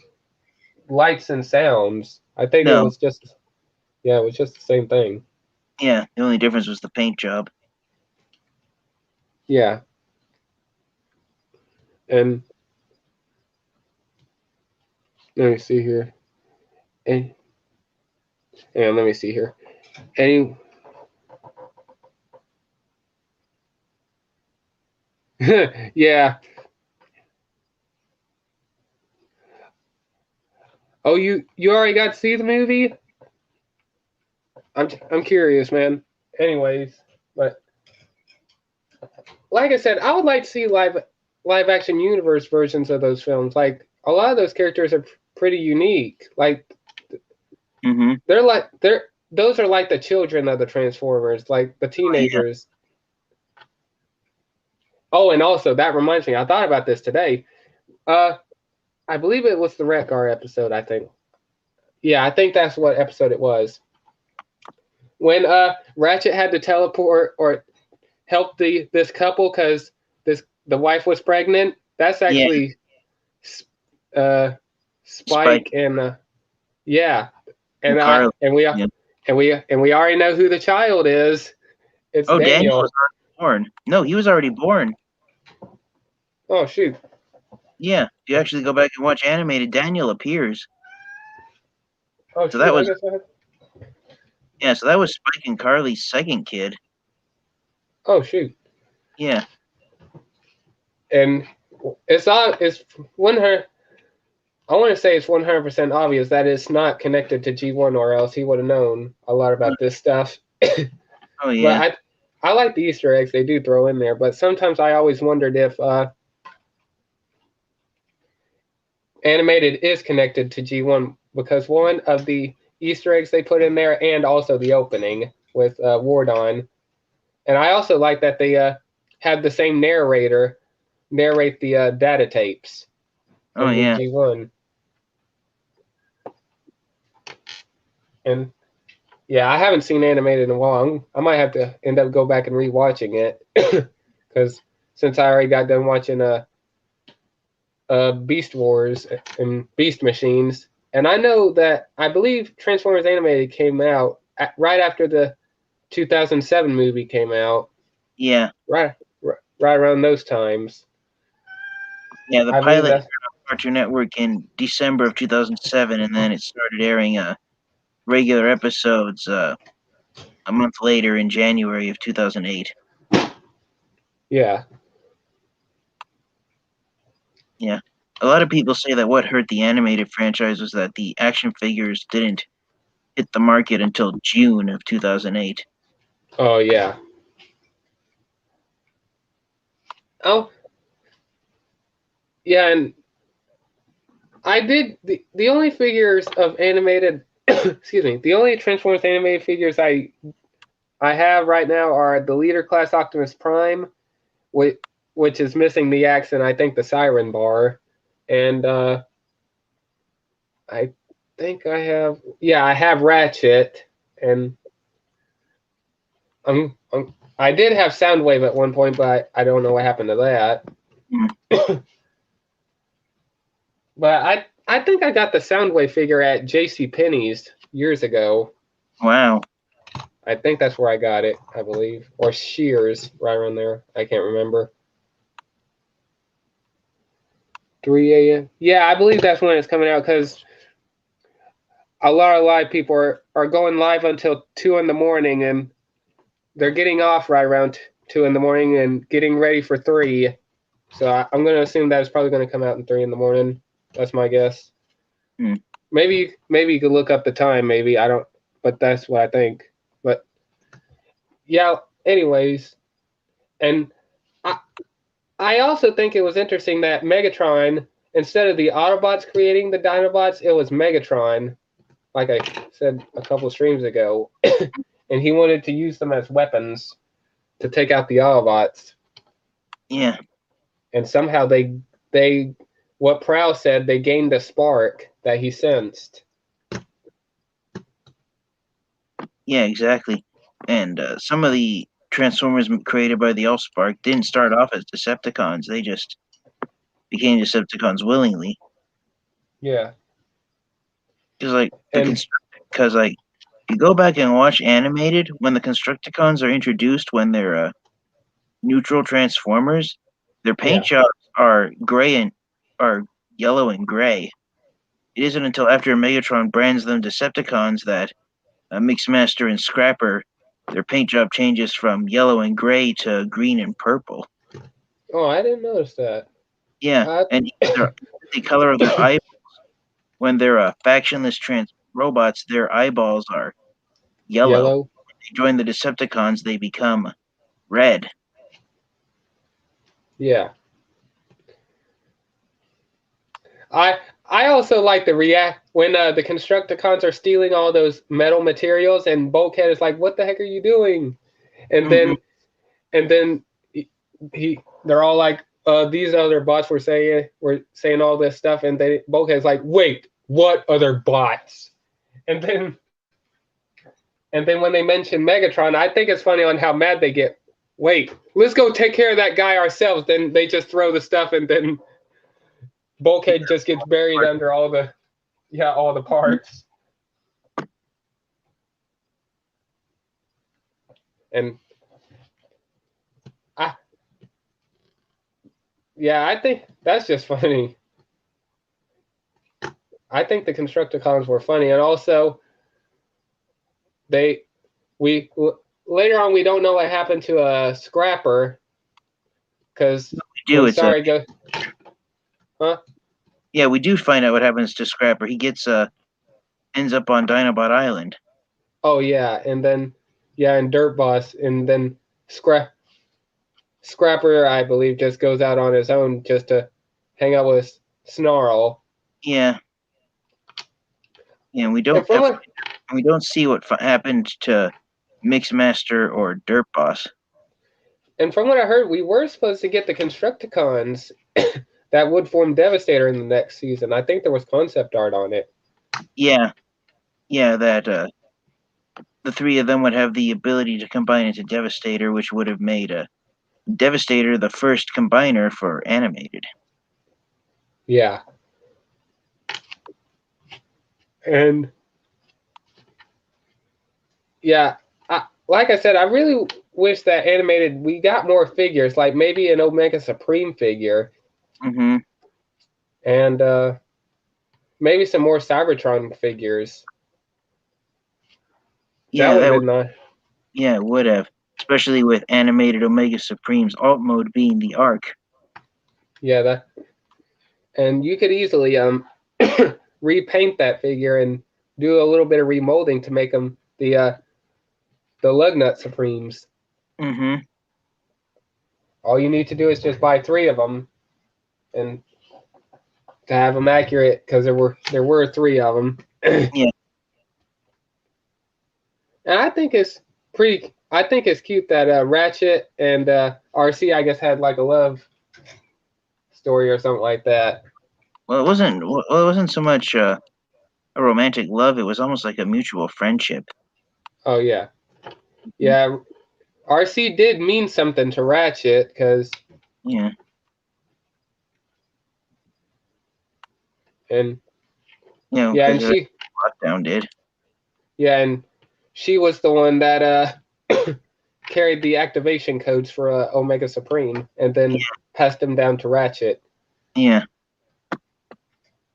lights and sounds. I think it was just the same thing. Yeah, the only difference was the paint job. Yeah. And let me see here. And let me see here. Yeah. Oh, you already got to see the movie? I'm curious, man. Anyways, but like I said, I would like to see live action universe versions of those films. Like a lot of those characters are pretty unique. Like those are like the children of the Transformers, like the teenagers. Oh, and also that reminds me, I thought about this today. I believe it was the Wreck-Gar episode, I think. Yeah, I think that's what episode it was. When Ratchet had to teleport or help this couple because the wife was pregnant. That's actually Spike and yeah, and we already know who the child is. It's Daniel. Was already born. No, he was already born. Oh shoot. Yeah, if you actually go back and watch animated, Daniel appears. Oh, so that was so that was Spike and Carly's second kid. Oh shoot. Yeah. And it's when her. I want to say it's 100% obvious that it's not connected to G1, or else he would have known a lot about this stuff. Oh yeah. But I like the Easter eggs they do throw in there, but sometimes I always wondered if animated is connected to G1 because one of the Easter eggs they put in there, and also the opening with Wardon. And I also like that they have the same narrator narrate the data tapes. Oh yeah. G1. And yeah, I haven't seen animated in a while. I might have to end up go back and rewatching it because since I already got done watching Beast Wars and Beast Machines, and I know that I believe Transformers Animated came out right after the 2007 movie came out. Yeah. Right around those times. Yeah, the pilot aired on Cartoon Network in December of 2007, and then it started airing regular episodes a month later in January of 2008. Yeah. Yeah. A lot of people say that what hurt the animated franchise was that the action figures didn't hit the market until June of 2008. Oh, yeah. Oh. Yeah, and I did the only figures of animated excuse me, the only Transformers animated figures I have right now are the Leader Class Optimus Prime, which is missing the axe and I think the siren bar. And I think I have Ratchet, and I did have Soundwave at one point, but I don't know what happened to that. But I think I got the Soundwave figure at JCPenney's years ago. Wow. I think that's where I got it, I believe. Or Shears, right around there. I can't remember. 3 a.m. Yeah, I believe that's when it's coming out because a lot of live people are going live until 2 in the morning, and they're getting off right around 2 in the morning and getting ready for 3. So I'm going to assume that it's probably going to come out in 3 in the morning. That's my guess. Maybe you could look up the time. Maybe I don't, but that's what I think. But yeah. Anyways, And I also think it was interesting that Megatron, instead of the Autobots creating the Dinobots, it was Megatron, like I said a couple streams ago, and he wanted to use them as weapons to take out the Autobots. Yeah. And somehow they what Prowl said, they gained a spark that he sensed. Yeah, exactly. And some of the Transformers created by the Allspark didn't start off as Decepticons. They just became Decepticons willingly. Yeah. Because like if you go back and watch animated, when the Constructicons are introduced, when they're neutral Transformers, their paint jobs are yellow and gray. It isn't until after Megatron brands them Decepticons that Mixmaster and Scrapper, their paint job changes from yellow and gray to green and purple. Oh, I didn't notice that. Yeah, and the color of their eyeballs. When they're factionless robots, their eyeballs are yellow. When they join the Decepticons, they become red. Yeah. I also like the react when the Constructicons are stealing all those metal materials, and Bulkhead is like, "What the heck are you doing?" And then they're all like, "These other bots were saying all this stuff," and Bulkhead's like, "Wait, what other bots?" And then when they mention Megatron, I think it's funny on how mad they get. Wait, let's go take care of that guy ourselves. Then they just throw the stuff, and then Bulkhead just gets buried under all the parts. And I think that's just funny. I think the Constructicons were funny, and also later on we don't know what happened to Scrapper because Huh? Yeah, we do find out what happens to Scrapper. He ends up on Dinobot Island. Oh yeah, and then and Dirt Boss, and then Scrapper, I believe, just goes out on his own just to hang out with Snarl. Yeah. Yeah, we don't see what happened to Mixmaster or Dirt Boss. And from what I heard, we were supposed to get the Constructicons that would form Devastator in the next season. I think there was concept art on it. Yeah. Yeah, that the three of them would have the ability to combine into Devastator, which would have made Devastator the first combiner for animated. Yeah. And yeah, like I said, I really wish that animated we got more figures, like maybe an Omega Supreme figure. Mm-hmm. And maybe some more Cybertron figures. Yeah, that would have been nice. Yeah, it would have. Especially with animated Omega Supreme's alt mode being the Arc. Yeah, and you could easily repaint that figure and do a little bit of remolding to make them the Lugnut Supremes. Mm-hmm. All you need to do is just buy 3 of them, and to have them accurate, because there were 3 of them. Yeah. And I think it's cute that Ratchet and RC, I guess, had like a love story or something like that. Well, it wasn't so much a romantic love. It was almost like a mutual friendship. Oh yeah, yeah. RC did mean something to Ratchet, because and and she Lockdown did. Yeah, and she was the one that carried the activation codes for Omega Supreme, and then passed them down to Ratchet. Yeah.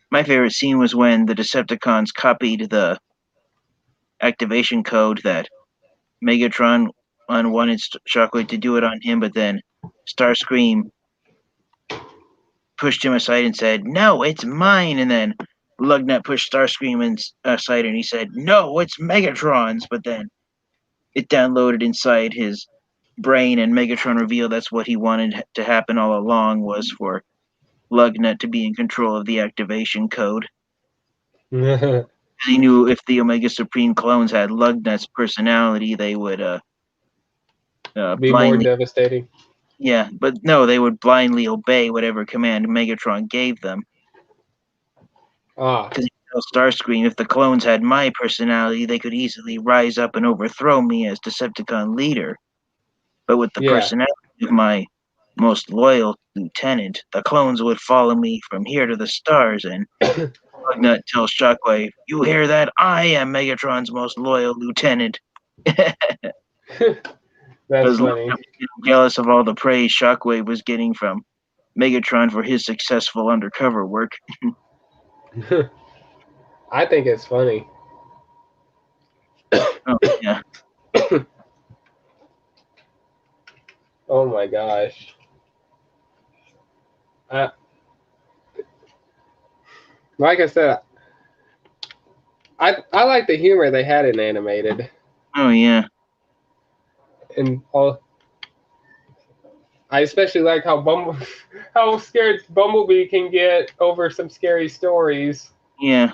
My favorite scene was when the Decepticons copied the activation code that Megatron wanted Shockwave to do it on him, but then Starscream pushed him aside and said, "No, it's mine." And then Lugnut pushed Starscream aside and he said, "No, it's Megatron's." But then it downloaded inside his Brain and Megatron reveal that's what he wanted to happen all along, was for Lugnut to be in control of the activation code. He knew if the Omega Supreme clones had Lugnut's personality, they would Be more devastating. Yeah, but no, they would blindly obey whatever command Megatron gave them. Because he tells Starscream, if the clones had my personality, they could easily rise up and overthrow me as Decepticon leader. But with the personality of my most loyal lieutenant, the clones would follow me from here to the stars. And Lugnut tells Shockwave, you hear that? I am Megatron's most loyal lieutenant. That's funny. Jealous of all the praise Shockwave was getting from Megatron for his successful undercover work. I think it's funny. Oh, yeah. Oh my gosh. Like I said, I like the humor they had in animated. Oh yeah. And I especially like how scared Bumblebee can get over some scary stories. Yeah.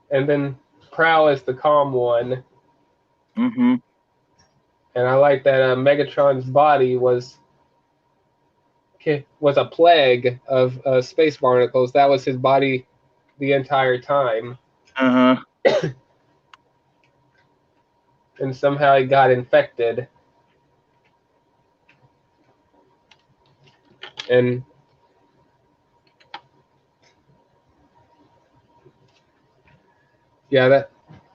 And then Prowl is the calm one. Mm-hmm. And I like that Megatron's body was a plague of space barnacles. That was his body the entire time. Uh-huh. And somehow he got infected. And yeah,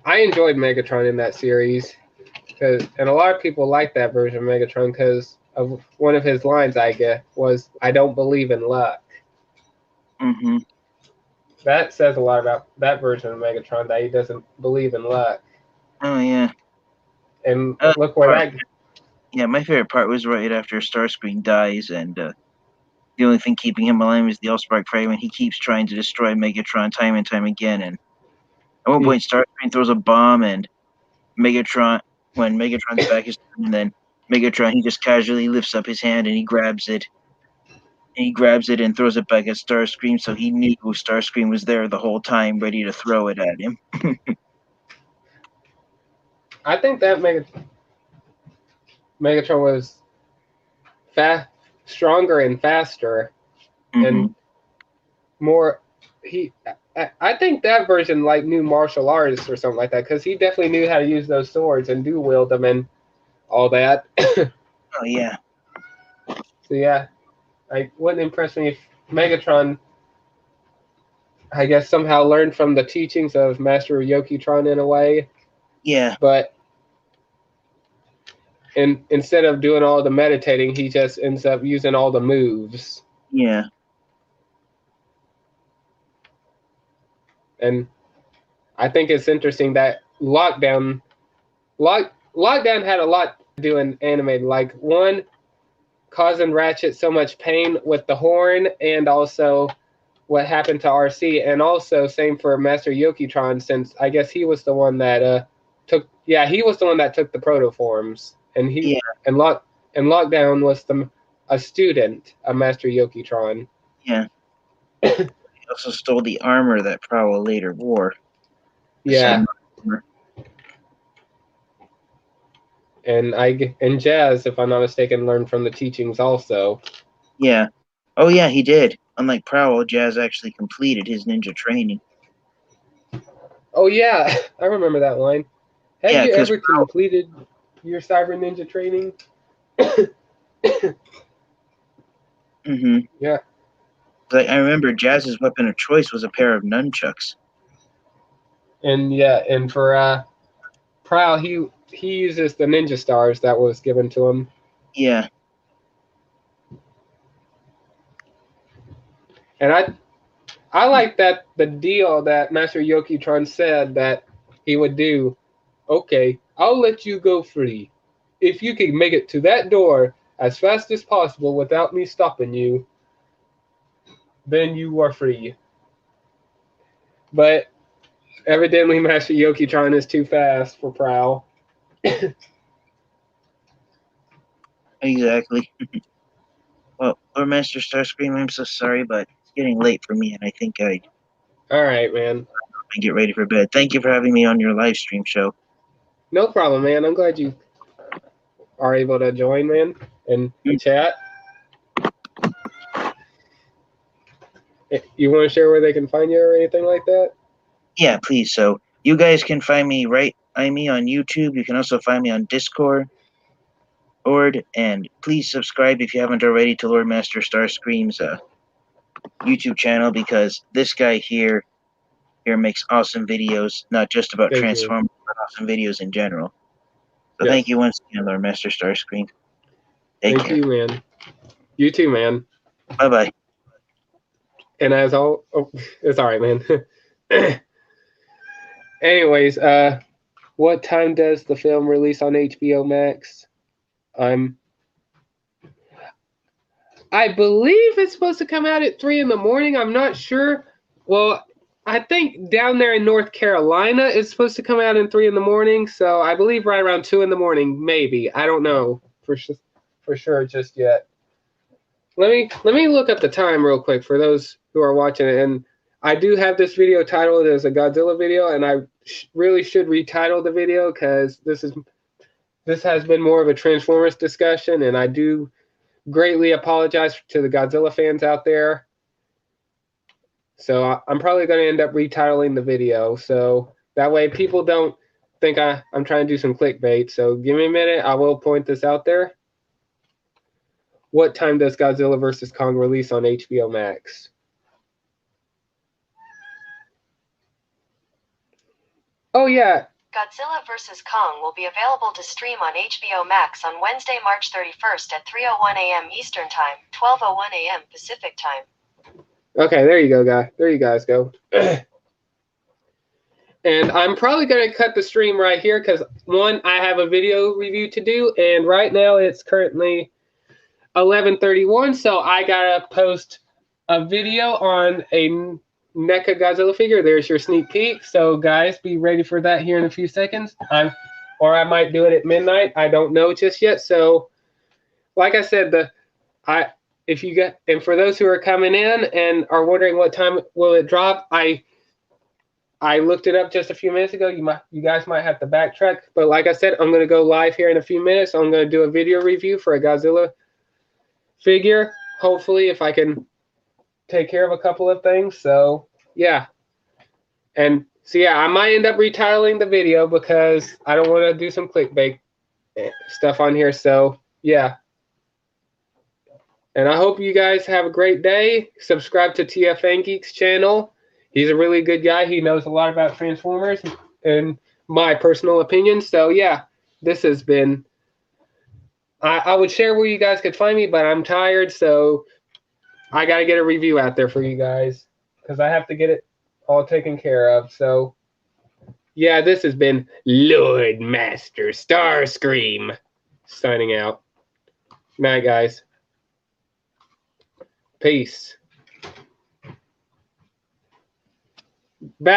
I enjoyed Megatron in that series, and a lot of people like that version of Megatron because of one of his lines. I guess was "I don't believe in luck." Mm-hmm. That says a lot about that version of Megatron, that he doesn't believe in luck. Oh yeah. And look where that. Yeah, my favorite part was right after Starscream dies, and the only thing keeping him alive is the Allspark fragment. He keeps trying to destroy Megatron time and time again, and at one point Starscream throws a bomb, and when Megatron's back is turned, and then Megatron, he just casually lifts up his hand and he grabs it. And he grabs it and throws it back at Starscream, so he knew Starscream was there the whole time, ready to throw it at him. I think that Megatron was stronger and faster, and more. I think that version knew martial arts or something like that, because he definitely knew how to use those swords and do wield them and all that. Oh yeah. So yeah, it wouldn't impress me if Megatron, I guess, somehow learned from the teachings of Master Yokitron in a way. Yeah. But instead of doing all the meditating, he just ends up using all the moves. Yeah. And I think it's interesting that Lockdown had a lot to do in animated. Like, one, causing Ratchet so much pain with the horn, and also what happened to RC, and also same for Master Yokitron, since I guess he was the one that took the protoforms, and Lockdown was a student of Master Yokitron. Yeah. He also stole the armor that Prowl later wore. Yeah. And Jazz, if I'm not mistaken, learned from the teachings also. Yeah. Oh yeah, he did. Unlike Prowl, Jazz actually completed his ninja training. Oh yeah, I remember that line. Have you ever completed your Cyber Ninja training? Mm-hmm. Yeah. I remember Jazz's weapon of choice was a pair of nunchucks. And for Prowl, he uses the ninja stars that was given to him. Yeah. And I like that the deal that Master Yokitron said that he would do. Okay, I'll let you go free. If you can make it to that door as fast as possible without me stopping you, then you are free. But evidently Master Yokitron is too fast for Prowl. Exactly. Well, Lord Master Starscream, I'm so sorry, but it's getting late for me, and I think I All right, man. get ready for bed. Thank you for having me on your live stream show. No problem, man. I'm glad you are able to join, man, and chat. You want to share where they can find you or anything like that? Yeah, please. So you guys can find me on YouTube. You can also find me on Discord. And please subscribe if you haven't already to Lord Master Starscream's YouTube channel, because this guy here makes awesome videos, not just about Thank you. Transformers, but awesome videos in general. So Yes. thank you once again, Lord Master Starscream. Take care. Thank you, man. You too, man. Bye bye. And as all, it's all right, man. Anyways, what time does the film release on HBO Max? I believe it's supposed to come out at 3 in the morning. I'm not sure. Well, I think down there in North Carolina it's supposed to come out in 3 in the morning. So I believe right around 2 in the morning, maybe. I don't know for sure just yet. Let me look up the time real quick for those who are watching it. And I do have this video titled as a Godzilla video, and I really should retitle the video because this has been more of a Transformers discussion, and I do greatly apologize to the Godzilla fans out there. So I'm probably going to end up retitling the video, so that way people don't think I'm trying to do some clickbait. So give me a minute. I will point this out there. What time does Godzilla vs. Kong release on HBO Max? Oh, yeah. Godzilla vs. Kong will be available to stream on HBO Max on Wednesday, March 31st at 3:01 a.m. Eastern Time, 12:01 a.m. Pacific Time. Okay, there you go, guys. There you guys go. And I'm probably going to cut the stream right here because, one, I have a video review to do, and right now it's currently 11:31, so I got to post a video on a NECA Godzilla figure. There's your sneak peek. So, guys, be ready for that here in a few seconds. Or I might do it at midnight. I don't know just yet. So, like I said, and for those who are coming in and are wondering what time will it drop, I looked it up just a few minutes ago. You guys might have to backtrack, but like I said, I'm going to go live here in a few minutes. I'm going to do a video review for a Godzilla figure. Hopefully, if I can take care of a couple of things. So yeah, and so yeah, I might end up retitling the video because I don't want to do some clickbait stuff on here. So yeah. And I hope you guys have a great day. Subscribe to TFN Geeks channel. He's a really good guy. He knows a lot about Transformers and my personal opinion. So yeah, this has been, I would share where you guys could find me, but I'm tired. So I got to get a review out there for you guys because I have to get it all taken care of. So yeah, this has been Lord Master Starscream signing out. Night, guys. Peace. Back